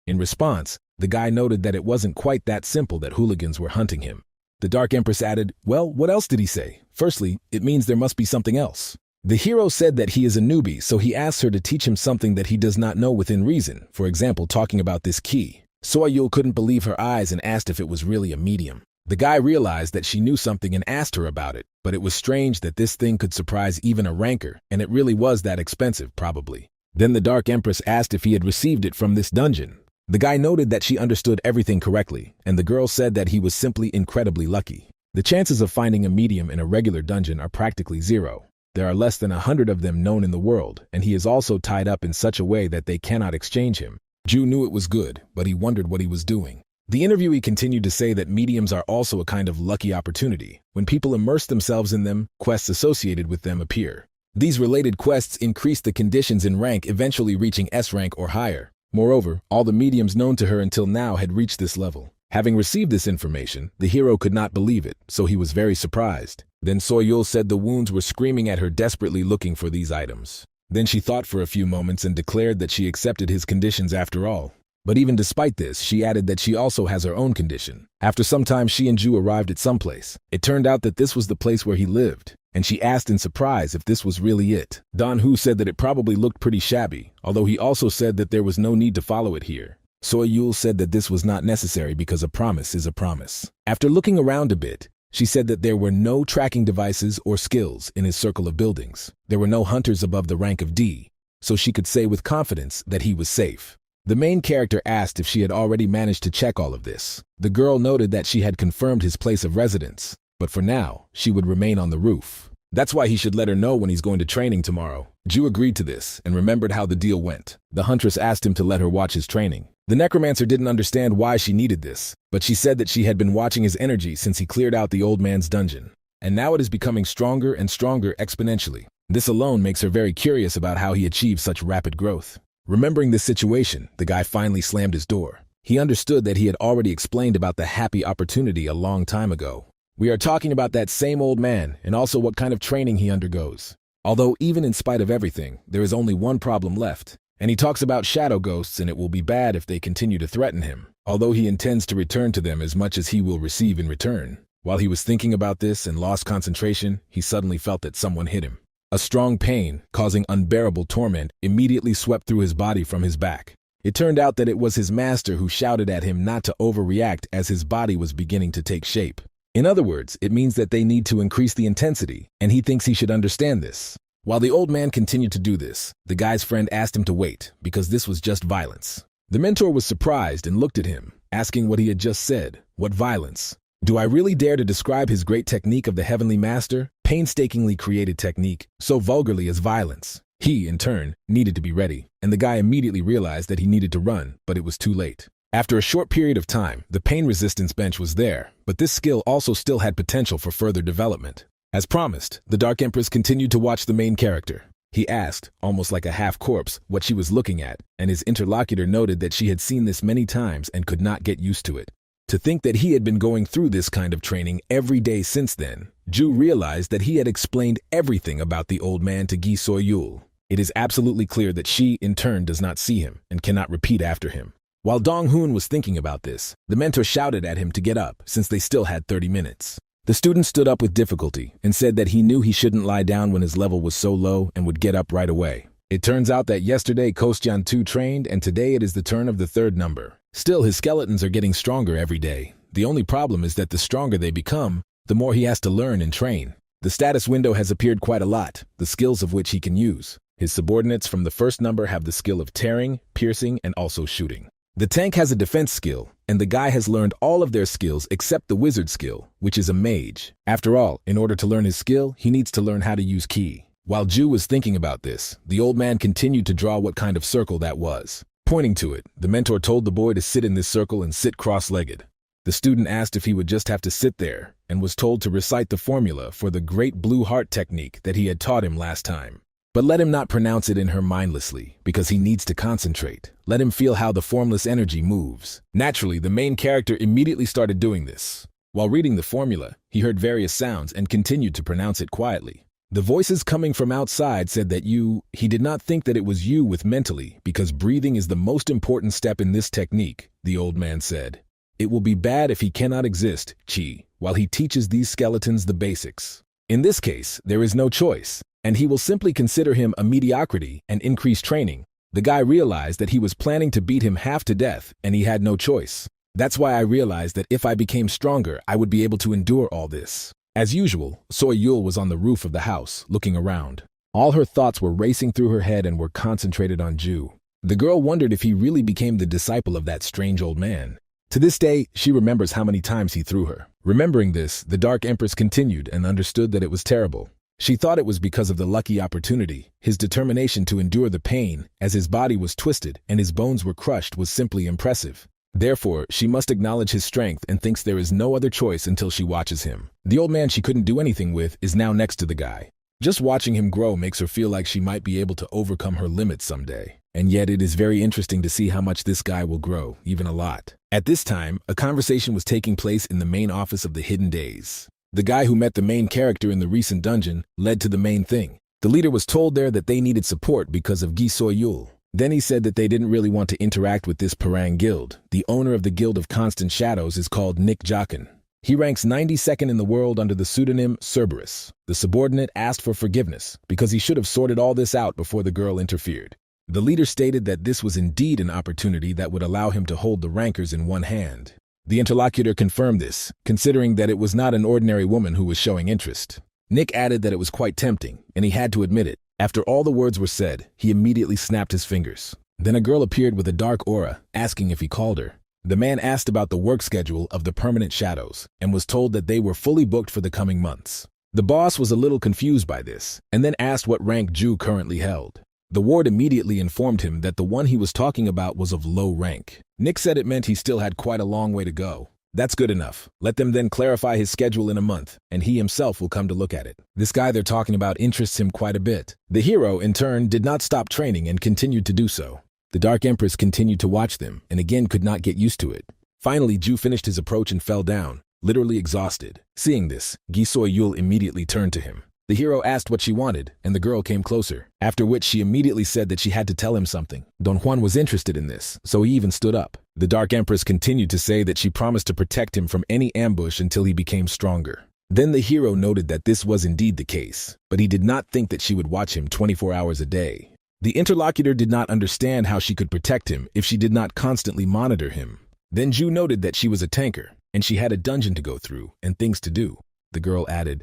In response, the guy noted that it wasn't quite that simple that hooligans were hunting him. The Dark Empress added, "Well, what else did he say? Firstly, it means there must be something else." The hero said that he is a newbie, so he asked her to teach him something that he does not know within reason, for example, talking about this key. Soyul couldn't believe her eyes and asked if it was really a medium. The guy realized that she knew something and asked her about it, but it was strange that this thing could surprise even a ranker, and it really was that expensive, probably. Then the Dark Empress asked if he had received it from this dungeon. The guy noted that she understood everything correctly, and the girl said that he was simply incredibly lucky. The chances of finding a medium in a regular dungeon are practically zero. There are less than 100 of them known in the world, and he is also tied up in such a way that they cannot exchange him. Ju knew it was good, but he wondered what he was doing. The interviewee continued to say that mediums are also a kind of lucky opportunity. When people immerse themselves in them, quests associated with them appear. These related quests increase the conditions in rank, eventually reaching S rank or higher. Moreover, all the mediums known to her until now had reached this level. Having received this information, the hero could not believe it, so he was very surprised. Then Soyul said the wounds were screaming at her, desperately looking for these items. Then she thought for a few moments and declared that she accepted his conditions after all. But even despite this, she added that she also has her own condition. After some time, she and Ju arrived at some place. It turned out that this was the place where he lived, and she asked in surprise if this was really it. Don-Hu said that it probably looked pretty shabby, although he also said that there was no need to follow it here. Soyul said that this was not necessary because a promise is a promise. After looking around a bit, she said that there were no tracking devices or skills in his circle of buildings. There were no hunters above the rank of D, so she could say with confidence that he was safe. The main character asked if she had already managed to check all of this. The girl noted that she had confirmed his place of residence, but for now, she would remain on the roof. That's why he should let her know when he's going to training tomorrow. Ju agreed to this and remembered how the deal went. The huntress asked him to let her watch his training. The necromancer didn't understand why she needed this, but she said that she had been watching his energy since he cleared out the old man's dungeon. And now it is becoming stronger and stronger exponentially. This alone makes her very curious about how he achieved such rapid growth. Remembering this situation, the guy finally slammed his door. He understood that he had already explained about the happy opportunity a long time ago. We are talking about that same old man and also what kind of training he undergoes. Although even in spite of everything, there is only one problem left. And he talks about shadow ghosts, and it will be bad if they continue to threaten him, although he intends to return to them as much as he will receive in return. While he was thinking about this and lost concentration, he suddenly felt that someone hit him. A strong pain, causing unbearable torment, immediately swept through his body from his back. It turned out that it was his master who shouted at him not to overreact as his body was beginning to take shape. In other words, it means that they need to increase the intensity, and he thinks he should understand this. While the old man continued to do this, the guy's friend asked him to wait, because this was just violence. The mentor was surprised and looked at him, asking what he had just said. What violence? Do I really dare to describe his great technique of the Heavenly Master? Painstakingly created technique, so vulgarly as violence. He, in turn, needed to be ready, and the guy immediately realized that he needed to run, but it was too late. After a short period of time, the pain resistance bench was there, but this skill also still had potential for further development. As promised, the Dark Empress continued to watch the main character. He asked, almost like a half-corpse, what she was looking at, and his interlocutor noted that she had seen this many times and could not get used to it. To think that he had been going through this kind of training every day since then, Ju realized that he had explained everything about the old man to Gi Soyul. It is absolutely clear that she, in turn, does not see him and cannot repeat after him. While Dong-hoon was thinking about this, the mentor shouted at him to get up since they still had 30 minutes. The student stood up with difficulty and said that he knew he shouldn't lie down when his level was so low and would get up right away. It turns out that yesterday Kostyan 2 trained and today it is the turn of the third number. Still, his skeletons are getting stronger every day. The only problem is that the stronger they become, the more he has to learn and train. The status window has appeared quite a lot, the skills of which he can use. His subordinates from the first number have the skill of tearing, piercing, and also shooting. The tank has a defense skill, and the guy has learned all of their skills except the wizard skill, which is a mage. After all, in order to learn his skill, he needs to learn how to use ki. While Ju was thinking about this, the old man continued to draw what kind of circle that was. Pointing to it, the mentor told the boy to sit in this circle and sit cross-legged. The student asked if he would just have to sit there, and was told to recite the formula for the great blue heart technique that he had taught him last time. But let him not pronounce it in her mindlessly, because he needs to concentrate. Let him feel how the formless energy moves. Naturally, the main character immediately started doing this. While reading the formula, he heard various sounds and continued to pronounce it quietly. The voices coming from outside said that he did not think that it was you with mentally, because breathing is the most important step in this technique, the old man said. It will be bad if he cannot exist, chi, while he teaches these skeletons the basics. In this case, there is no choice, and he will simply consider him a mediocrity and increase training. The guy realized that he was planning to beat him half to death, and he had no choice. That's why I realized that if I became stronger, I would be able to endure all this. As usual, Soyul was on the roof of the house, looking around. All her thoughts were racing through her head and were concentrated on Ju. The girl wondered if he really became the disciple of that strange old man. To this day, she remembers how many times he threw her. Remembering this, the Dark Empress continued and understood that it was terrible. She thought it was because of the lucky opportunity. His determination to endure the pain, as his body was twisted and his bones were crushed, was simply impressive. Therefore, she must acknowledge his strength and thinks there is no other choice until she watches him. The old man she couldn't do anything with is now next to the guy. Just watching him grow makes her feel like she might be able to overcome her limits someday. And yet it is very interesting to see how much this guy will grow, even a lot. At this time, a conversation was taking place in the main office of the Hidden Days. The guy who met the main character in the recent dungeon led to the main thing. The leader was told there that they needed support because of Gi Soyul. Then he said that they didn't really want to interact with this Parang guild. The owner of the Guild of Constant Shadows is called Nick Jokin. He ranks 92nd in the world under the pseudonym Cerberus. The subordinate asked for forgiveness because he should have sorted all this out before the girl interfered. The leader stated that this was indeed an opportunity that would allow him to hold the rankers in one hand. The interlocutor confirmed this, considering that it was not an ordinary woman who was showing interest. Nick added that it was quite tempting, and he had to admit it. After all the words were said, he immediately snapped his fingers. Then a girl appeared with a dark aura, asking if he called her. The man asked about the work schedule of the permanent shadows, and was told that they were fully booked for the coming months. The boss was a little confused by this, and then asked what rank Ju currently held. The ward immediately informed him that the one he was talking about was of low rank. Nick said it meant he still had quite a long way to go. That's good enough. Let them then clarify his schedule in a month, and he himself will come to look at it. This guy they're talking about interests him quite a bit. The hero, in turn, did not stop training and continued to do so. The Dark Empress continued to watch them, and again could not get used to it. Finally, Ju finished his approach and fell down, literally exhausted. Seeing this, Gi Soyul immediately turned to him. The hero asked what she wanted, and the girl came closer, after which she immediately said that she had to tell him something. Don Juan was interested in this, so he even stood up. The Dark Empress continued to say that she promised to protect him from any ambush until he became stronger. Then the hero noted that this was indeed the case, but he did not think that she would watch him 24 hours a day. The interlocutor did not understand how she could protect him if she did not constantly monitor him. Then Ju noted that she was a tanker, and she had a dungeon to go through and things to do. The girl added,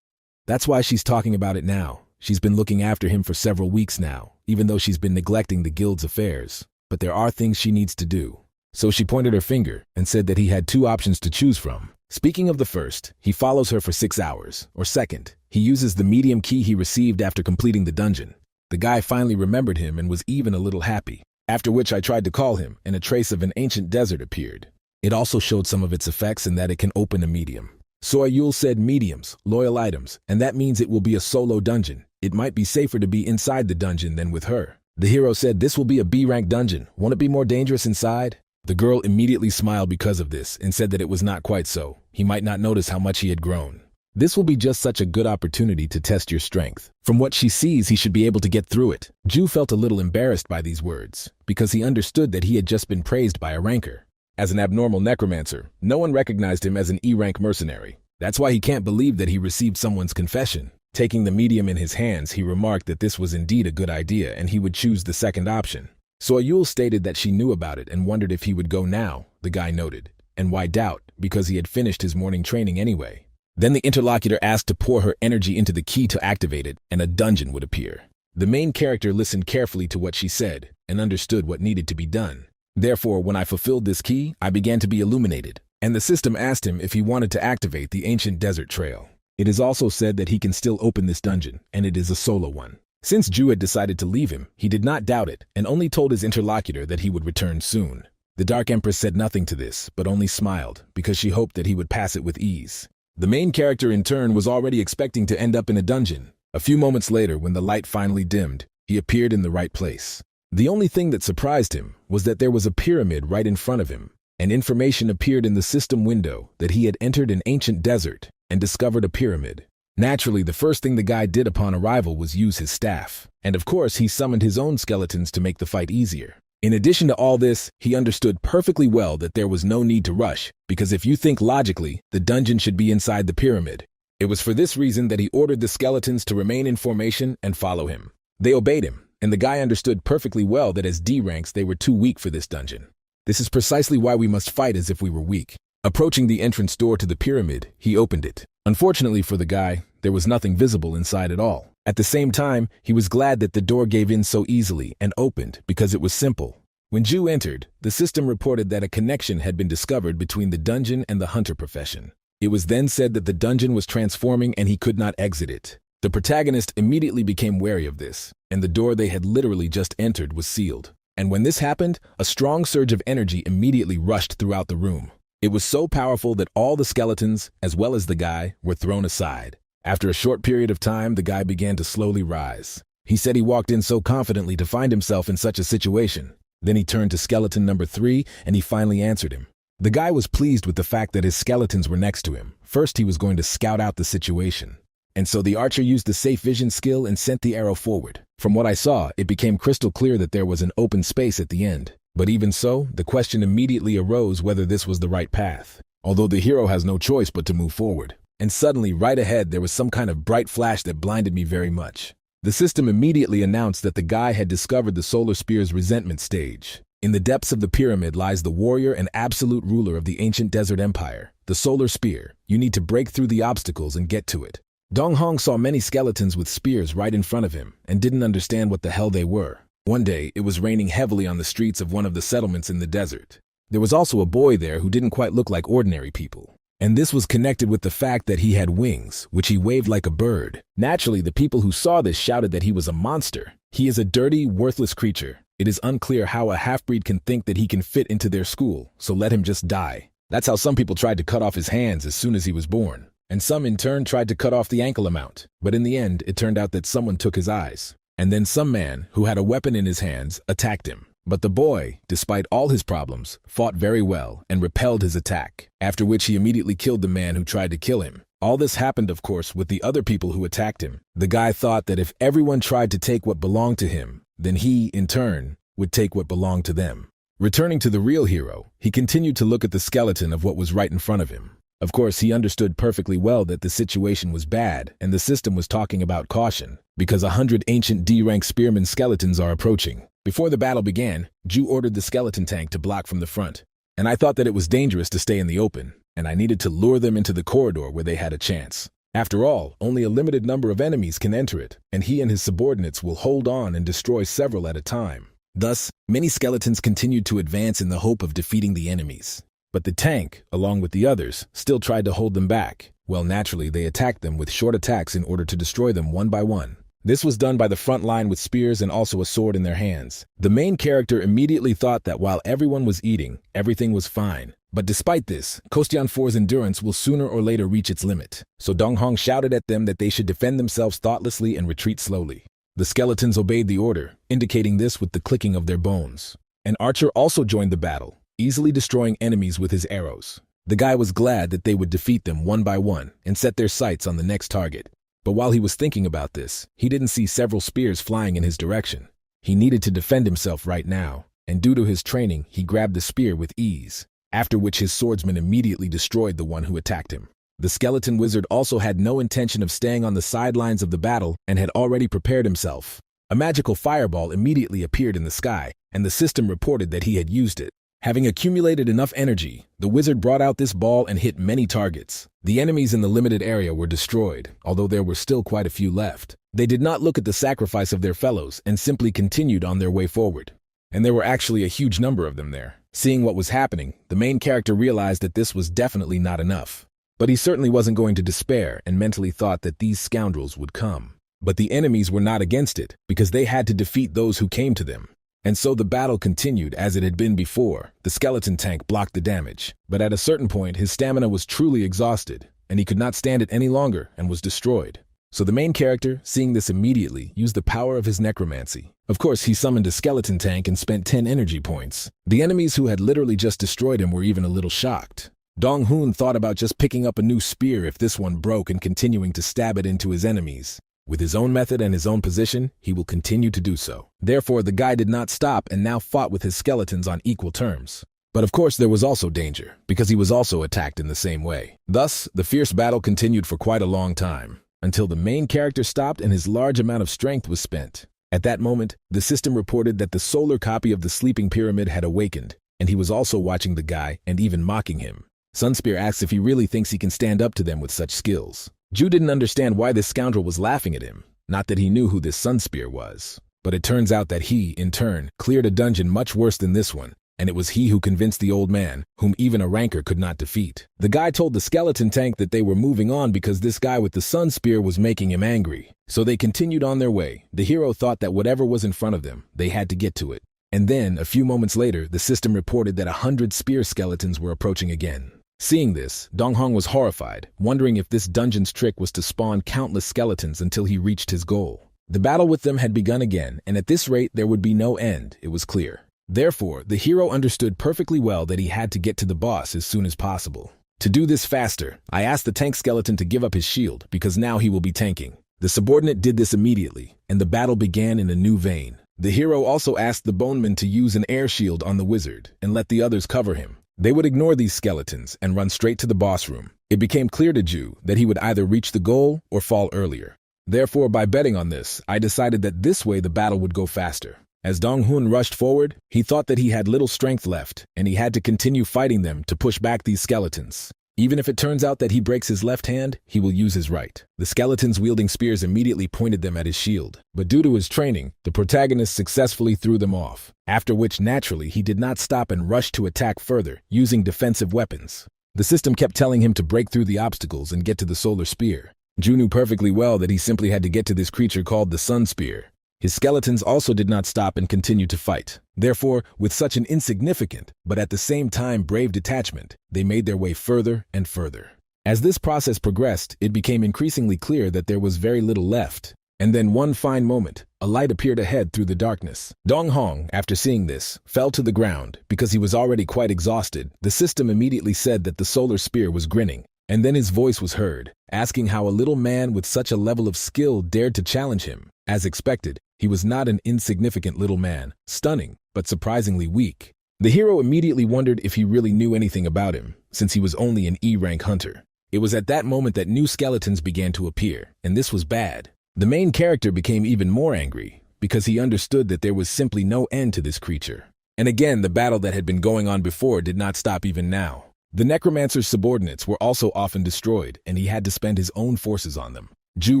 "That's why she's talking about it now. She's been looking after him for several weeks now, even though she's been neglecting the guild's affairs. But there are things she needs to do." So she pointed her finger and said that he had two options to choose from. Speaking of the first, he follows her for 6 hours, or second, he uses the medium key he received after completing the dungeon. The guy finally remembered him and was even a little happy. After which I tried to call him, and a trace of an ancient desert appeared. It also showed some of its effects in that it can open a medium. Soyul said mediums, loyal items, and that means it will be a solo dungeon. It might be safer to be inside the dungeon than with her. The hero said this will be a B-rank dungeon. Won't it be more dangerous inside? The girl immediately smiled because of this and said that it was not quite so. He might not notice how much he had grown. This will be just such a good opportunity to test your strength. From what she sees, he should be able to get through it. Ju felt a little embarrassed by these words, because he understood that he had just been praised by a ranker. As an abnormal necromancer, no one recognized him as an E-rank mercenary. That's why he can't believe that he received someone's confession. Taking the medium in his hands, he remarked that this was indeed a good idea and he would choose the second option. So Ayul stated that she knew about it and wondered if he would go now, the guy noted. And why doubt, because he had finished his morning training anyway. Then the interlocutor asked to pour her energy into the key to activate it, and a dungeon would appear. The main character listened carefully to what she said and understood what needed to be done. Therefore, when I fulfilled this key, I began to be illuminated, and the system asked him if he wanted to activate the ancient desert trail. It is also said that he can still open this dungeon, and it is a solo one. Since Ju had decided to leave him, he did not doubt it, and only told his interlocutor that he would return soon. The Dark Empress said nothing to this, but only smiled, because she hoped that he would pass it with ease. The main character, in turn, was already expecting to end up in a dungeon. A few moments later, when the light finally dimmed, he appeared in the right place. The only thing that surprised him was that there was a pyramid right in front of him, and information appeared in the system window that he had entered an ancient desert and discovered a pyramid. Naturally, the first thing the guy did upon arrival was use his staff, and of course he summoned his own skeletons to make the fight easier. In addition to all this, he understood perfectly well that there was no need to rush, because if you think logically, the dungeon should be inside the pyramid. It was for this reason that he ordered the skeletons to remain in formation and follow him. They obeyed him, and the guy understood perfectly well that as D ranks they were too weak for this dungeon. This is precisely why we must fight as if we were weak. Approaching the entrance door to the pyramid, he opened it. Unfortunately for the guy, there was nothing visible inside at all. At the same time, he was glad that the door gave in so easily and opened because it was simple. When Ju entered, the system reported that a connection had been discovered between the dungeon and the hunter profession. It was then said that the dungeon was transforming and he could not exit it. The protagonist immediately became wary of this, and the door they had literally just entered was sealed. And when this happened, a strong surge of energy immediately rushed throughout the room. It was so powerful that all the skeletons, as well as the guy, were thrown aside. After a short period of time, the guy began to slowly rise. He said he walked in so confidently to find himself in such a situation. Then he turned to skeleton number 3, and he finally answered him. The guy was pleased with the fact that his skeletons were next to him. First, he was going to scout out the situation. And so the archer used the safe vision skill and sent the arrow forward. From what I saw, it became crystal clear that there was an open space at the end. But even so, the question immediately arose whether this was the right path, although the hero has no choice but to move forward. And suddenly, right ahead, there was some kind of bright flash that blinded me very much. The system immediately announced that the guy had discovered the Solar Spear's resentment stage. In the depths of the pyramid lies the warrior and absolute ruler of the ancient desert empire, the Solar Spear. You need to break through the obstacles and get to it. Dong Hong saw many skeletons with spears right in front of him and didn't understand what the hell they were. One day, it was raining heavily on the streets of one of the settlements in the desert. There was also a boy there who didn't quite look like ordinary people. And this was connected with the fact that he had wings, which he waved like a bird. Naturally, the people who saw this shouted that he was a monster. He is a dirty, worthless creature. It is unclear how a half-breed can think that he can fit into their school, so let him just die. That's how some people tried to cut off his hands as soon as he was born. And some in turn tried to cut off the ankle amount. But in the end, it turned out that someone took his eyes. And then some man, who had a weapon in his hands, attacked him. But the boy, despite all his problems, fought very well and repelled his attack, after which he immediately killed the man who tried to kill him. All this happened, of course, with the other people who attacked him. The guy thought that if everyone tried to take what belonged to him, then he, in turn, would take what belonged to them. Returning to the real hero, he continued to look at the skeleton of what was right in front of him. Of course, he understood perfectly well that the situation was bad, and the system was talking about caution, because 100 ancient D-rank spearmen skeletons are approaching. Before the battle began, Ju ordered the skeleton tank to block from the front, and I thought that it was dangerous to stay in the open, and I needed to lure them into the corridor where they had a chance. After all, only a limited number of enemies can enter it, and he and his subordinates will hold on and destroy several at a time. Thus, many skeletons continued to advance in the hope of defeating the enemies. But the tank, along with the others, still tried to hold them back. Well, naturally, they attacked them with short attacks in order to destroy them one by one. This was done by the front line with spears and also a sword in their hands. The main character immediately thought that while everyone was eating, everything was fine. But despite this, Kostian 4's endurance will sooner or later reach its limit. So Dong Hong shouted at them that they should defend themselves thoughtlessly and retreat slowly. The skeletons obeyed the order, indicating this with the clicking of their bones. An archer also joined the battle, easily destroying enemies with his arrows. The guy was glad that they would defeat them one by one and set their sights on the next target. But while he was thinking about this, he didn't see several spears flying in his direction. He needed to defend himself right now, and due to his training, he grabbed the spear with ease, after which his swordsman immediately destroyed the one who attacked him. The skeleton wizard also had no intention of staying on the sidelines of the battle and had already prepared himself. A magical fireball immediately appeared in the sky, and the system reported that he had used it. Having accumulated enough energy, the wizard brought out this ball and hit many targets. The enemies in the limited area were destroyed, although there were still quite a few left. They did not look at the sacrifice of their fellows and simply continued on their way forward. And there were actually a huge number of them there. Seeing what was happening, the main character realized that this was definitely not enough. But he certainly wasn't going to despair and mentally thought that these scoundrels would come. But the enemies were not against it, because they had to defeat those who came to them. And so the battle continued as it had been before. The skeleton tank blocked the damage, but at a certain point his stamina was truly exhausted, and he could not stand it any longer and was destroyed. So the main character, seeing this immediately, used the power of his necromancy. Of course, he summoned a skeleton tank and spent 10 energy points. The enemies who had literally just destroyed him were even a little shocked. Dong-hoon thought about just picking up a new spear if this one broke and continuing to stab it into his enemies. With his own method and his own position, he will continue to do so. Therefore, the guy did not stop and now fought with his skeletons on equal terms. But of course, there was also danger, because he was also attacked in the same way. Thus, the fierce battle continued for quite a long time, until the main character stopped and his large amount of strength was spent. At that moment, the system reported that the solar copy of the sleeping pyramid had awakened, and he was also watching the guy and even mocking him. Sunspear asks if he really thinks he can stand up to them with such skills. Ju didn't understand why this scoundrel was laughing at him, not that he knew who this Sunspear was. But it turns out that he, in turn, cleared a dungeon much worse than this one, and it was he who convinced the old man, whom even a ranker could not defeat. The guy told the skeleton tank that they were moving on because this guy with the Sunspear was making him angry. So they continued on their way. The hero thought that whatever was in front of them, they had to get to it. And then, a few moments later, the system reported that 100 spear skeletons were approaching again. Seeing this, Dong-hong was horrified, wondering if this dungeon's trick was to spawn countless skeletons until he reached his goal. The battle with them had begun again, and at this rate there would be no end, it was clear. Therefore, the hero understood perfectly well that he had to get to the boss as soon as possible. To do this faster, I asked the tank skeleton to give up his shield, because now he will be tanking. The subordinate did this immediately, and the battle began in a new vein. The hero also asked the boneman to use an air shield on the wizard, and let the others cover him. They would ignore these skeletons and run straight to the boss room. It became clear to Ju that he would either reach the goal or fall earlier. Therefore, by betting on this, I decided that this way the battle would go faster. As Dong-hoon rushed forward, he thought that he had little strength left, and he had to continue fighting them to push back these skeletons. Even if it turns out that he breaks his left hand, he will use his right. The skeletons wielding spears immediately pointed them at his shield, but due to his training, the protagonist successfully threw them off, after which naturally he did not stop and rushed to attack further, using defensive weapons. The system kept telling him to break through the obstacles and get to the solar spear. Ju knew perfectly well that he simply had to get to this creature called the Sun Spear. His skeletons also did not stop and continued to fight. Therefore, with such an insignificant, but at the same time brave detachment, they made their way further and further. As this process progressed, it became increasingly clear that there was very little left. And then one fine moment, a light appeared ahead through the darkness. Dong-hong, after seeing this, fell to the ground because he was already quite exhausted. The system immediately said that the solar spear was grinning. And then his voice was heard, asking how a little man with such a level of skill dared to challenge him. As expected, he was not an insignificant little man, stunning, but surprisingly weak. The hero immediately wondered if he really knew anything about him, since he was only an E-rank hunter. It was at that moment that new skeletons began to appear, and this was bad. The main character became even more angry, because he understood that there was simply no end to this creature. And again, the battle that had been going on before did not stop even now. The necromancer's subordinates were also often destroyed, and he had to spend his own forces on them. Ju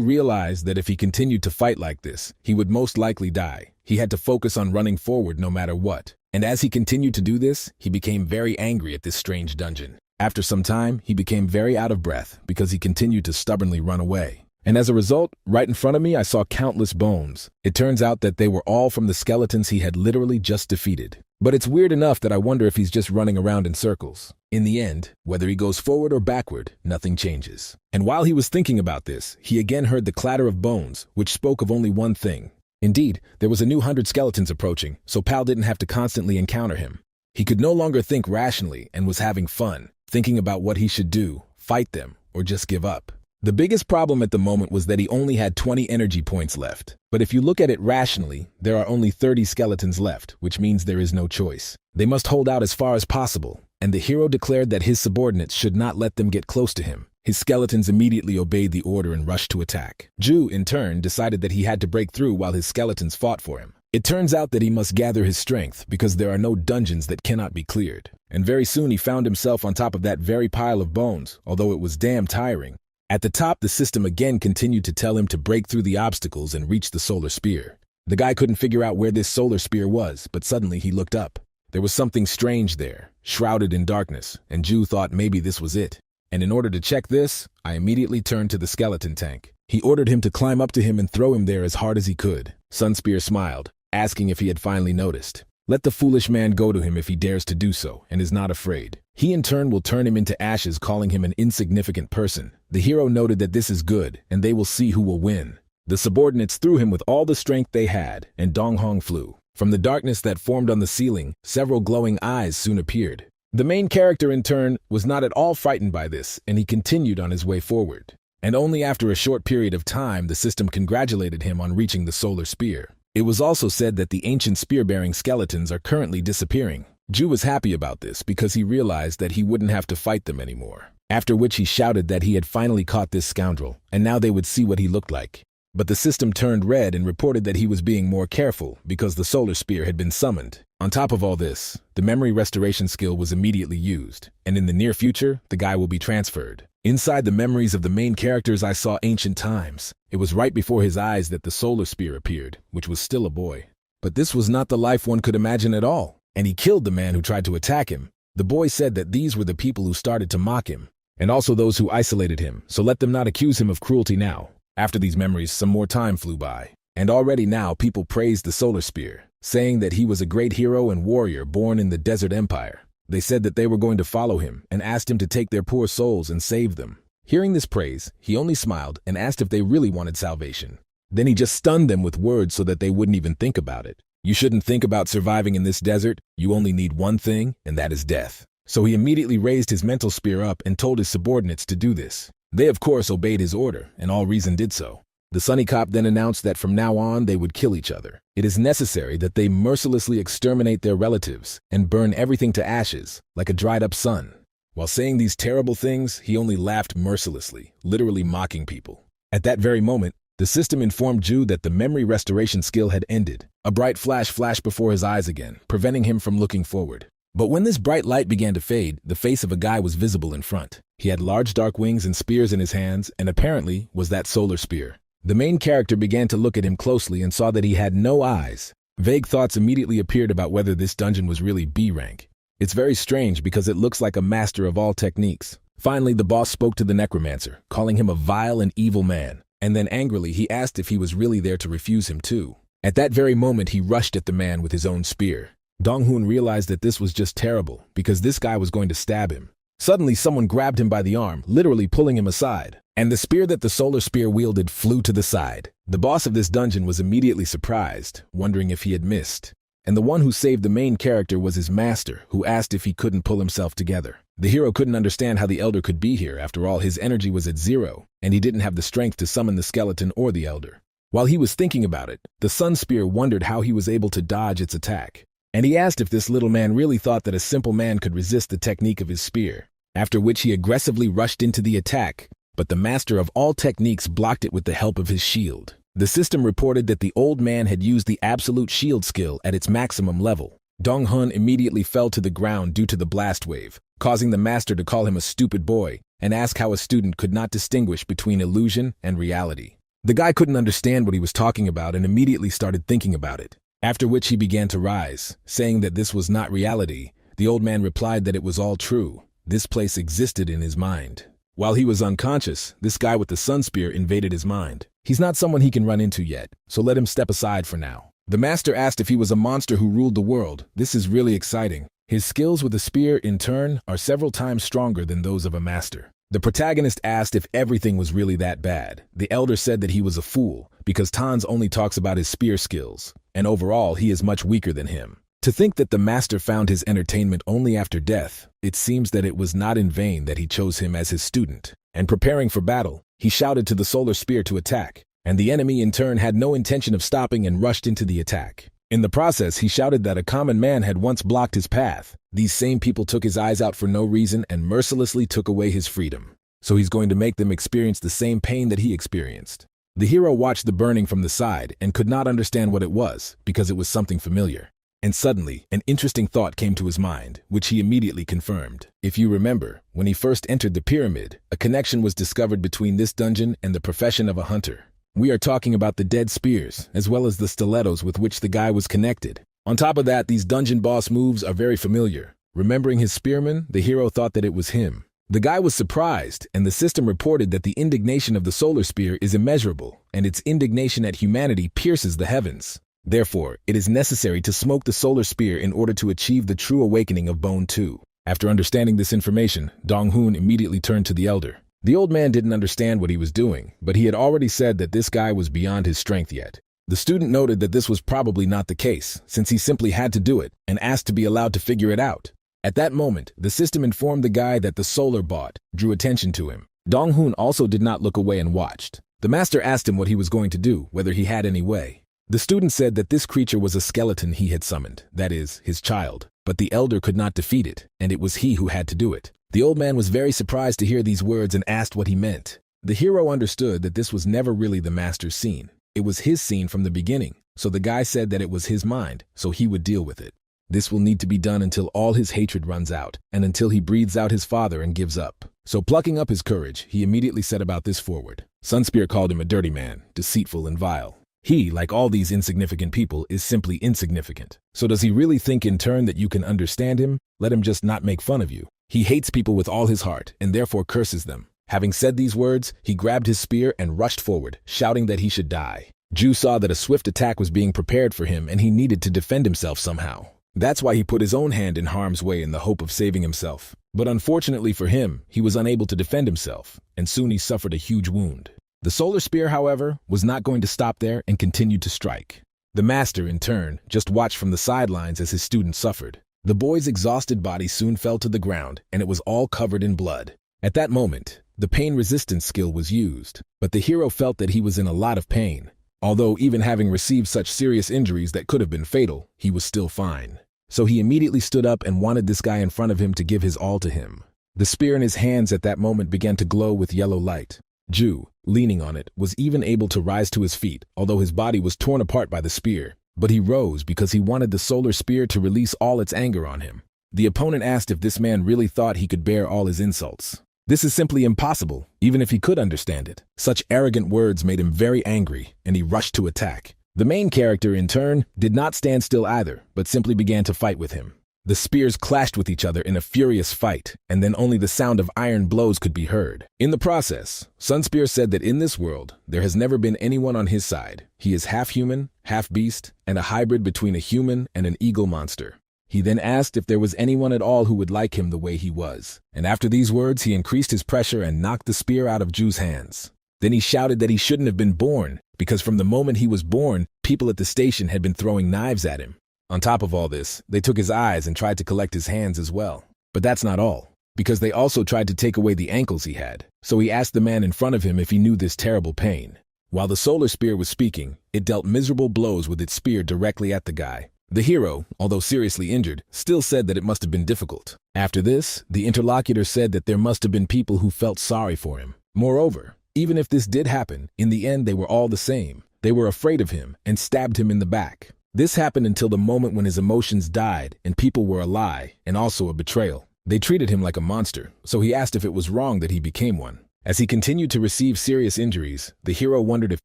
realized that if he continued to fight like this, he would most likely die. He had to focus on running forward no matter what. And as he continued to do this, he became very angry at this strange dungeon. After some time, he became very out of breath because he continued to stubbornly run away. And as a result, right in front of me, I saw countless bones. It turns out that they were all from the skeletons he had literally just defeated. But it's weird enough that I wonder if he's just running around in circles. In the end, whether he goes forward or backward, nothing changes. And while he was thinking about this, he again heard the clatter of bones, which spoke of only one thing. Indeed, there was a new 100 skeletons approaching, so Pal didn't have to constantly encounter him. He could no longer think rationally and was having fun. thinking about what he should do, fight them, or just give up. The biggest problem at the moment was that he only had 20 energy points left. But if you look at it rationally, there are only 30 skeletons left, which means there is no choice. They must hold out as far as possible, and the hero declared that his subordinates should not let them get close to him. His skeletons immediately obeyed the order and rushed to attack. Ju, in turn, decided that he had to break through while his skeletons fought for him. It turns out that he must gather his strength because there are no dungeons that cannot be cleared. And very soon he found himself on top of that very pile of bones, although it was damn tiring. At the top, the system again continued to tell him to break through the obstacles and reach the solar spear. The guy couldn't figure out where this solar spear was, but suddenly he looked up. There was something strange there, shrouded in darkness, and Ju thought maybe this was it. And in order to check this, I immediately turned to the skeleton tank. He ordered him to climb up to him and throw him there as hard as he could. Sunspear smiled, asking if he had finally noticed. Let the foolish man go to him if he dares to do so and is not afraid. He in turn will turn him into ashes, calling him an insignificant person. The hero noted that this is good, and they will see who will win. The subordinates threw him with all the strength they had, and Dong Hong flew. From the darkness that formed on the ceiling, several glowing eyes soon appeared. The main character in turn was not at all frightened by this, and he continued on his way forward. And only after a short period of time the system congratulated him on reaching the solar spear. It was also said that the ancient spear-bearing skeletons are currently disappearing. Ju was happy about this because he realized that he wouldn't have to fight them anymore. After which he shouted that he had finally caught this scoundrel, and now they would see what he looked like. But the system turned red and reported that he was being more careful because the solar spear had been summoned. On top of all this, the memory restoration skill was immediately used, and in the near future, the guy will be transferred. Inside the memories of the main characters I saw ancient times. It was right before his eyes that the solar spear appeared, which was still a boy. But this was not the life one could imagine at all, and he killed the man who tried to attack him. The boy said that these were the people who started to mock him, and also those who isolated him, so let them not accuse him of cruelty now. After these memories, some more time flew by, and already now people praised the solar spear, saying that he was a great hero and warrior born in the desert empire. They said that they were going to follow him and asked him to take their poor souls and save them. Hearing this praise, he only smiled and asked if they really wanted salvation. Then he just stunned them with words so that they wouldn't even think about it. You shouldn't think about surviving in this desert. You only need one thing, and that is death. So he immediately raised his mental spear up and told his subordinates to do this. They of course obeyed his order, and all reason did so. The Sunny Cop then announced that from now on they would kill each other. It is necessary that they mercilessly exterminate their relatives and burn everything to ashes, like a dried-up sun. While saying these terrible things, he only laughed mercilessly, literally mocking people. At that very moment, the system informed Ju that the memory restoration skill had ended. A bright flash flashed before his eyes again, preventing him from looking forward. But when this bright light began to fade, the face of a guy was visible in front. He had large dark wings and spears in his hands, and apparently was that solar spear. The main character began to look at him closely and saw that he had no eyes. Vague thoughts immediately appeared about whether this dungeon was really B rank. It's very strange because it looks like a master of all techniques. Finally, the boss spoke to the necromancer, calling him a vile and evil man, and then angrily he asked if he was really there to refuse him too. At that very moment, he rushed at the man with his own spear. Dong-hoon realized that this was just terrible because this guy was going to stab him. Suddenly, someone grabbed him by the arm, literally pulling him aside, and the spear that the solar spear wielded flew to the side. The boss of this dungeon was immediately surprised, wondering if he had missed. And the one who saved the main character was his master, who asked if he couldn't pull himself together. The hero couldn't understand how the elder could be here. After all, his energy was at zero, and he didn't have the strength to summon the skeleton or the elder. While he was thinking about it, the sun spear wondered how he was able to dodge its attack. And he asked if this little man really thought that a simple man could resist the technique of his spear, after which he aggressively rushed into the attack, but the master of all techniques blocked it with the help of his shield. The system reported that the old man had used the absolute shield skill at its maximum level. Dong-hun immediately fell to the ground due to the blast wave, causing the master to call him a stupid boy and ask how a student could not distinguish between illusion and reality. The guy couldn't understand what he was talking about and immediately started thinking about it. After which he began to rise, saying that this was not reality. The old man replied that it was all true. This place existed in his mind. While he was unconscious, this guy with the sun spear invaded his mind. He's not someone he can run into yet, so let him step aside for now. The master asked if he was a monster who ruled the world. This is really exciting. His skills with the spear, in turn, are several times stronger than those of a master. The protagonist asked if everything was really that bad. The elder said that he was a fool, because Tanz only talks about his spear skills, and overall he is much weaker than him. To think that the master found his entertainment only after death, it seems that it was not in vain that he chose him as his student. And preparing for battle, he shouted to the solar spear to attack, and the enemy in turn had no intention of stopping and rushed into the attack. In the process, he shouted that a common man had once blocked his path. These same people took his eyes out for no reason and mercilessly took away his freedom. So he's going to make them experience the same pain that he experienced. The hero watched the burning from the side and could not understand what it was because it was something familiar. And suddenly, an interesting thought came to his mind, which he immediately confirmed. If you remember, when he first entered the pyramid, a connection was discovered between this dungeon and the profession of a hunter. We are talking about the dead spears, as well as the stilettos with which the guy was connected. On top of that, these dungeon boss moves are very familiar. Remembering his spearman, the hero thought that it was him. The guy was surprised, and the system reported that the indignation of the solar spear is immeasurable, and its indignation at humanity pierces the heavens. Therefore, it is necessary to smoke the solar spear in order to achieve the true awakening of Bone 2. After understanding this information, Dong-hoon immediately turned to the elder. The old man didn't understand what he was doing, but he had already said that this guy was beyond his strength yet. The student noted that this was probably not the case, since he simply had to do it, and asked to be allowed to figure it out. At that moment, the system informed the guy that the solar bot drew attention to him. Dong-hoon also did not look away and watched. The master asked him what he was going to do, whether he had any way. The student said that this creature was a skeleton he had summoned, that is, his child, but the elder could not defeat it, and it was he who had to do it. The old man was very surprised to hear these words and asked what he meant. The hero understood that this was never really the master's scene. It was his scene from the beginning, so the guy said that it was his mind, so he would deal with it. This will need to be done until all his hatred runs out, and until he breathes out his father and gives up. So plucking up his courage, he immediately set about this forward. Sunspear called him a dirty man, deceitful and vile. He, like all these insignificant people, is simply insignificant. So does he really think in turn that you can understand him? Let him just not make fun of you. He hates people with all his heart, and therefore curses them. Having said these words, he grabbed his spear and rushed forward, shouting that he should die. Ju saw that a swift attack was being prepared for him and he needed to defend himself somehow. That's why he put his own hand in harm's way in the hope of saving himself. But unfortunately for him, he was unable to defend himself, and soon he suffered a huge wound. The solar spear, however, was not going to stop there and continued to strike. The master, in turn, just watched from the sidelines as his student suffered. The boy's exhausted body soon fell to the ground, and it was all covered in blood. At that moment, the pain resistance skill was used, but the hero felt that he was in a lot of pain. Although even having received such serious injuries that could have been fatal, he was still fine. So he immediately stood up and wanted this guy in front of him to give his all to him. The spear in his hands at that moment began to glow with yellow light. Ju, leaning on it, was even able to rise to his feet, although his body was torn apart by the spear. But he rose because he wanted the solar spear to release all its anger on him. The opponent asked if this man really thought he could bear all his insults. This is simply impossible, even if he could understand it. Such arrogant words made him very angry, and he rushed to attack. The main character, in turn, did not stand still either, but simply began to fight with him. The spears clashed with each other in a furious fight, and then only the sound of iron blows could be heard. In the process, Sunspear said that in this world, there has never been anyone on his side. He is half human, half beast, and a hybrid between a human and an eagle monster. He then asked if there was anyone at all who would like him the way he was. And after these words, he increased his pressure and knocked the spear out of Ju's hands. Then he shouted that he shouldn't have been born, because from the moment he was born, people at the station had been throwing knives at him. On top of all this, they took his eyes and tried to collect his hands as well. But that's not all, because they also tried to take away the ankles he had. So he asked the man in front of him if he knew this terrible pain. While the solar spear was speaking, it dealt miserable blows with its spear directly at the guy. The hero, although seriously injured, still said that it must have been difficult. After this, the interlocutor said that there must have been people who felt sorry for him. Moreover, even if this did happen, in the end they were all the same. They were afraid of him and stabbed him in the back. This happened until the moment when his emotions died and people were a lie and also a betrayal. They treated him like a monster, so he asked if it was wrong that he became one. As he continued to receive serious injuries, the hero wondered if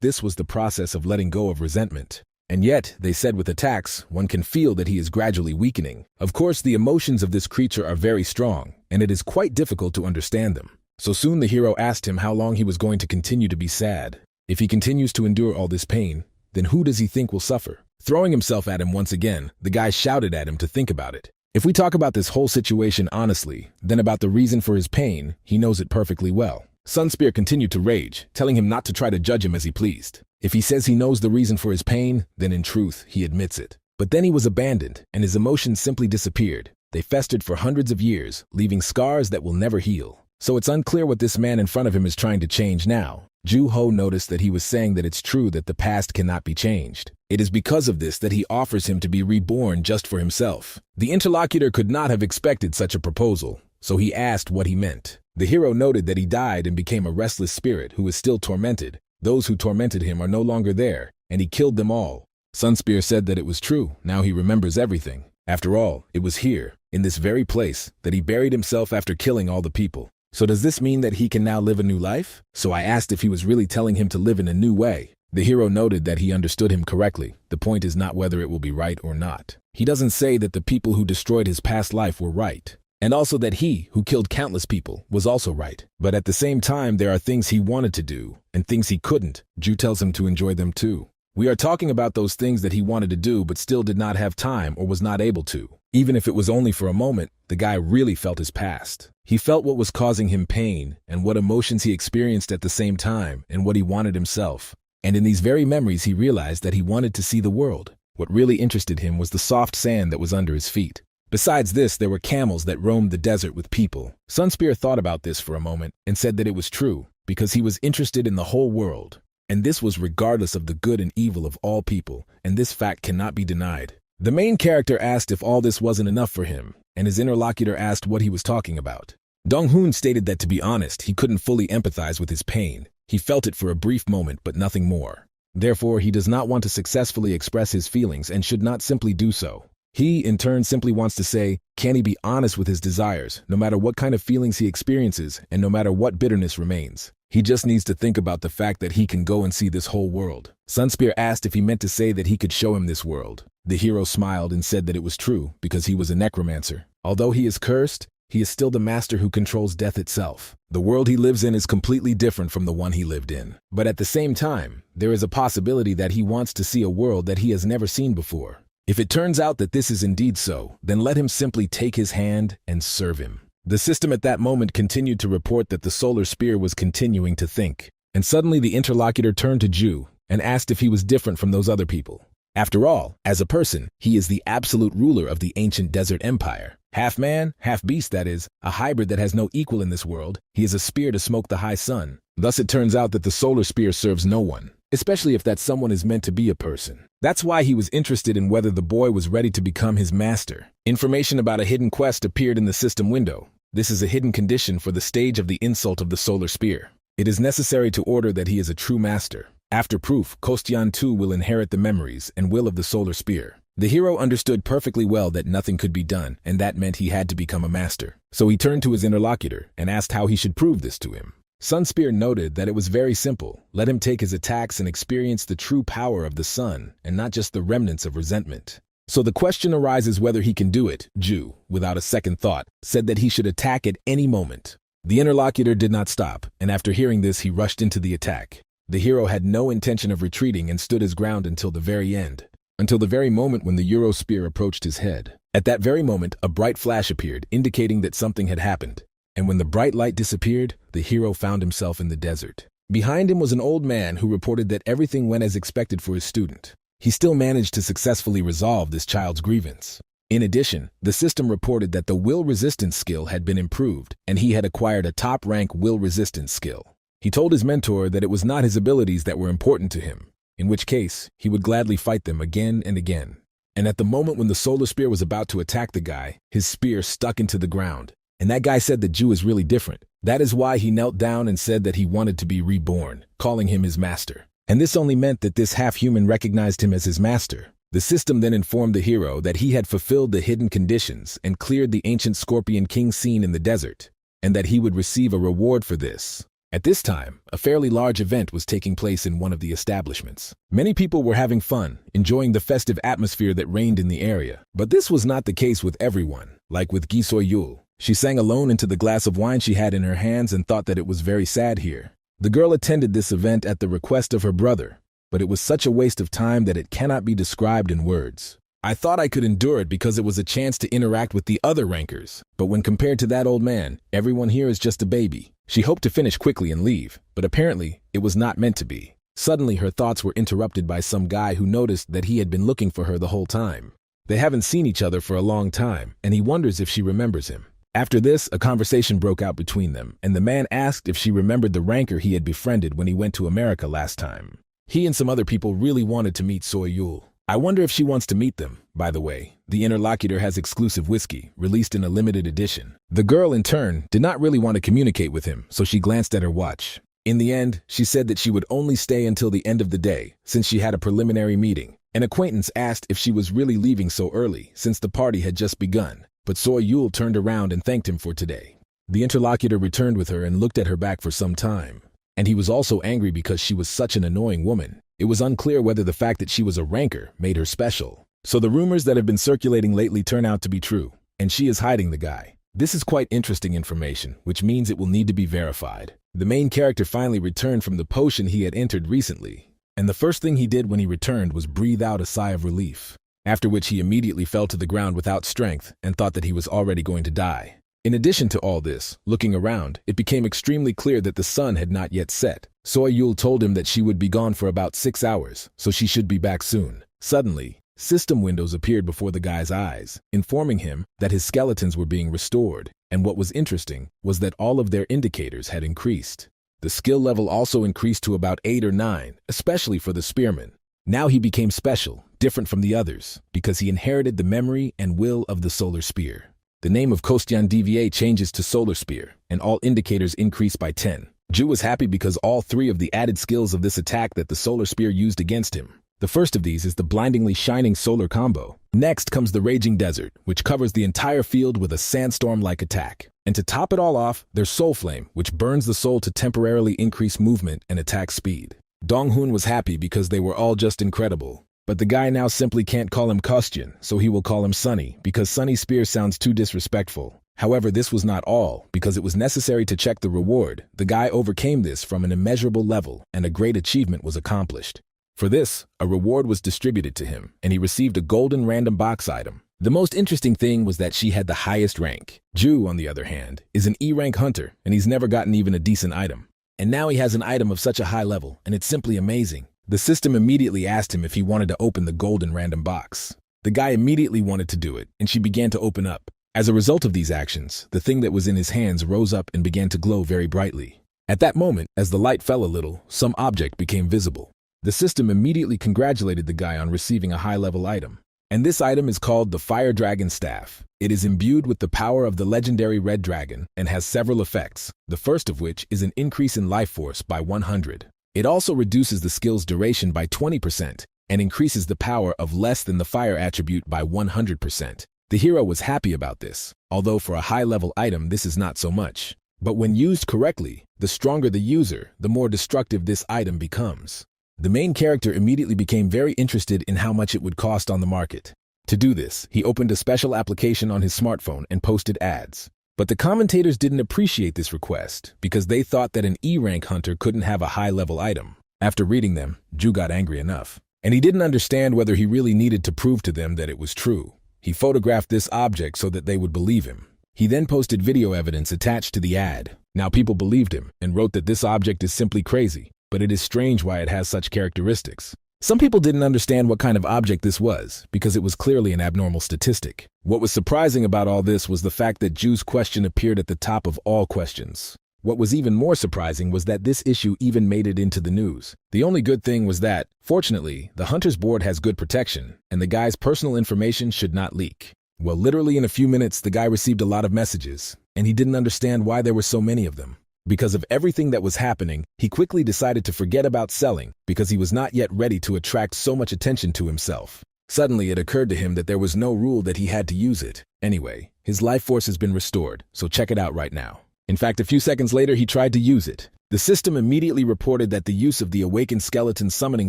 this was the process of letting go of resentment. And yet, they said with attacks, one can feel that he is gradually weakening. Of course, the emotions of this creature are very strong, and it is quite difficult to understand them. So soon the hero asked him how long he was going to continue to be sad. If he continues to endure all this pain, then who does he think will suffer? Throwing himself at him once again, the guy shouted at him to think about it. If we talk about this whole situation honestly, then about the reason for his pain, he knows it perfectly well. Sunspear continued to rage, telling him not to try to judge him as he pleased. If he says he knows the reason for his pain, then in truth, he admits it. But then he was abandoned, and his emotions simply disappeared. They festered for hundreds of years, leaving scars that will never heal. So it's unclear what this man in front of him is trying to change now. Ju Ho noticed that he was saying that it's true that the past cannot be changed. It is because of this that he offers him to be reborn just for himself. The interlocutor could not have expected such a proposal, so he asked what he meant. The hero noted that he died and became a restless spirit who is still tormented. Those who tormented him are no longer there, and he killed them all. Sunspear said that it was true. Now he remembers everything. After all, it was here, in this very place, that he buried himself after killing all the people. So does this mean that he can now live a new life? So I asked if he was really telling him to live in a new way. The hero noted that he understood him correctly. The point is not whether it will be right or not. He doesn't say that the people who destroyed his past life were right, and also that he, who killed countless people, was also right. But at the same time, there are things he wanted to do, and things he couldn't. Ju tells him to enjoy them too. We are talking about those things that he wanted to do but still did not have time or was not able to. Even if it was only for a moment, the guy really felt his past. He felt what was causing him pain and what emotions he experienced at the same time and what he wanted himself. And in these very memories he realized that he wanted to see the world. What really interested him was the soft sand that was under his feet. Besides this, there were camels that roamed the desert with people. Sunspear thought about this for a moment and said that it was true because he was interested in the whole world. And this was regardless of the good and evil of all people, and this fact cannot be denied. The main character asked if all this wasn't enough for him, and his interlocutor asked what he was talking about. Dong-hoon stated that to be honest, he couldn't fully empathize with his pain. He felt it for a brief moment, but nothing more. Therefore, he does not want to successfully express his feelings and should not simply do so. He, in turn, simply wants to say, can he be honest with his desires, no matter what kind of feelings he experiences and no matter what bitterness remains. He just needs to think about the fact that he can go and see this whole world. Sunspear asked if he meant to say that he could show him this world. The hero smiled and said that it was true because he was a necromancer. Although he is cursed, he is still the master who controls death itself. The world he lives in is completely different from the one he lived in. But at the same time, there is a possibility that he wants to see a world that he has never seen before. If it turns out that this is indeed so, then let him simply take his hand and serve him. The system at that moment continued to report that the solar spear was continuing to think. And suddenly the interlocutor turned to Ju and asked if he was different from those other people. After all, as a person, he is the absolute ruler of the ancient desert empire. Half man, half beast, that is, a hybrid that has no equal in this world. He is a spear to smoke the high sun. Thus it turns out that the solar spear serves no one, especially if that someone is meant to be a person. That's why he was interested in whether the boy was ready to become his master. Information about a hidden quest appeared in the system window. This is a hidden condition for the stage of the insult of the solar spear. It is necessary to order that he is a true master. After proof, Kostian too will inherit the memories and will of the solar spear. The hero understood perfectly well that nothing could be done, and that meant he had to become a master. So he turned to his interlocutor and asked how he should prove this to him. Sunspear noted that it was very simple. Let him take his attacks and experience the true power of the sun, and not just the remnants of resentment. So the question arises whether he can do it. Ju, without a second thought, said that he should attack at any moment. The interlocutor did not stop, and after hearing this he rushed into the attack. The hero had no intention of retreating and stood his ground until the very end. Until the very moment when the Euro spear approached his head. At that very moment, a bright flash appeared, indicating that something had happened. And when the bright light disappeared, the hero found himself in the desert. Behind him was an old man who reported that everything went as expected for his student. He still managed to successfully resolve this child's grievance. In addition, the system reported that the will resistance skill had been improved, and he had acquired a top-rank will resistance skill. He told his mentor that it was not his abilities that were important to him, in which case, he would gladly fight them again and again. And at the moment when the solar spear was about to attack the guy, his spear stuck into the ground. And that guy said that Ju is really different. That is why he knelt down and said that he wanted to be reborn, calling him his master. And this only meant that this half-human recognized him as his master. The system then informed the hero that he had fulfilled the hidden conditions and cleared the ancient Scorpion King scene in the desert, and that he would receive a reward for this. At this time, a fairly large event was taking place in one of the establishments. Many people were having fun, enjoying the festive atmosphere that reigned in the area. But this was not the case with everyone. Like with Gisoy Yul, she sang alone into the glass of wine she had in her hands and thought that it was very sad here. The girl attended this event at the request of her brother, but it was such a waste of time that it cannot be described in words. I thought I could endure it because it was a chance to interact with the other rankers, but when compared to that old man, everyone here is just a baby. She hoped to finish quickly and leave, but apparently it was not meant to be. Suddenly, her thoughts were interrupted by some guy who noticed that he had been looking for her the whole time. They haven't seen each other for a long time, and he wonders if she remembers him. After this, a conversation broke out between them, and the man asked if she remembered the ranker he had befriended when he went to America last time. He and some other people really wanted to meet Soyul. I wonder if she wants to meet them. By the way, the interlocutor has exclusive whiskey, released in a limited edition. The girl, in turn, did not really want to communicate with him, so she glanced at her watch. In the end, she said that she would only stay until the end of the day, since she had a preliminary meeting. An acquaintance asked if she was really leaving so early, since the party had just begun, but Soyul turned around and thanked him for today. The interlocutor returned with her and looked at her back for some time. And he was also angry because she was such an annoying woman. It was unclear whether the fact that she was a ranker made her special. So the rumors that have been circulating lately turn out to be true, and she is hiding the guy. This is quite interesting information, which means it will need to be verified. The main character finally returned from the potion he had entered recently, and the first thing he did when he returned was breathe out a sigh of relief, after which he immediately fell to the ground without strength and thought that he was already going to die. In addition to all this, looking around, it became extremely clear that the sun had not yet set. Soyul told him that she would be gone for about 6 hours, so she should be back soon. Suddenly, system windows appeared before the guy's eyes, informing him that his skeletons were being restored, and what was interesting was that all of their indicators had increased. The skill level also increased to about 8 or 9, especially for the spearman. Now he became special, different from the others, because he inherited the memory and will of the solar spear. The name of Kostyan DVA changes to Solar Spear, and all indicators increase by 10. Ju was happy because all 3 of the added skills of this attack that the Solar Spear used against him. The first of these is the blindingly shining solar combo. Next comes the Raging Desert, which covers the entire field with a sandstorm-like attack. And to top it all off, there's Soul Flame, which burns the soul to temporarily increase movement and attack speed. Dong-hoon was happy because they were all just incredible. But the guy now simply can't call him Kostyan, so he will call him Sunny, because Sunny Spear sounds too disrespectful. However, this was not all, because it was necessary to check the reward. The guy overcame this from an immeasurable level, and a great achievement was accomplished. For this, a reward was distributed to him, and he received a golden random box item. The most interesting thing was that she had the highest rank. Ju, on the other hand, is an E-rank hunter, and he's never gotten even a decent item. And now he has an item of such a high level, and it's simply amazing. The system immediately asked him if he wanted to open the golden random box. The guy immediately wanted to do it, and she began to open up. As a result of these actions, the thing that was in his hands rose up and began to glow very brightly. At that moment, as the light fell a little, some object became visible. The system immediately congratulated the guy on receiving a high-level item. And this item is called the Fire Dragon Staff. It is imbued with the power of the legendary Red Dragon and has several effects, the first of which is an increase in life force by 100. It also reduces the skill's duration by 20% and increases the power of less than the fire attribute by 100%. The hero was happy about this, although for a high-level item this is not so much. But when used correctly, the stronger the user, the more destructive this item becomes. The main character immediately became very interested in how much it would cost on the market. To do this, he opened a special application on his smartphone and posted ads. But the commentators didn't appreciate this request because they thought that an E-rank hunter couldn't have a high-level item. After reading them, Ju got angry enough. And he didn't understand whether he really needed to prove to them that it was true. He photographed this object so that they would believe him. He then posted video evidence attached to the ad. Now people believed him and wrote that this object is simply crazy, but it is strange why it has such characteristics. Some people didn't understand what kind of object this was, because it was clearly an abnormal statistic. What was surprising about all this was the fact that Ju's question appeared at the top of all questions. What was even more surprising was that this issue even made it into the news. The only good thing was that, fortunately, the Hunters Board has good protection, and the guy's personal information should not leak. Well, literally in a few minutes, the guy received a lot of messages, and he didn't understand why there were so many of them. Because of everything that was happening, he quickly decided to forget about selling because he was not yet ready to attract so much attention to himself. Suddenly, it occurred to him that there was no rule that he had to use it. Anyway, his life force has been restored, so check it out right now. In fact, a few seconds later, he tried to use it. The system immediately reported that the use of the Awakened Skeleton summoning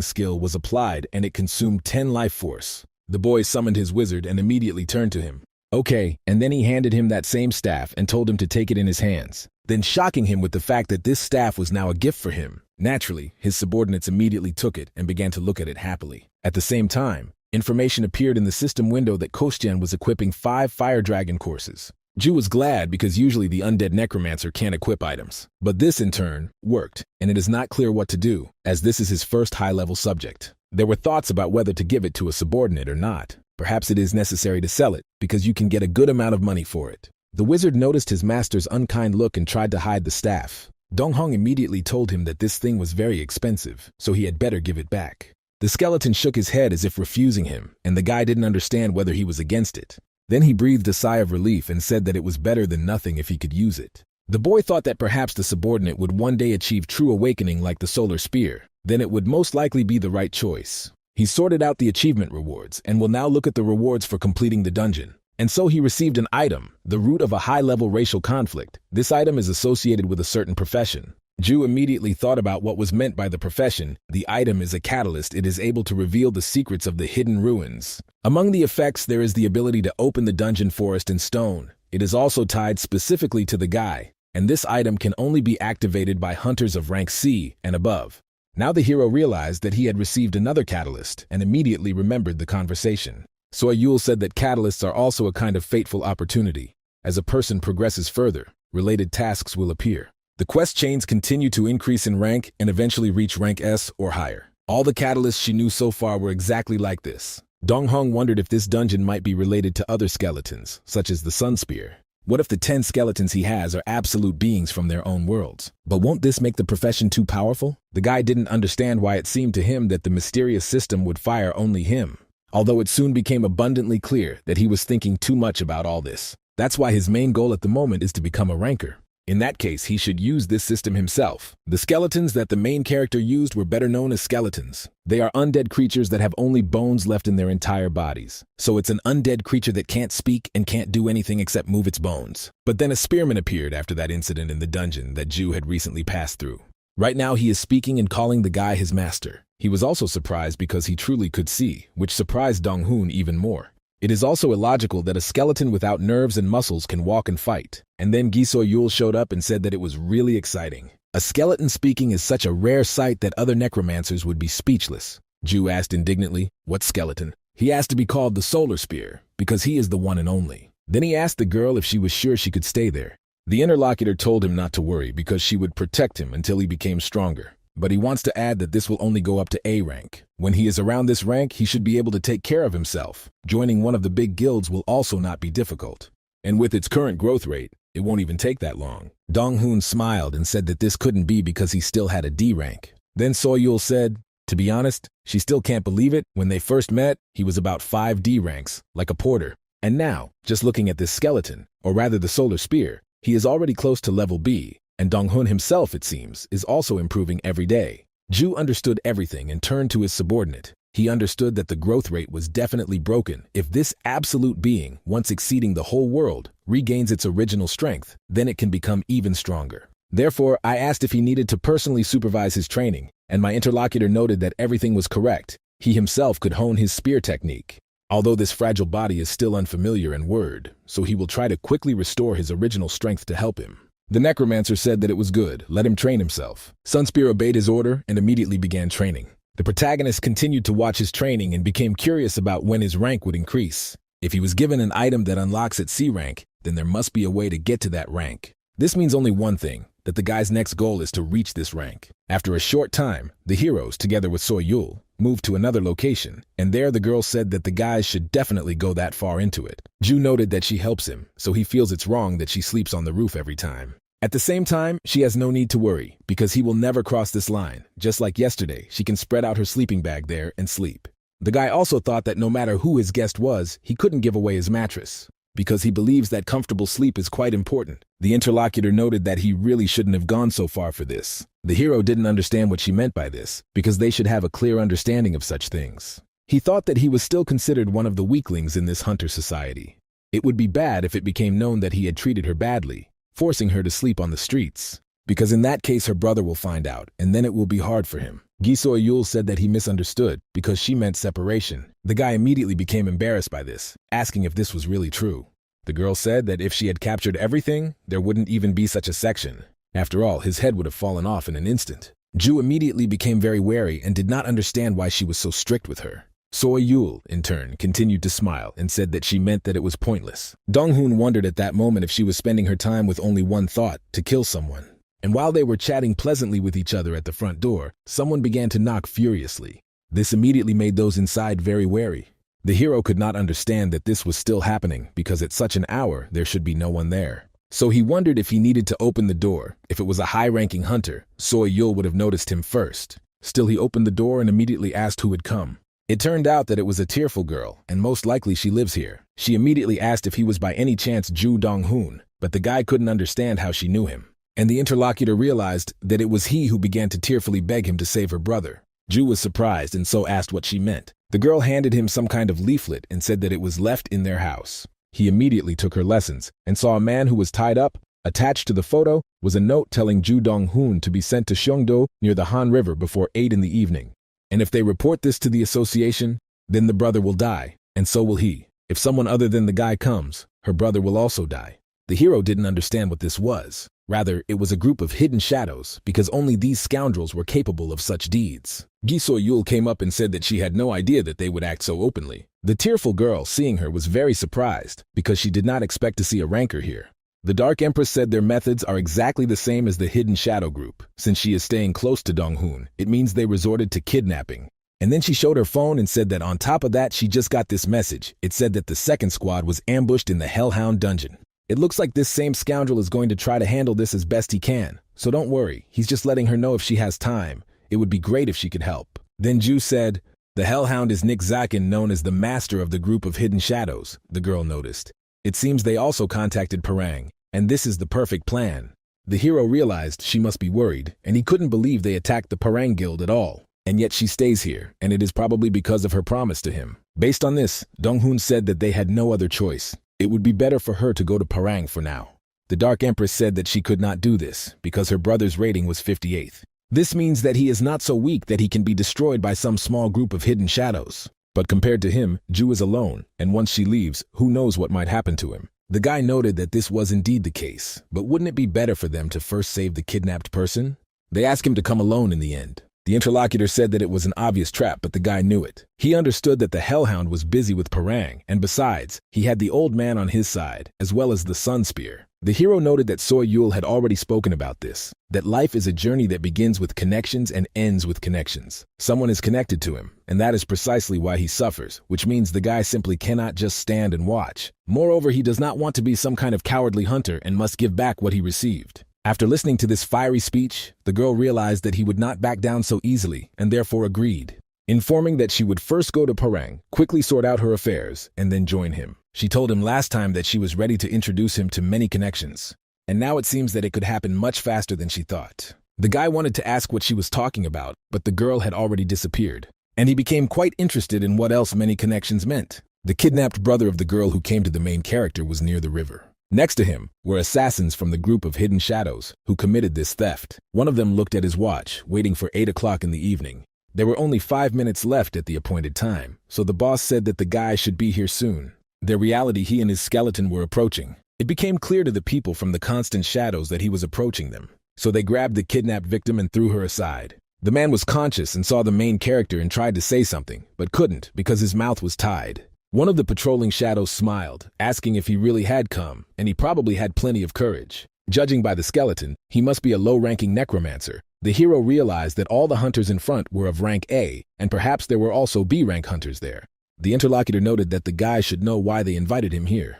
skill was applied and it consumed 10 life force. The boy summoned his wizard and immediately turned to him. Okay, and then he handed him that same staff and told him to take it in his hands, then shocking him with the fact that this staff was now a gift for him. Naturally, his subordinates immediately took it and began to look at it happily. At the same time, information appeared in the system window that Kostyan was equipping 5 Fire Dragon courses. Ju was glad because usually the undead necromancer can't equip items. But this, in turn, worked, and it is not clear what to do, as this is his first high-level subject. There were thoughts about whether to give it to a subordinate or not. Perhaps it is necessary to sell it, because you can get a good amount of money for it. The wizard noticed his master's unkind look and tried to hide the staff. Donghong immediately told him that this thing was very expensive, so he had better give it back. The skeleton shook his head as if refusing him, and the guy didn't understand whether he was against it. Then he breathed a sigh of relief and said that it was better than nothing if he could use it. The boy thought that perhaps the subordinate would one day achieve true awakening like the solar spear. Then it would most likely be the right choice. He sorted out the achievement rewards and will now look at the rewards for completing the dungeon. And so he received an item, the root of a high-level racial conflict. This item is associated with a certain profession. Ju immediately thought about what was meant by the profession. The item is a catalyst. It is able to reveal the secrets of the hidden ruins. Among the effects, there is the ability to open the dungeon forest in stone. It is also tied specifically to the guy, and this item can only be activated by hunters of rank C and above. Now the hero realized that he had received another catalyst and immediately remembered the conversation. Soyul said that catalysts are also a kind of fateful opportunity. As a person progresses further, related tasks will appear. The quest chains continue to increase in rank and eventually reach rank S or higher. All the catalysts she knew so far were exactly like this. Donghong wondered if this dungeon might be related to other skeletons, such as the Sun Spear. What if the 10 skeletons he has are absolute beings from their own worlds? But won't this make the profession too powerful? The guy didn't understand why it seemed to him that the mysterious system would fire only him. Although it soon became abundantly clear that he was thinking too much about all this. That's why his main goal at the moment is to become a ranker. In that case, he should use this system himself. The skeletons that the main character used were better known as skeletons. They are undead creatures that have only bones left in their entire bodies. So it's an undead creature that can't speak and can't do anything except move its bones. But then a spearman appeared after that incident in the dungeon that Ju had recently passed through. Right now he is speaking and calling the guy his master. He was also surprised because he truly could see, which surprised Donghun even more. It is also illogical that a skeleton without nerves and muscles can walk and fight. And then Gisoyul showed up and said that it was really exciting. A skeleton speaking is such a rare sight that other necromancers would be speechless. Ju asked indignantly, "What skeleton?" He asked to be called the Solar Spear, because he is the one and only. Then he asked the girl if she was sure she could stay there. The interlocutor told him not to worry because she would protect him until he became stronger. But he wants to add that this will only go up to A rank. When he is around this rank, he should be able to take care of himself. Joining one of the big guilds will also not be difficult. And with its current growth rate, it won't even take that long. Donghun smiled and said that this couldn't be because he still had a D rank. Then Soyul said, to be honest, she still can't believe it. When they first met, he was about 5 D ranks, like a porter. And now, just looking at this skeleton, or rather the Solar Spear, he is already close to level B. And Donghun himself, it seems, is also improving every day. Ju understood everything and turned to his subordinate. He understood that the growth rate was definitely broken. If this absolute being, once exceeding the whole world, regains its original strength, then it can become even stronger. Therefore, I asked if he needed to personally supervise his training, and my interlocutor noted that everything was correct. He himself could hone his spear technique. Although this fragile body is still unfamiliar in word, so he will try to quickly restore his original strength to help him. The necromancer said that it was good, let him train himself. Sunspear obeyed his order and immediately began training. The protagonist continued to watch his training and became curious about when his rank would increase. If he was given an item that unlocks at C rank, then there must be a way to get to that rank. This means only one thing, that the guy's next goal is to reach this rank. After a short time, the heroes, together with Soyul, moved to another location, and there the girl said that the guys should definitely go that far into it. Ju noted that she helps him, so he feels it's wrong that she sleeps on the roof every time. At the same time, she has no need to worry, because he will never cross this line. Just like yesterday, she can spread out her sleeping bag there and sleep. The guy also thought that no matter who his guest was, he couldn't give away his mattress, because he believes that comfortable sleep is quite important. The interlocutor noted that he really shouldn't have gone so far for this. The hero didn't understand what she meant by this, because they should have a clear understanding of such things. He thought that he was still considered one of the weaklings in this hunter society. It would be bad if it became known that he had treated her badly, forcing her to sleep on the streets, because in that case her brother will find out, and then it will be hard for him. Gisoyul said that he misunderstood, because she meant separation. The guy immediately became embarrassed by this, asking if this was really true. The girl said that if she had captured everything, there wouldn't even be such a section. After all, his head would have fallen off in an instant. Ju immediately became very wary and did not understand why she was so strict with her. Soy Yul, in turn, continued to smile and said that she meant that it was pointless. Dong-hoon wondered at that moment if she was spending her time with only one thought, to kill someone. And while they were chatting pleasantly with each other at the front door, someone began to knock furiously. This immediately made those inside very wary. The hero could not understand that this was still happening because at such an hour there should be no one there. So he wondered if he needed to open the door. If it was a high-ranking hunter, Soy Yul would have noticed him first. Still, he opened the door and immediately asked who had come. It turned out that it was a tearful girl, and most likely she lives here. She immediately asked if he was by any chance Ju Dong-hoon, but the guy couldn't understand how she knew him. And the interlocutor realized that it was he who began to tearfully beg him to save her brother. Ju was surprised and so asked what she meant. The girl handed him some kind of leaflet and said that it was left in their house. He immediately took her lessons and saw a man who was tied up. Attached to the photo was a note telling Ju Dong-hoon to be sent to Cheongdo near the Han River before 8 in the evening. And if they report this to the association, then the brother will die, and so will he. If someone other than the guy comes, her brother will also die. The hero didn't understand what this was. Rather, it was a group of hidden shadows, because only these scoundrels were capable of such deeds. Gi So-yul came up and said that she had no idea that they would act so openly. The tearful girl, seeing her, was very surprised, because she did not expect to see a rancor here. The Dark Empress said their methods are exactly the same as the Hidden Shadow Group. Since she is staying close to Dong-hoon, it means they resorted to kidnapping. And then she showed her phone and said that on top of that, she just got this message. It said that the second squad was ambushed in the Hellhound dungeon. It looks like this same scoundrel is going to try to handle this as best he can. So don't worry, he's just letting her know if she has time. It would be great if she could help. Then Ju said, the Hellhound is Nick Zakin, known as the master of the group of hidden shadows, the girl noticed. It seems they also contacted Parang, and this is the perfect plan. The hero realized she must be worried, and he couldn't believe they attacked the Parang Guild at all. And yet she stays here, and it is probably because of her promise to him. Based on this, Dong-hoon said that they had no other choice. It would be better for her to go to Parang for now. The Dark Empress said that she could not do this, because her brother's rating was 58th. This means that he is not so weak that he can be destroyed by some small group of hidden shadows. But compared to him, Ju is alone, and once she leaves, who knows what might happen to him. The guy noted that this was indeed the case, but wouldn't it be better for them to first save the kidnapped person? They asked him to come alone in the end. The interlocutor said that it was an obvious trap, but the guy knew it. He understood that the Hellhound was busy with Parang, and besides, he had the old man on his side, as well as the Sun Spear. The hero noted that Soy Yul had already spoken about this, that life is a journey that begins with connections and ends with connections. Someone is connected to him, and that is precisely why he suffers, which means the guy simply cannot just stand and watch. Moreover, he does not want to be some kind of cowardly hunter and must give back what he received. After listening to this fiery speech, the girl realized that he would not back down so easily and therefore agreed, informing that she would first go to Parang, quickly sort out her affairs, and then join him. She told him last time that she was ready to introduce him to many connections, and now it seems that it could happen much faster than she thought. The guy wanted to ask what she was talking about, but the girl had already disappeared, and he became quite interested in what else many connections meant. The kidnapped brother of the girl who came to the main character was near the river. Next to him were assassins from the group of hidden shadows who committed this theft. One of them looked at his watch, waiting for 8 o'clock in the evening. There were only 5 minutes left at the appointed time, so the boss said that the guy should be here soon. In reality, he and his skeleton were approaching. It became clear to the people from the constant shadows that he was approaching them, so they grabbed the kidnapped victim and threw her aside. The man was conscious and saw the main character and tried to say something, but couldn't because his mouth was tied. One of the patrolling shadows smiled, asking if he really had come, and he probably had plenty of courage. Judging by the skeleton, he must be a low-ranking necromancer. The hero realized that all the hunters in front were of rank A, and perhaps there were also B-rank hunters there. The interlocutor noted that the guy should know why they invited him here.